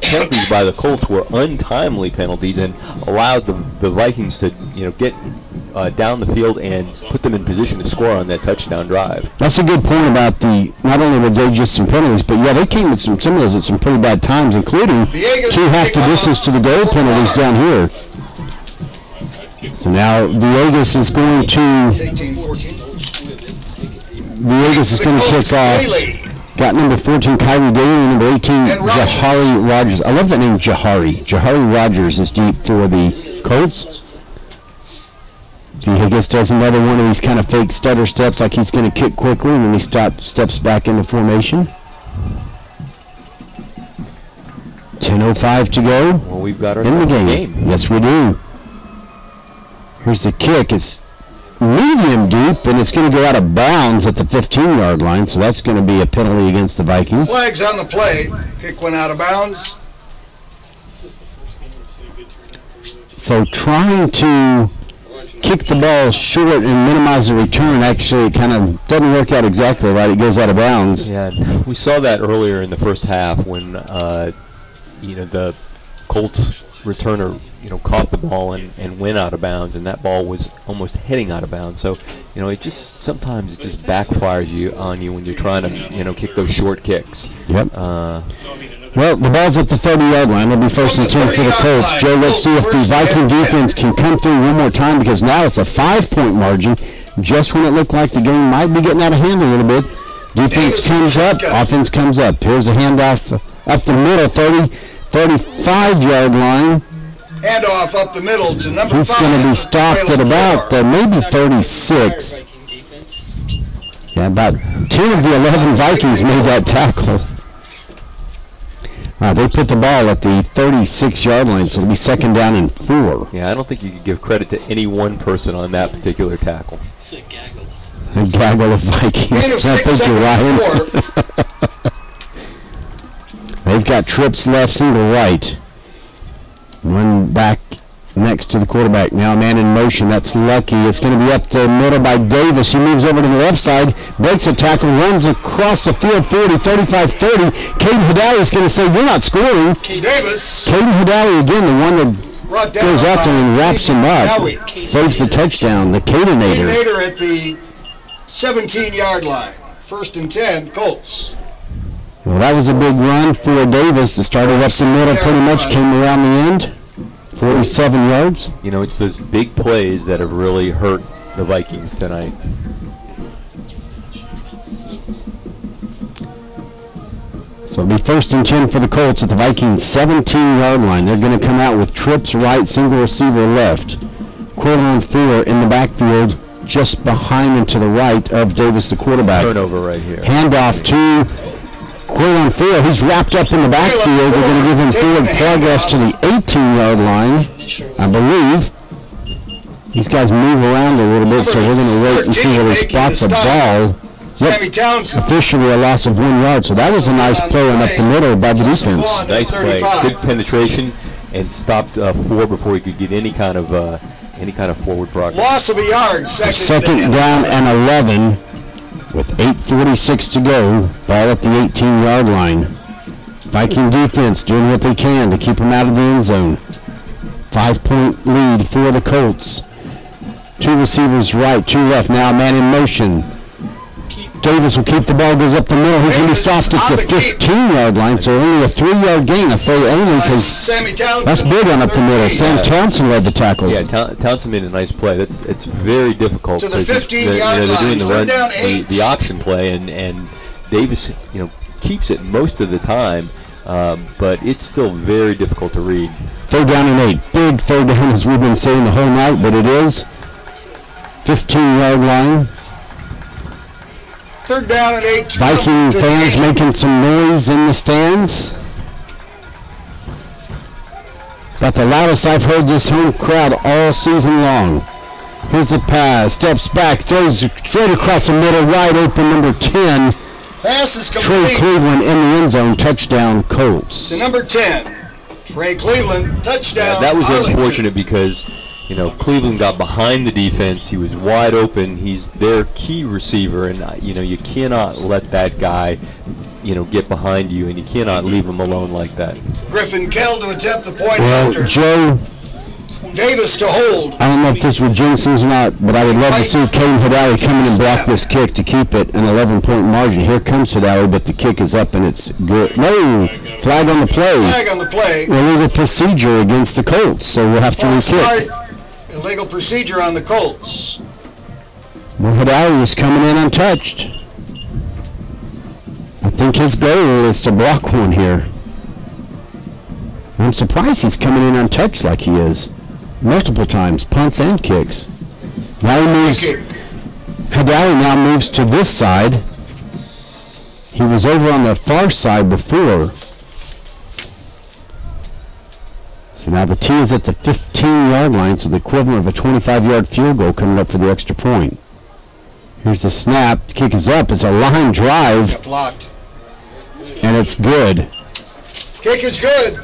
penalties by the Colts were untimely penalties and allowed the Vikings to get down the field and put them in position to score on that touchdown drive. That's a good point about not only were they just some penalties, but yeah, they came with some of those at some pretty bad times, including 2 half the distance to the goal penalties down here. So now Villegas is going to 18-14. Villegas is going to kick off. Got number 14, Kyrie Daly, number 18, Jahari Rogers. I love that name, Jahari. Jahari Rogers is deep for the Colts. Villegas does another one of these kind of fake stutter steps, like he's going to kick quickly, and then he steps back into formation. 10:05 to go. Well, we've got our in the game. Yes, we do. Here's the kick. It's medium deep, and it's going to go out of bounds at the 15-yard line, so that's going to be a penalty against the Vikings. Flags on the play. Kick went out of bounds. So trying to kick the ball short and minimize the return, actually it kind of doesn't work out exactly right. It goes out of bounds. Yeah, we saw that earlier in the first half when the Colts returner caught the ball and went out of bounds, and that ball was almost heading out of bounds. So it just sometimes backfires on you when you're trying to kick those short kicks. Yep. Well, the ball's at the 30-yard line. It'll be first and 10 for the Colts. Joe, let's see if the Viking defense can come through one more time, because now it's a 5-point margin. Just when it looked like the game might be getting out of hand a little bit, defense comes up, offense comes up. Here's a handoff up the middle, 35-yard line. Handoff up the middle to number 5. He's going to be stopped at about maybe 36. Yeah, about 10 of the 11 Vikings made that tackle. They put the ball at the 36-yard line, so it'll be second down and 4. Yeah, I don't think you can give credit to any one person on that particular tackle. It's a gaggle. A gaggle of Vikings. Thank you, Ryan. They've got trips left, single right. One back next to the quarterback. Now a man in motion. That's Lucky. It's going to be up the middle by Davis. He moves over to the left side, breaks a tackle, runs across the field 40, 35, 30. Caden Hidali is going to say, "You're not scoring." Davis. Caden Hidali again, the one that goes out there and wraps him up. Saves the touchdown. The Cadenator. Cadenator at the 17-yard line. 1st and 10, Colts. Well, that was a big run for Davis. It started up the middle, pretty much came around the end. 47 yards. You know, it's those big plays that have really hurt the Vikings tonight. So it'll be 1st and 10 for the Colts at the Vikings 17-yard line. They're going to come out with trips right, single receiver left. Quillon 4 in the backfield, just behind and to the right of Davis, the quarterback. Turnover right here. Handoff to Quillon 4. He's wrapped up in the backfield. They're going to give him forward progress to the 18-yard line, I believe. These guys move around a little bit, so we're going to wait and see where they spot the ball. Sammy Townsend. Officially a loss of 1 yard, so that was a nice play on up the middle by the defense. Nice play, good penetration, and stopped 4 before he could get any kind of forward progress. Loss of a yard. Second down and 11 with 8:46 to go. Ball at the 18-yard line. Viking defense doing what they can to keep them out of the end zone. 5-point lead for the Colts. 2 receivers right, 2 left. Now man in motion. Davis will keep the ball, goes up the middle. He's going to be stopped at the 15-yard line, so only a 3-yard gain. I say only because that's big on up the middle. Sam Townsend led the tackle. Yeah, Townsend made a nice play. It's very difficult. To the 15-yard they're doing line, the option play, and Davis, keeps it most of the time, but it's still very difficult to read. 3rd down and 8. Big 3rd down, as we've been saying the whole night, but it is 15-yard line. 3rd down and 8. Viking fans making some noise in the stands. About the loudest I've heard this home crowd all season long. Here's the pass, steps back, throws straight across the middle, wide open, number 10. Pass is complete. Trey Cleveland in the end zone, touchdown Colts. To number 10, Trey Cleveland, touchdown. Yeah, that was Arlington. unfortunate because Cleveland got behind the defense. He was wide open. He's their key receiver, and you cannot let that guy, get behind you, and you cannot leave him alone like that. Griffin Kell to attempt the point Well, after. Joe, Davis to hold. I don't know if this was jinxes or not, but I would love to see Caden Hidali come in and block this kick to keep it an 11-point margin. Here comes Hidali, but the kick is up and it's good. No, flag on the play. Flag on the play. Illegal procedure against the Colts, so we'll have to re-kick. Illegal procedure on the Colts. Well, Hidali is coming in untouched. I think his goal is to block one here. I'm surprised he's coming in untouched like he is. Multiple times, punts and kicks. Now he moves. Hidali now moves to this side. He was over on the far side before. So now the tee is at the 15-yard line, so the equivalent of a 25-yard field goal coming up for the extra point. Here's the snap. The kick is up. It's a line drive. Got blocked. And it's good. Kick is good.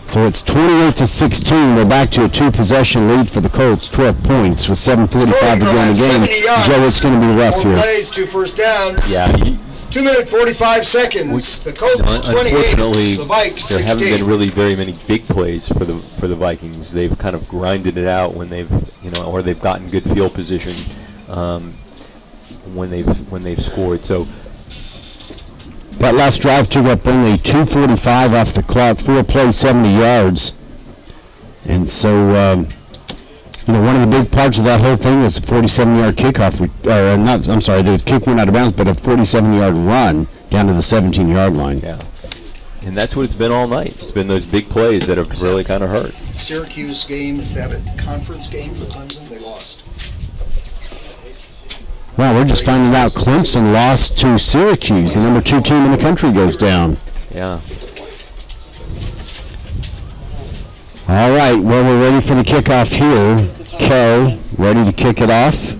So it's 28-16. We're back to a 2-possession lead for the Colts. 12 points with 7:45 to go in the game. Joe, it's going to be rough 4 here. plays, 2 first downs. Yeah. 2 minute 45 seconds. The Colts 28. Unfortunately, The Vikes 16. there haven't been really very many big plays for the Vikings. They've kind of grinded it out when they've or they've gotten good field position when they've scored. So that last drive took up only 2:45 off the clock. 4 plays, 70 yards. And so, one of the big parts of that whole thing was the 47-yard kickoff. The kick went out of bounds, but a 47-yard run down to the 17-yard line. Yeah. And that's what it's been all night. It's been those big plays that have really kind of hurt. Syracuse game, is that a conference game for Clemson? They lost. Well, we're just finding out Clemson lost to Syracuse. The number 2 team in the country goes down. Yeah. All right, well, we're ready for the kickoff here. Kell, ready to kick it off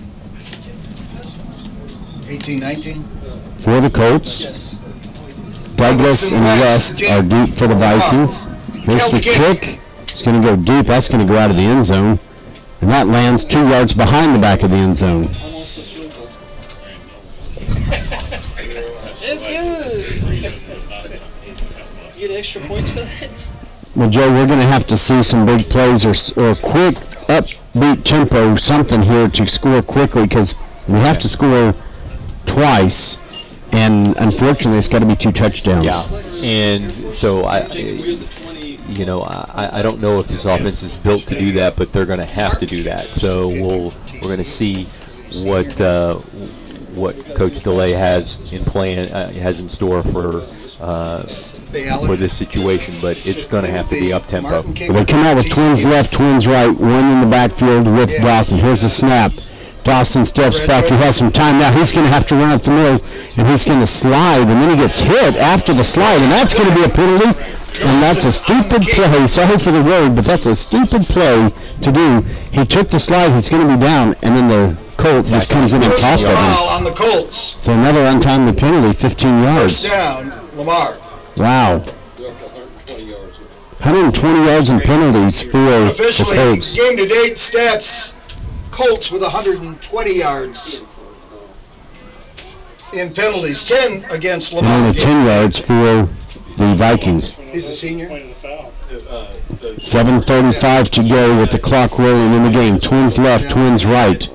18-19. for the Colts. Douglas and West are deep for the Vikings. Here's the kick. It's going to go deep. That's going to go out of the end zone. And that lands 2 yards behind the back of the end zone. Almost a field goal. It's good. You get extra points for that? Well, Joe, we're going to have to see some big plays or quick upbeat tempo, something here to score quickly, because we have to score twice, and unfortunately, it's got to be 2 touchdowns. Yeah, and so I don't know if this offense is built to do that, but they're going to have to do that. So we're going to see what Coach DeLay has in store for this situation, but it's going to have to be up tempo. They come out with twins left, twins right, one in the backfield with Dawson. Here's a snap. Dawson steps back. He has some time now. He's going to have to run up the middle, and he's going to slide, and then he gets hit after the slide, and that's going to be a penalty. And that's a stupid play. Sorry for the word, but that's a stupid play to do. He took the slide. He's going to be down, and then the Colt just comes in and top of him. On the Colts. So another untimely penalty, 15 yards. First down, Lamar. Wow. 120 yards in penalties for the Officially, Colts. game-to-date stats, Colts with 120 yards in penalties, 10 against And Lamar. only 10 yards for the Vikings. He's a senior. 7:35 to go with the clock rolling in the game. Twins left, twins right.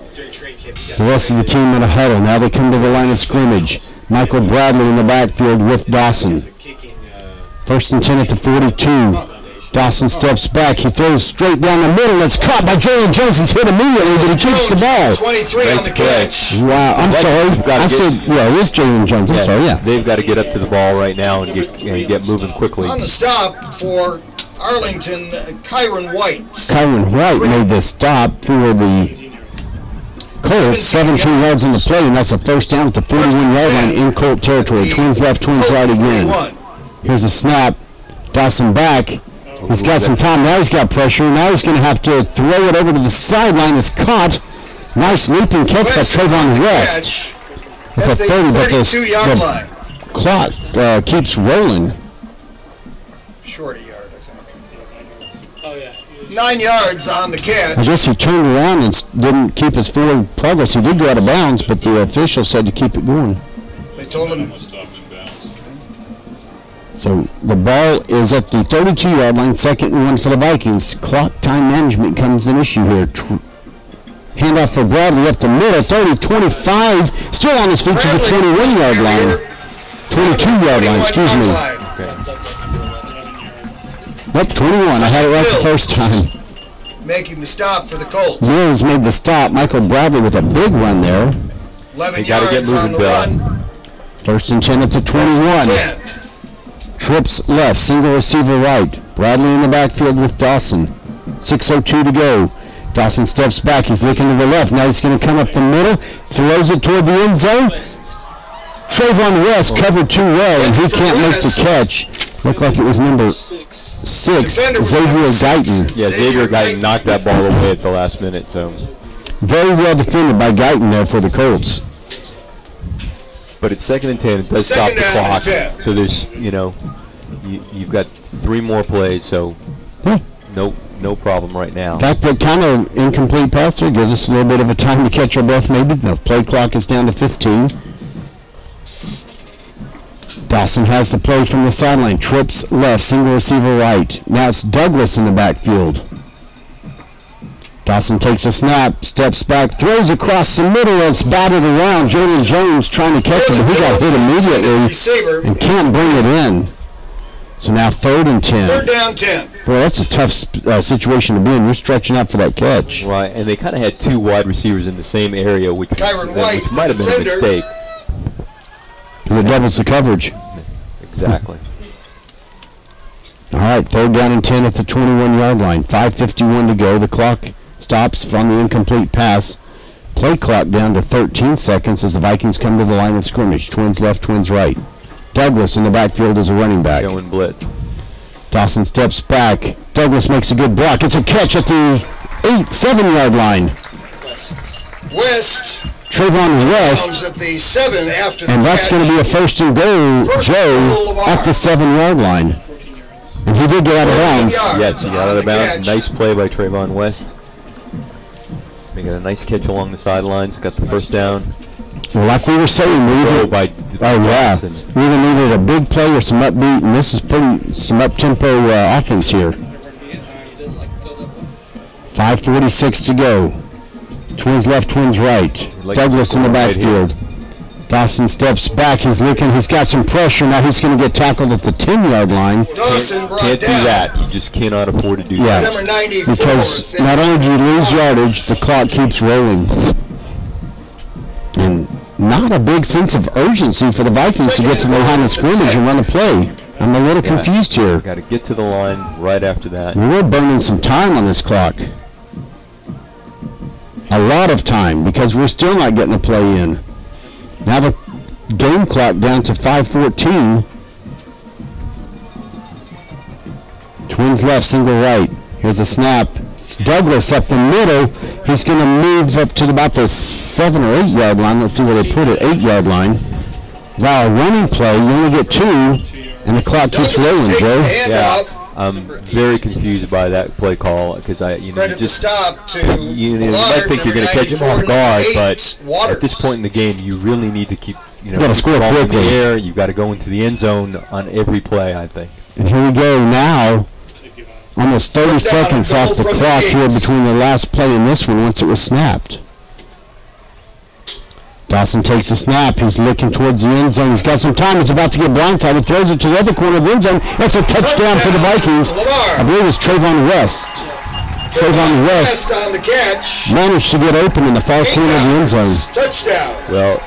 The rest of the team in a huddle. Now they come to the line of scrimmage. Michael Bradley in the backfield with Dawson. First and 10 at the 42. Dawson steps back. He throws straight down the middle. It's caught by Jalen Jones. He's hit immediately, but he keeps the ball. 23 on the catch. Wow, I'm sorry. I said, yeah, it is Jalen Jones. I'm sorry, yeah. They've got to get up to the ball right now and get moving quickly. On the stop for Arlington, Kyron White. Kyron White made the stop for the Colts, 17 yards in the play, and that's a first down at the 41-yard line in Colt territory. Twins left, twins right again. Here's a snap. Dawson back. He's got some time. Now he's got pressure. Now he's going to have to throw it over to the sideline. It's caught. Nice leaping catch by Trayvon West. It's a 30, but the clock keeps rolling. Short a yard, I think. Oh, yeah. 9 yards on the catch. I guess he turned around and didn't keep his forward progress. He did go out of bounds, but the official said to keep it going. They told him. So the ball is at the 32-yard line, 2nd and 1 for the Vikings. Clock time management comes an issue here. Handoff for Bradley up the middle, 30, 25, still on his feet to the 21-yard line. 22-yard line, excuse me. Nope, 21. I had it right the first time. Making the stop for the Colts. Mills made the stop. Michael Bradley with a big run there. 11 yards on the run. First and 10 at the 21. Trips left, single receiver right. Bradley in the backfield with Dawson. 6:02 to go. Dawson steps back. He's looking to the left. Now he's going to come up the middle. Throws it toward the end zone. Trayvon West covered too well, and he can't make the catch. Looked like it was number 6, Xavier Guyton. Yeah, Xavier Guyton knocked that ball away at the last minute. So very well defended by Guyton there for the Colts. But it's 2nd and 10. It does stop the clock. So there's, you've got 3 more plays. So no problem right now. In fact, that kind of incomplete pass there gives us a little bit of a time to catch our breath maybe. The play clock is down to 15. Dawson has the play from the sideline. Trips left, single receiver right. Now it's Douglas in the backfield. Dawson takes a snap, steps back, throws across the middle, and it's batted around. Jalen Jones trying to catch it, but he got hit immediately and can't bring it in. So now 3rd and 10. 3rd down 10. Boy, that's a tough situation to be in. You're stretching out for that catch. Right, and they kind of had 2 wide receivers in the same area, which might have been a mistake. Because it doubles the coverage. Exactly. All right, 3rd down and 10 at the 21-yard line. 5:51 to go. The clock stops from the incomplete pass. Play clock down to 13 seconds as the Vikings come to the line of scrimmage. Twins left, twins right. Douglas in the backfield is a running back. Going blitz. Dawson steps back. Douglas makes a good block. It's a catch at the 7-yard line. West. Trayvon West. At the 7 after the and that's going to be a 1st and goal, Joe, at the 7-yard line. And he did get out of bounds. Yes, he got out of bounds. Nice play by Trayvon West. Making a nice catch along the sidelines. Got the first down. Well, like we were saying, we needed, we either needed a big play or some upbeat, and this is some up-tempo offense here. 5:46 to go. Twins left, Twins right. Douglas in the backfield. Dawson steps back. He's looking. He's got some pressure. Now he's going to get tackled at the 10-yard line. Can't do that. You just cannot afford to do that. Number 94. Because not only do you lose yardage, the clock keeps rolling. And not a big sense of urgency for the Vikings to get to the line of scrimmage and run a play. I'm a little confused here. Got to get to the line right after that. We're burning some time on this clock. A lot of time, because we're still not getting a play in. Now the game clock down to 5:14. Twins left, single right. Here's a snap. It's Douglas up the middle. He's going to move up to about the 7 or 8 yard line. Let's see where they put it. 8 yard line. Wow, a running play. You only get 2, and the clock keeps rolling, Joe. Yeah. I'm very confused by that play call because you might think you're going to catch him off guard, but at this point in the game, you really need to keep gotta score the ball in the quickly. air. You've got to go into the end zone on every play, I think. And here we go now. Almost 30 seconds off the clock here between the last play and this one once it was snapped. Dawson takes a snap. He's looking towards the end zone. He's got some time. He's about to get blindsided. Throws it to the other corner of the end zone. That's a touchdown for the Vikings. I believe it's Trayvon West. Trayvon West on the catch. managed to get open in the far corner of the end zone. Touchdown. Well,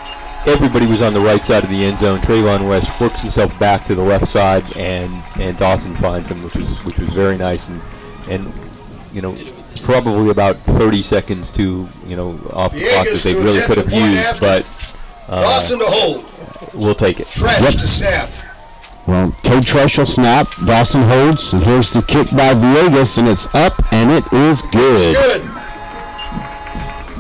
everybody was on the right side of the end zone. Trayvon West works himself back to the left side, and Dawson finds him, which was very nice, and probably about 30 seconds to off the clock that they really could have used, but Dawson to hold. We'll take it. Tresh to snap. Well, Cade Tresh will snap. Dawson holds, and here's the kick by Villegas, and it's up, and it is good.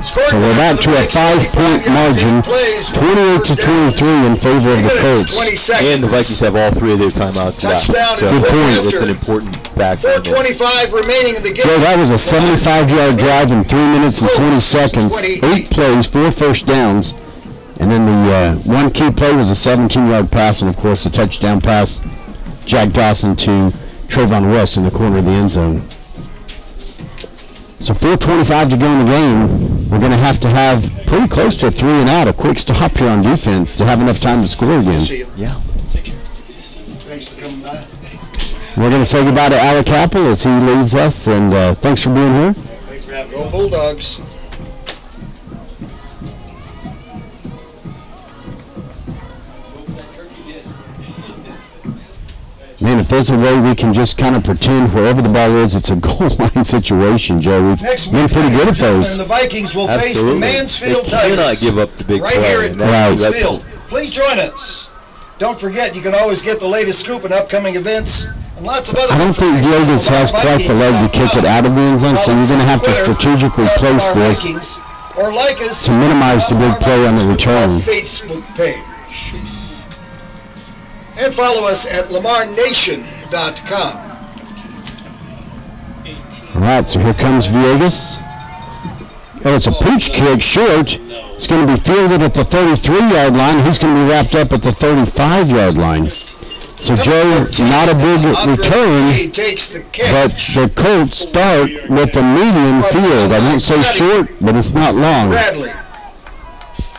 So we're back to a 5-point margin, 28-23 in favor of the Colts. And the Vikings have all 3 of their timeouts left. So Good point. It's an important factor. 4:25 remaining in the game. Joe, that was a 75-yard drive in 3 minutes and 20 seconds. 8 plays, 4 first downs. And then the one key play was a 17-yard pass, and of course the touchdown pass, Jack Dawson to Trayvon West in the corner of the end zone. So 4:25 to go in the game. We're going to have pretty close to a 3 and out, a quick stop here on defense to have enough time to score again. Yeah. Thanks for coming by. We're going to say goodbye to Alec Apple as he leaves us, and thanks for being here. Thanks for having me. Go Bulldogs. Man, if there's a way we can just kind of pretend wherever the ball is, it's a goal line situation, Joe. We've been pretty good at those. The Vikings will face the Mansfield They cannot Tigers. give up the big Right play. here at and that's- Cravens Field. Please join us. Don't forget, you can always get the latest scoop and upcoming events and lots of other I don't think Vegas has quite the leg to kick it out of the end zone, so you're going to have to strategically place this or like us to minimize the big play on the return. Facebook page. And follow us at lamarnation.com. All right, so here comes Villegas. Oh, it's a pooch kick, short. It's going to be fielded at the 33-yard line. He's going to be wrapped up at the 35-yard line. So, Joe, not a big return, He takes the but catch. the Colts start with the medium field. I won't say short, but it's not long. Bradley.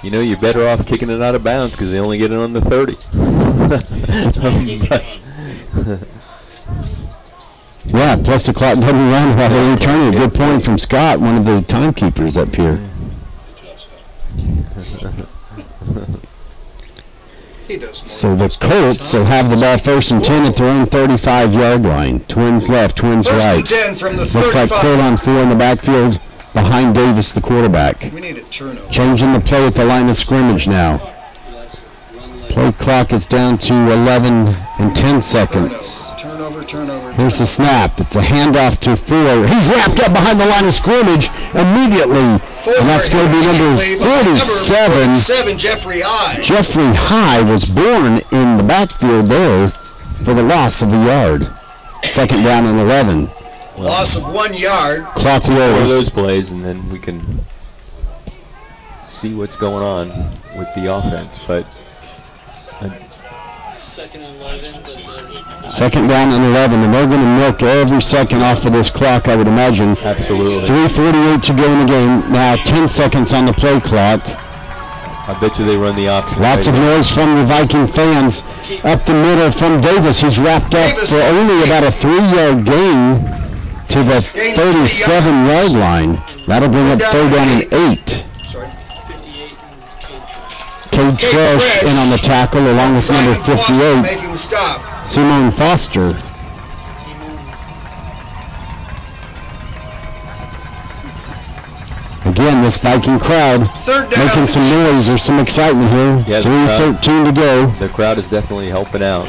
You're better off kicking it out of bounds because they only get it on the 30. Yeah, plus the clock doesn't run while they're returning. A good point from Scott, one of the timekeepers up here. He does more. So the Colts will have the ball 1st and 10 at their own 35-yard line. Twins left, Twins First and right. 10 from the Looks like 35. third on 4 in the backfield behind Davis, the quarterback. We need a turnover. Changing the play at the line of scrimmage now. Play clock is down to 11 and 10 seconds. Turnover. Here's the snap. It's a handoff to Fuller. He's wrapped up behind the line of scrimmage immediately. And that's going to be number 47. Jeffrey High. Jeffrey High was born in the backfield there for the loss of a yard. Second down and 11. Loss of 1 yard. Clock One of rolls. those plays, and then we can see what's going on with the offense. But Second and 11, but Second down and 11, and they're going to milk every second off of this clock, I would imagine. absolutely, 3:48 to go in the game. Now 10 seconds on the play clock. I bet you they run the option. Lots of noise from the Viking fans. Up the middle from Davis. He's wrapped up for only about a 3-yard gain to the 37-yard line. That'll bring up third down and 8. Sorry. 58 and Cade Tresh in on the tackle along with number Simon Foster 58, making the stop. Simone Foster. Again, this Viking crowd Third down. making some noise. There's some excitement here. Yeah, 3:13 to go. The crowd is definitely helping out.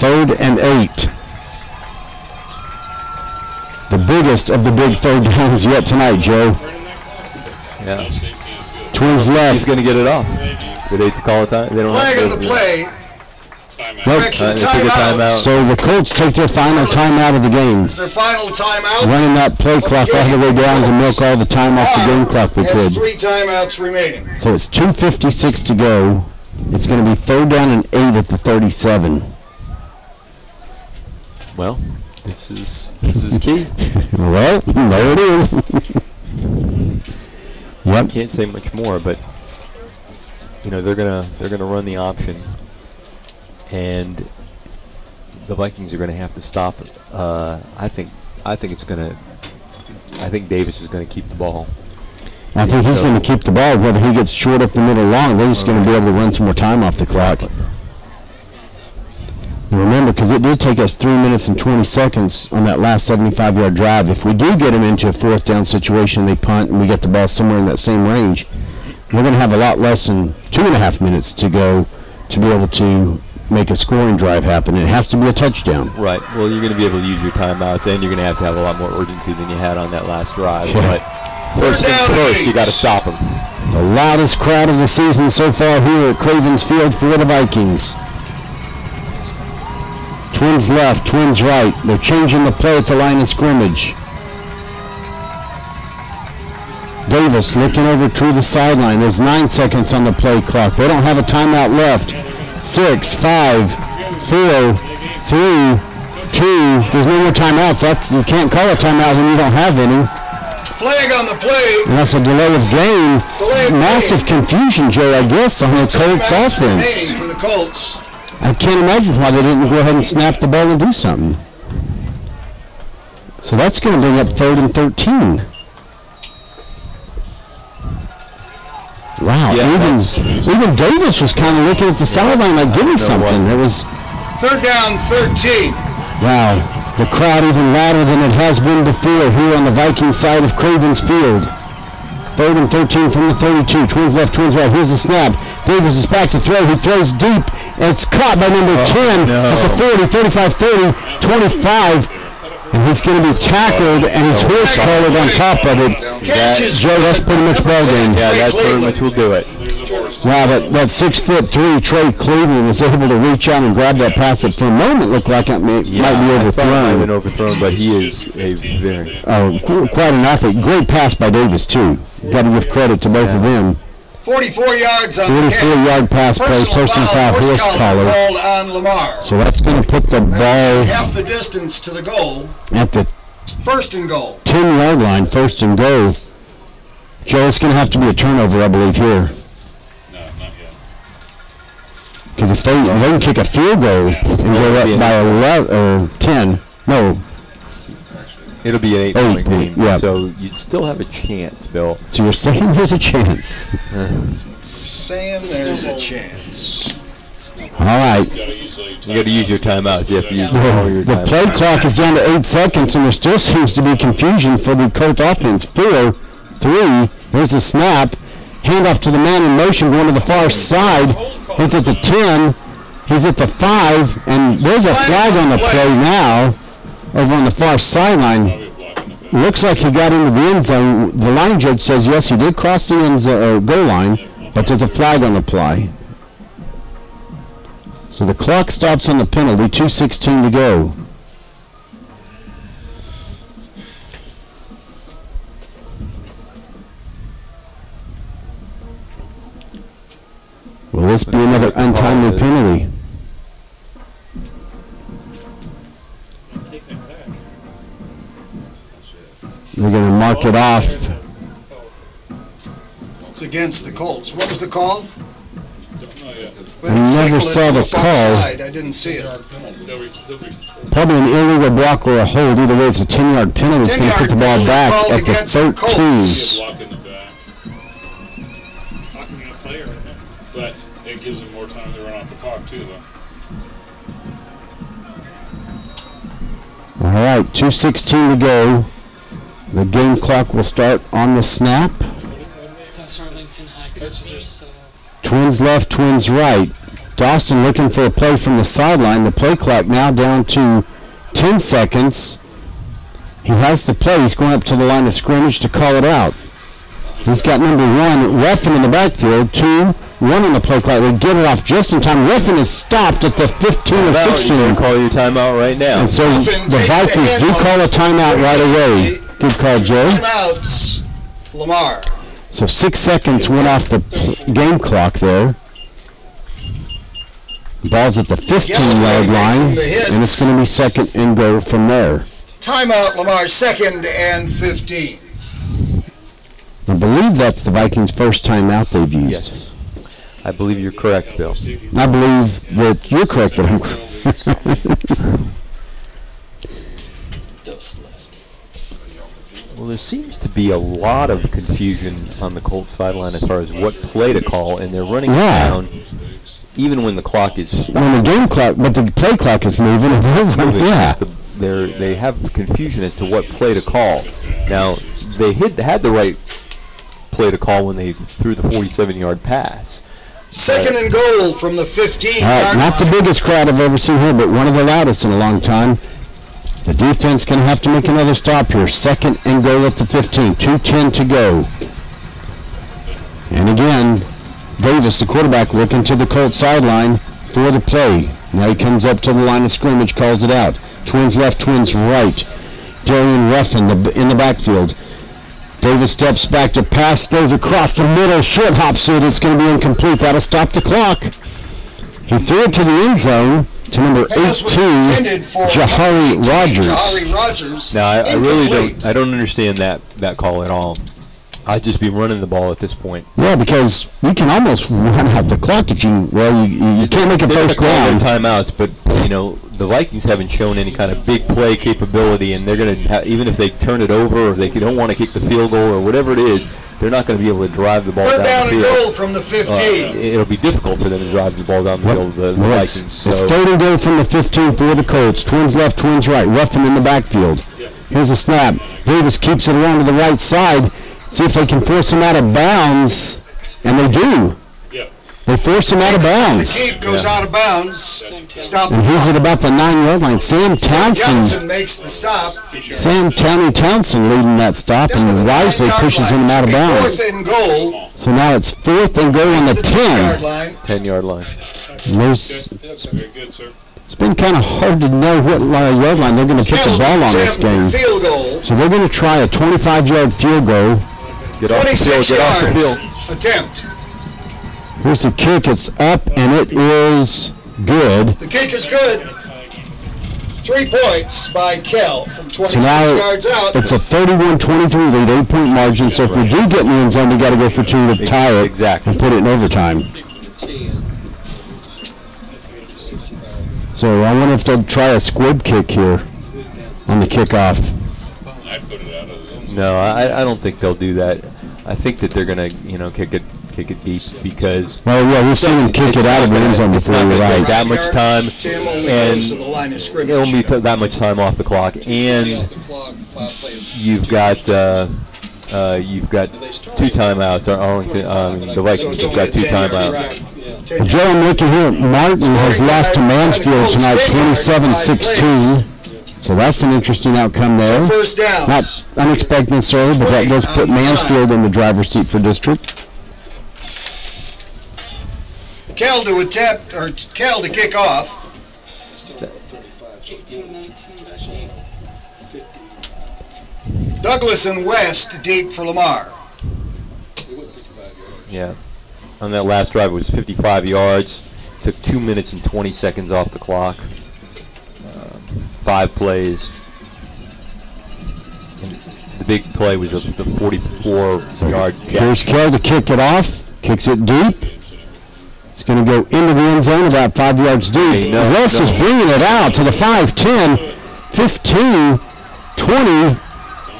Third and 8. The biggest of the big third downs yet tonight, Joe. Yeah, Twins he's left. going to get it off. Did they call a time? They don't Flag have on to. the play. Nope. Correction, They took a timeout. timeout. So the Colts take their final timeout of the game. It's their final timeout. Running that play clock all the way down to milk all the time off the game clock we Has could. 3 timeouts remaining. So it's 2:56 to go. It's going to be third down and 8 at the 37. Well, this is key. Well, there it is. Yep. Can't say much more, but you know they're gonna run the option, and the Vikings are gonna have to stop. I think Davis is gonna keep the ball. I think he's going to keep the ball. Whether he gets short up the middle long, they're just going to be able to run some more time off the clock. And remember, because it did take us 3 minutes and 20 seconds on that last 75-yard drive. If we do get them into a fourth down situation, they punt, and we get the ball somewhere in that same range, we're going to have a lot less than 2.5 minutes to go to be able to make a scoring drive happen. It has to be a touchdown. Right. Well, you're going to be able to use your timeouts, and you're going to have a lot more urgency than you had on that last drive. Yeah. But first things first, you got to stop them. The loudest crowd of the season so far here at Cravens Field for the Vikings. Twins left, Twins right. They're changing the play at the line of scrimmage. Davis looking over to the sideline. There's 9 seconds on the play clock. They don't have a timeout left. 6, 5, 4, 3, 2. There's no more timeouts. You can't call a timeout when you don't have any. Flag on the play. And that's a delay of game. Delay of Massive confusion, Joe, I guess, on the Colts Timeouts offense. remaining for the Colts. I can't imagine why they didn't go ahead and snap the ball and do something. So that's going to bring up third and 13. Wow, Yeah, even Davis was kind of looking at the sideline like, give me something. It was, Third down, 13. wow, the crowd even louder than it has been before here on the Viking side of Cravens Field. Third and 13 from the 32. Twins left, Twins right. Here's the snap. Davis is back to throw. He throws deep. And it's caught by number 10 at the 40, 35, 30, 25. And he's going to be tackled, and his horse collared on top of it. Joe, that's pretty much ball game. Yeah, that pretty much will do it. Wow, that 6'3" Trey Cleveland was able to reach out and grab that pass that for a moment looked like it might be I thought it might have been overthrown. overthrown, but he is a very Quite an athlete. Great pass by Davis, too. Got to give credit to both of them. 44 yards on the 44-yard pass play, personal foul, horse collar. called on Lamar. So that's going to put the ball Half the distance to the goal. at the First and goal. 10-yard line, first and goal. Joe, it's going to have to be a turnover, I believe, here. No, not yet. Because if they can kick a field goal and go up by 11 or 10, no. It'll be an 8-point game, yeah. so you'd still have a chance, Bill. So you're saying there's a chance. Sam, there's a chance. All right. You got to use your timeouts. You have to use all your The timeouts. play clock is down to 8 seconds, and there still seems to be confusion for the Colt offense. 4, 3, there's a snap. Handoff to the man in motion going to the far side. He's at the 10. He's at the 5. And there's a flag on the play now over on the far sideline. Looks like he got into the end zone. The line judge says, yes, he did cross the goal line, but there's a flag on the play. So the clock stops on the penalty, 2:16 to go. Will this be another untimely penalty? We're going to mark it off. It's against the Colts. What was the call? I never saw the call. I didn't see it. Probably an illegal block or a hold. Either way, it's a 10-yard penalty. It's going to put the ball back at the 13. But it gives them more time to run off the clock too, though. All right, 2:16 to go. The game clock will start on the snap. Those Arlington high coaches are so... Twins left, twins right. Dawson looking for a play from the sideline. The play clock now down to 10 seconds. He has the play. He's going up to the line of scrimmage to call it out. He's got number 1, Ruffin in the backfield. 2, 1 on the play clock. They get it off just in time. Ruffin is stopped at the 15 or 16. You can call your timeout right now. And so the Vikings do call a timeout right away. Good call, Joe. Timeouts, Lamar. So 6 seconds went off the game clock there. Ball's at the 15-yard line, and it's going to be second and go from there. Timeout, Lamar, 2nd and 15. I believe that's the Vikings' first timeout they've used. Yes. I believe you're correct, Bill. I believe that you're correct, but I'm correct. Well, there seems to be a lot of confusion on the Colts sideline as far as what play to call, and they're running down even when the clock is stopped. When the game clock, but the play clock is moving. Yeah. They have confusion as to what play to call. Now, they had the right play to call when they threw the 47-yard pass. 2nd and goal from the 15. All right, not the biggest crowd I've ever seen here, but one of the loudest in a long time. The defense going to have to make another stop here. 2nd and goal at the 15. 2:10 to go. And again, Davis, the quarterback, looking to the Colts sideline for the play. Now he comes up to the line of scrimmage, calls it out. Twins left, twins right. Darian Ruffin in the backfield. Davis steps back to pass, throws across the middle, short hops it. It's going to be incomplete. That'll stop the clock. He threw it to the end zone to number 18, Jahari Rogers. Now, I really don't understand that call at all. I'd just be running the ball at this point. Yeah, because you can almost run out the clock if you can't make a first down. Timeouts, but the Vikings haven't shown any kind of big play capability, and they're going to even if they turn it over or they don't want to kick the field goal or whatever it is, they're not going to be able to drive the ball down the field. 3rd down and goal from the 15. It'll be difficult for them to drive the ball down the field. The Vikings. So. It's 3rd and goal from the 15 for the Colts. Twins left, twins right. Ruffin in the backfield. Here's a snap. Davis keeps it around to the right side. See if they can force him out of bounds, and they do. They force him out of bounds. The keep goes out of bounds. Stop. And he's at about the 9-yard line. Sam Townsend makes the stop. Sam Townsend leading that stop, and wisely pushes him out of bounds. 4th and goal. So now it's 4th and goal on the 10. 10-yard line. That's very good, sir. It's been kind of hard to know what yard line they're going to put the ball on this game. So they're going to try a 25-yard field goal. Get off the field, get off the field. Attempt. Here's the kick. It's up, and it is good. The kick is good. 3 points by Kell from 26 yards out. It's a 31-23 lead, 8-point margin. So if we do get in the end zone, we got to go for 2 to tie it and put it in overtime. So I wonder if they'll try a squib kick here on the kickoff. I'd put it out of the end zone. No, I don't think they'll do that. I think that they're going to kick it deep because. Well, yeah, we've seen him kick it out of the end zone before. You're right. That much time, and it won't be that much time off the clock, and you've got 2 timeouts. Arlington, the Vikings have got 2 timeouts. Joe, I'm looking here. Martin has lost to Mansfield tonight, 27-16. So that's an interesting outcome there. Not unexpected necessarily, but that does put Mansfield in the driver's seat for district. Cal to attempt, or Cal to kick off. 18-19-8. Douglas and West deep for Lamar. Yeah. On that last drive, it was 55 yards. Took 2 minutes and 20 seconds off the clock. 5 plays. And the big play was the 44-yard catch. Here's Kell to kick it off. Kicks it deep. It's going to go into the end zone about 5 yards deep. West is bringing it out to the 5, 10, 15, 20,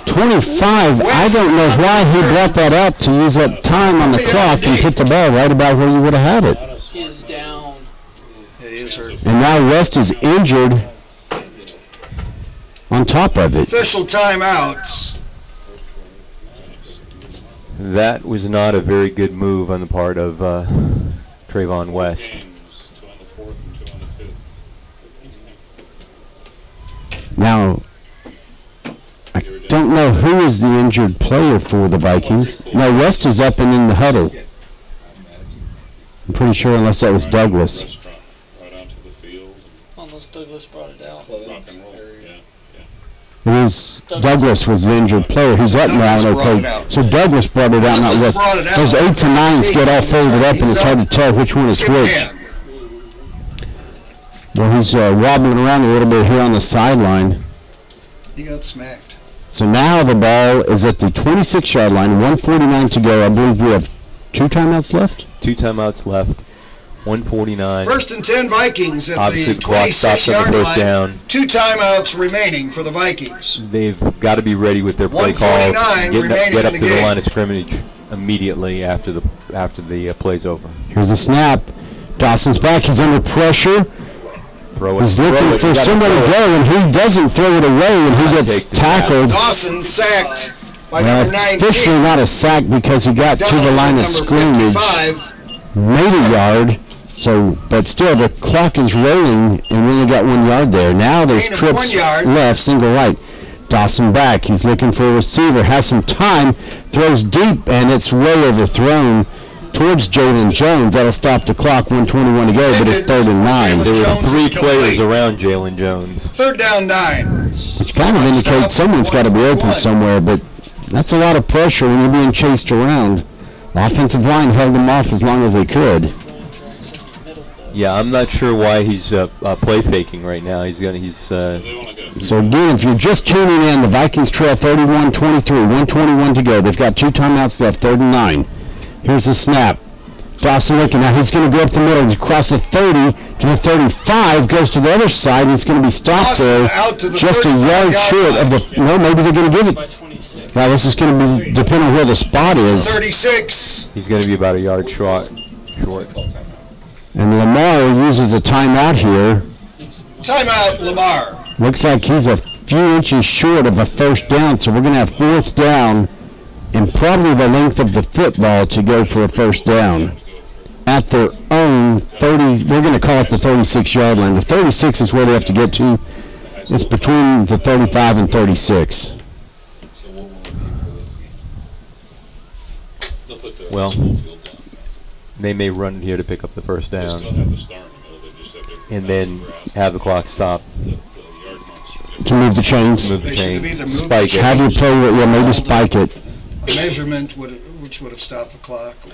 25. I don't know why he brought that out to use up time on the clock and put the ball right about where you would have had it. He is down. He is hurt. And now West is injured on top of it. Official timeouts. That was not a very good move on the part of Trayvon West. 2 on the 4th and 2 on the 5th. Now, I don't know who is the injured player for the Vikings. No, West is up and in the huddle. I'm pretty sure, unless that was Douglas. Right onto the field. Unless Douglas brought it out. Rock and roll. Yeah. It is Douglas was the injured player. He's up now. Okay, so Douglas brought it out, not West. Those 8s and 9s get all folded up, and it's hard to tell which one is which. Well, he's wobbling around a little bit here on the sideline. He got smacked. So now the ball is at the 26-yard line, 1:49 to go. I believe we have 2 timeouts left. 2 timeouts left. 1:49. 1st and 10 Vikings at Obviously, the the clock stops on the 26-yard first line. down. 2 timeouts remaining for the Vikings. They've got to be ready with their play call. 1:49 remaining Get up in to the the game. line of scrimmage immediately after the play's over. Here's a snap. Dawson's back. He's under pressure. Throw it. He's looking for someone to go, and he doesn't throw it away, and he gets tackled. Dawson sacked by Well, number 19. officially not a sack because he got to the line of scrimmage, 55. made a yard. So, but still, the clock is rolling, and we only got 1 yard there. Now there's Gain of trips 1 yard. left, single right. Dawson back. He's looking for a receiver. Has some time. Throws deep, and it's way overthrown towards Jalen Jones. That'll stop the clock. 1:21 to go, but it's 3rd and 9. Jalen There were Jones 3 incomplete. players around Jalen Jones. 3rd down 9. Which kind of indicates someone's got to be open somewhere, but that's a lot of pressure when you're being chased around. The offensive line held him off as long as they could. Yeah, I'm not sure why he's play faking right now. They want to go. So again, if you're just tuning in, the Vikings trail 31-23, 1:21 to go. They've got 2 timeouts left, 3rd and 9. Here's the snap. Dawson looking. Now he's going to go up the middle. He's across the 30 to the 35, goes to the other side, and it's going to be stopped Dawson there out to the just a yard 35-yard short of the... No, maybe they're going to give By it. 26. Now this is going to be depending on where the spot is. 36. He's going to be about a yard short. And Lamar uses a timeout here. Timeout, Lamar. Looks like he's a few inches short of a 1st down, so we're going to have 4th down and probably the length of the football to go for a 1st down at their own 30. We're going to call it the 36-yard line. The 36 is where they have to get to. It's between the 35 and 36. So what will it be for those games? They'll put the Well, whole field down. They may run it here to pick up the 1st They down, still have the star in the middle. They just have different and then grass. have the clock stop. The yard marks are different. To move the chains. Move the They should chains. either move Spike the it. Have you play with, yeah, maybe spike it. Measurement which would have stopped the clock, or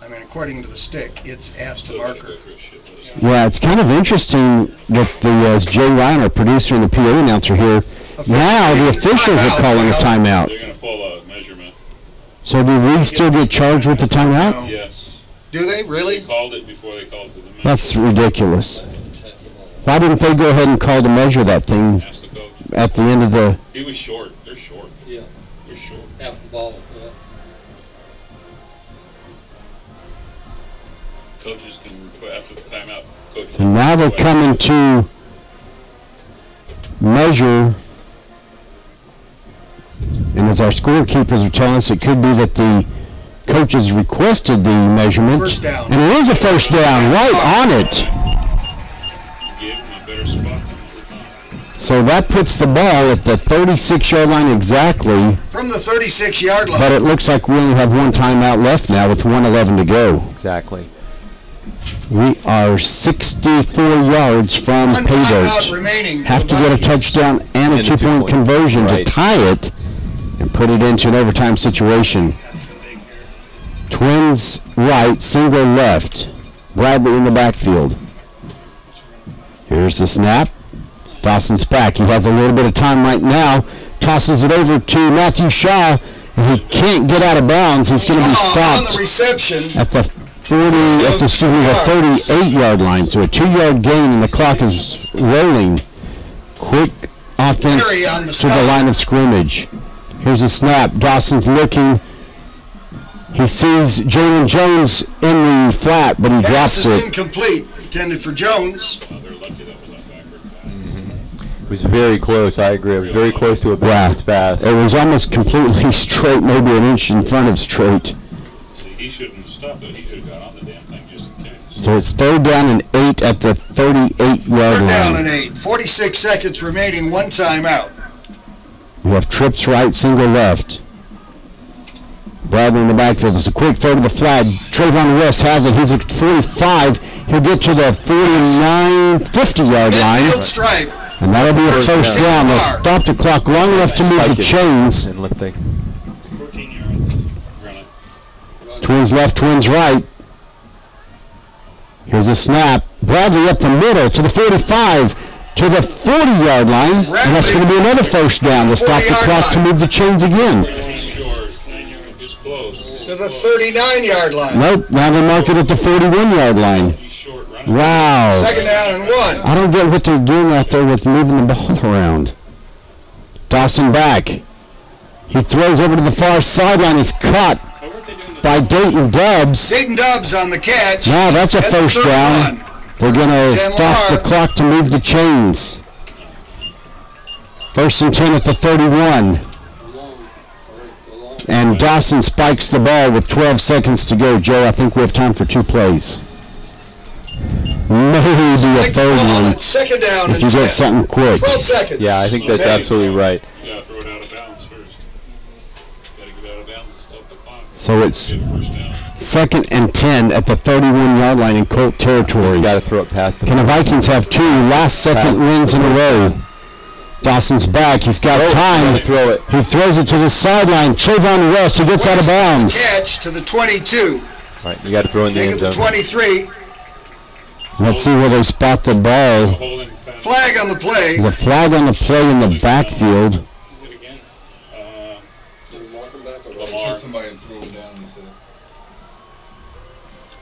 I mean, according to the stick, it's at the Still gotta marker. go through a shitload of stuff. Yeah, it's kind of interesting that as Jay Ryan, our producer and the PA announcer here, now the officials are calling a timeout. They're going to pull a measurement. So do we still get charged with the timeout? No. Yes. Do they They really? called it before they called for the measurement. That's ridiculous. Why didn't they go ahead and call to measure that thing Ask the coach. at the end of the... He was short. They're short. Yeah. They're short. Half the ball. Coaches can put after the timeout. Coaches So now they're coming to measure, and as our scorekeepers are telling us, it could be that the coaches requested the measurement. 1st down. And it is a 1st down, right on it. Give them a better spot than every time. So that puts the ball at the 36-yard line exactly. From the 36-yard line. But it looks like we only have one timeout left now with 1:11 to go. Exactly. We are 64 yards from One pay timeout dirt. remaining. Have to get a touchdown and a two-point conversion to tie it and put it into an overtime situation. Twins right, single left. Bradley in the backfield. Here's the snap. Dawson's back. He has a little bit of time right now. Tosses it over to Matthew Shaw. And he can't get out of bounds. He's going to be stopped on the reception at the 38-yard line. So a 2-yard gain, and the clock is rolling. Quick offense to the line of scrimmage. Here's a snap. Dawson's looking. He sees Jalen Jones in the flat, but he drops it. Incomplete. Intended for Jones. It was very close. I agree. It was very close to a backwards pass. It was almost completely straight, maybe an inch in front of straight. See, he shouldn't have stopped it. He should have gone on the damn thing just in case. So it's 3rd down and 8 at the 38-yard line. 3rd down and 8. 46 seconds remaining. One timeout. We have trips right, single left. Bradley in the backfield. It's a quick throw to the flag. Trayvon West has it. He's at 45. He'll get to the 49, 50-yard line. Midfield stripe. And that'll be a first down. They'll stop the clock long enough to move the chains. And lifting. 14 yards. Run it. Twins left, twins right. Here's a snap. Bradley up the middle to the 45, to the 40-yard line. And that's going to be another first down. They'll stop the clock to move the chains again. Just close. To the 39-yard line. Nope, now they mark it at the 41-yard line. He's short. Run it. Wow. 2nd down and 1. I don't get what they're doing out there with moving the ball around. Dawson back. He throws over to the far sideline. He's caught by Dayton Dubs. Dayton Dubs on the catch. Now that's a first down. They're going to stop the clock to move the chains. 1st and 10 at the 31. And Dawson spikes the ball with 12 seconds to go. Joe, I think we have time for 2 plays. Maybe a 3rd one It's 2nd down if and you 10. get something quick. 12 seconds. Yeah, I think that's remaining. absolutely right. Yeah, throw it out of bounds first. Got to get out of bounds and stop the clock. So it's Get a first down. 2nd and 10 at the 31-yard line in Colt territory. Got to throw it past the. Can the Vikings have 2 last-second wins in a row? Dawson's back. He's got time to throw it. He throws it to the sideline. Trayvon West, he gets out of bounds. Catch to the 22. Right, you got to throw in the Make end it the zone. 23. Let's see where they spot the ball. Holding pass. Flag on the play. The flag on the play in the backfield. Who's it against? Lamar. Somebody and threw him down and said,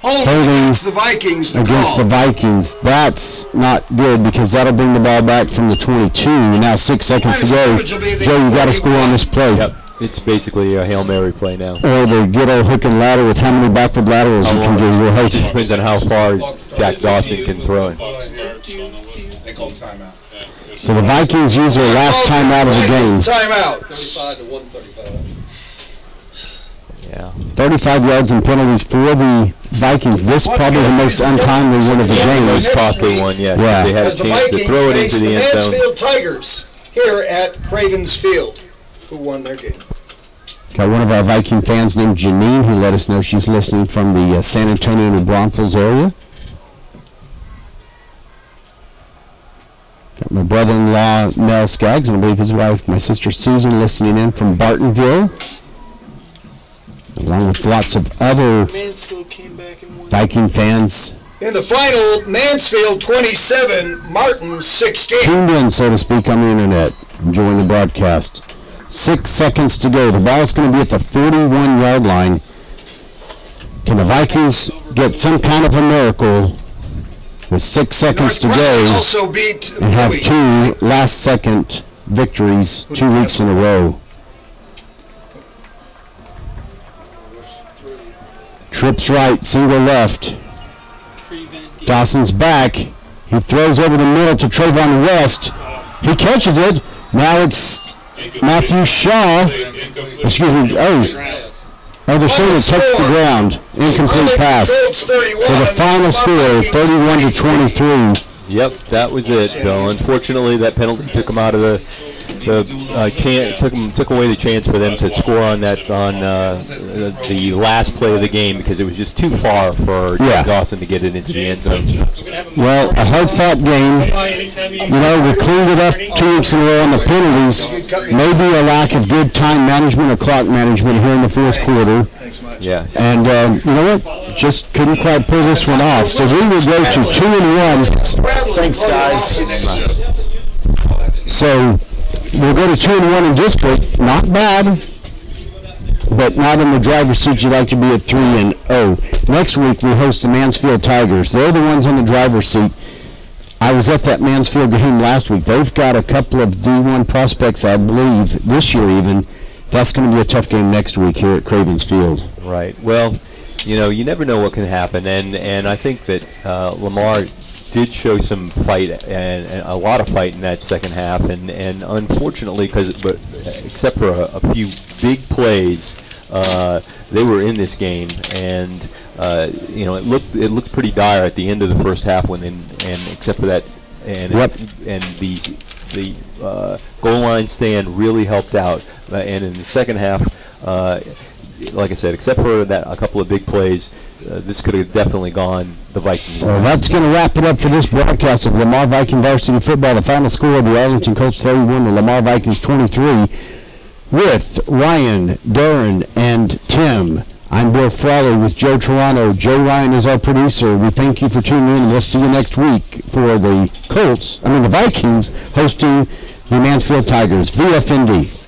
Holding Holding against the Vikings. The Against the call. Vikings. That's not good because that'll bring the ball back from the 22. Now 6 seconds to go. Joe, you got to score on this play. Yep, it's basically a Hail Mary play now. Or the good old hook and ladder with how many backward laterals you can do. Right. It depends on how far Jack Dawson can throw it. they called timeout. So the Vikings use their last timeout of the game. Timeout. 35 to 135. Yeah. 35 yards and penalties for the Vikings. This probably the most untimely one of the game. Most costly one, yeah. Yeah. They had a As the chance to Vikings throw it face into the the end zone. Mansfield Tigers here at Cravens Field, who won their game. Got one of our Viking fans named Janine who let us know she's listening from the San Antonio and New Braunfels area. Got my brother-in-law Mel Skaggs and I believe his wife, my sister Susan, listening in from Bartonville. Along with lots of other Mansfield came back and won. Viking fans In the final, Mansfield 27, Martin 16. tuned in, so to speak, on the internet, enjoying the broadcast. 6 seconds to go. The ball's going to be at the 41-yard line. Can the Vikings get some kind of a miracle with 6 seconds to North go Bryan also beat and have Bowie. 2 last-second victories 2 weeks in a row? Trips right, single left. Dawson's back. He throws over the middle to Trayvon West. He catches it. Now it's Matthew Shaw. Excuse me. Oh, they're saying it touched the ground. Incomplete pass. So the final score, 31 to 23. Yep, that was it, Bill. Unfortunately, that penalty took him out of the took away the chance for them to score on that the last play of the game because it was just too far for Dawson to get it into the end zone. Well, a hard-fought game. You know, we cleaned it up 2 weeks in a row on the penalties. Maybe a lack of good time management or clock management here in the fourth quarter. Yeah. And you know what? Just couldn't quite pull this one off. So we will go to 2-1. Thanks, guys. So we'll go to 2-1 in district. Not bad, but not in the driver's seat. You'd like to be at 3-0. Next week we host the Mansfield Tigers. They're the ones on the driver's seat. I was at that Mansfield game last week. They've got a couple of D1 prospects, I believe, this year even. That's going to be a tough game next week here at Cravens Field. Right. Well, you know, you never know what can happen, and I think that Lamar did show some fight and a lot of fight in that second half, and unfortunately, except for a few big plays, they were in this game, and you know, it looked pretty dire at the end of the first half except for that, and the goal line stand really helped out, and in the second half, like I said, except for a couple of big plays, this could have definitely gone the Vikings. Well, that's going to wrap it up for this broadcast of Lamar Viking Varsity Football. The final score of the Arlington Colts 31, the Lamar Vikings 23, with Ryan, Darren, and Tim. I'm Bill Frawley with Joe Toronto. Joe Ryan is our producer. We thank you for tuning in. We'll see you next week for the Vikings hosting the Mansfield Tigers. VFND.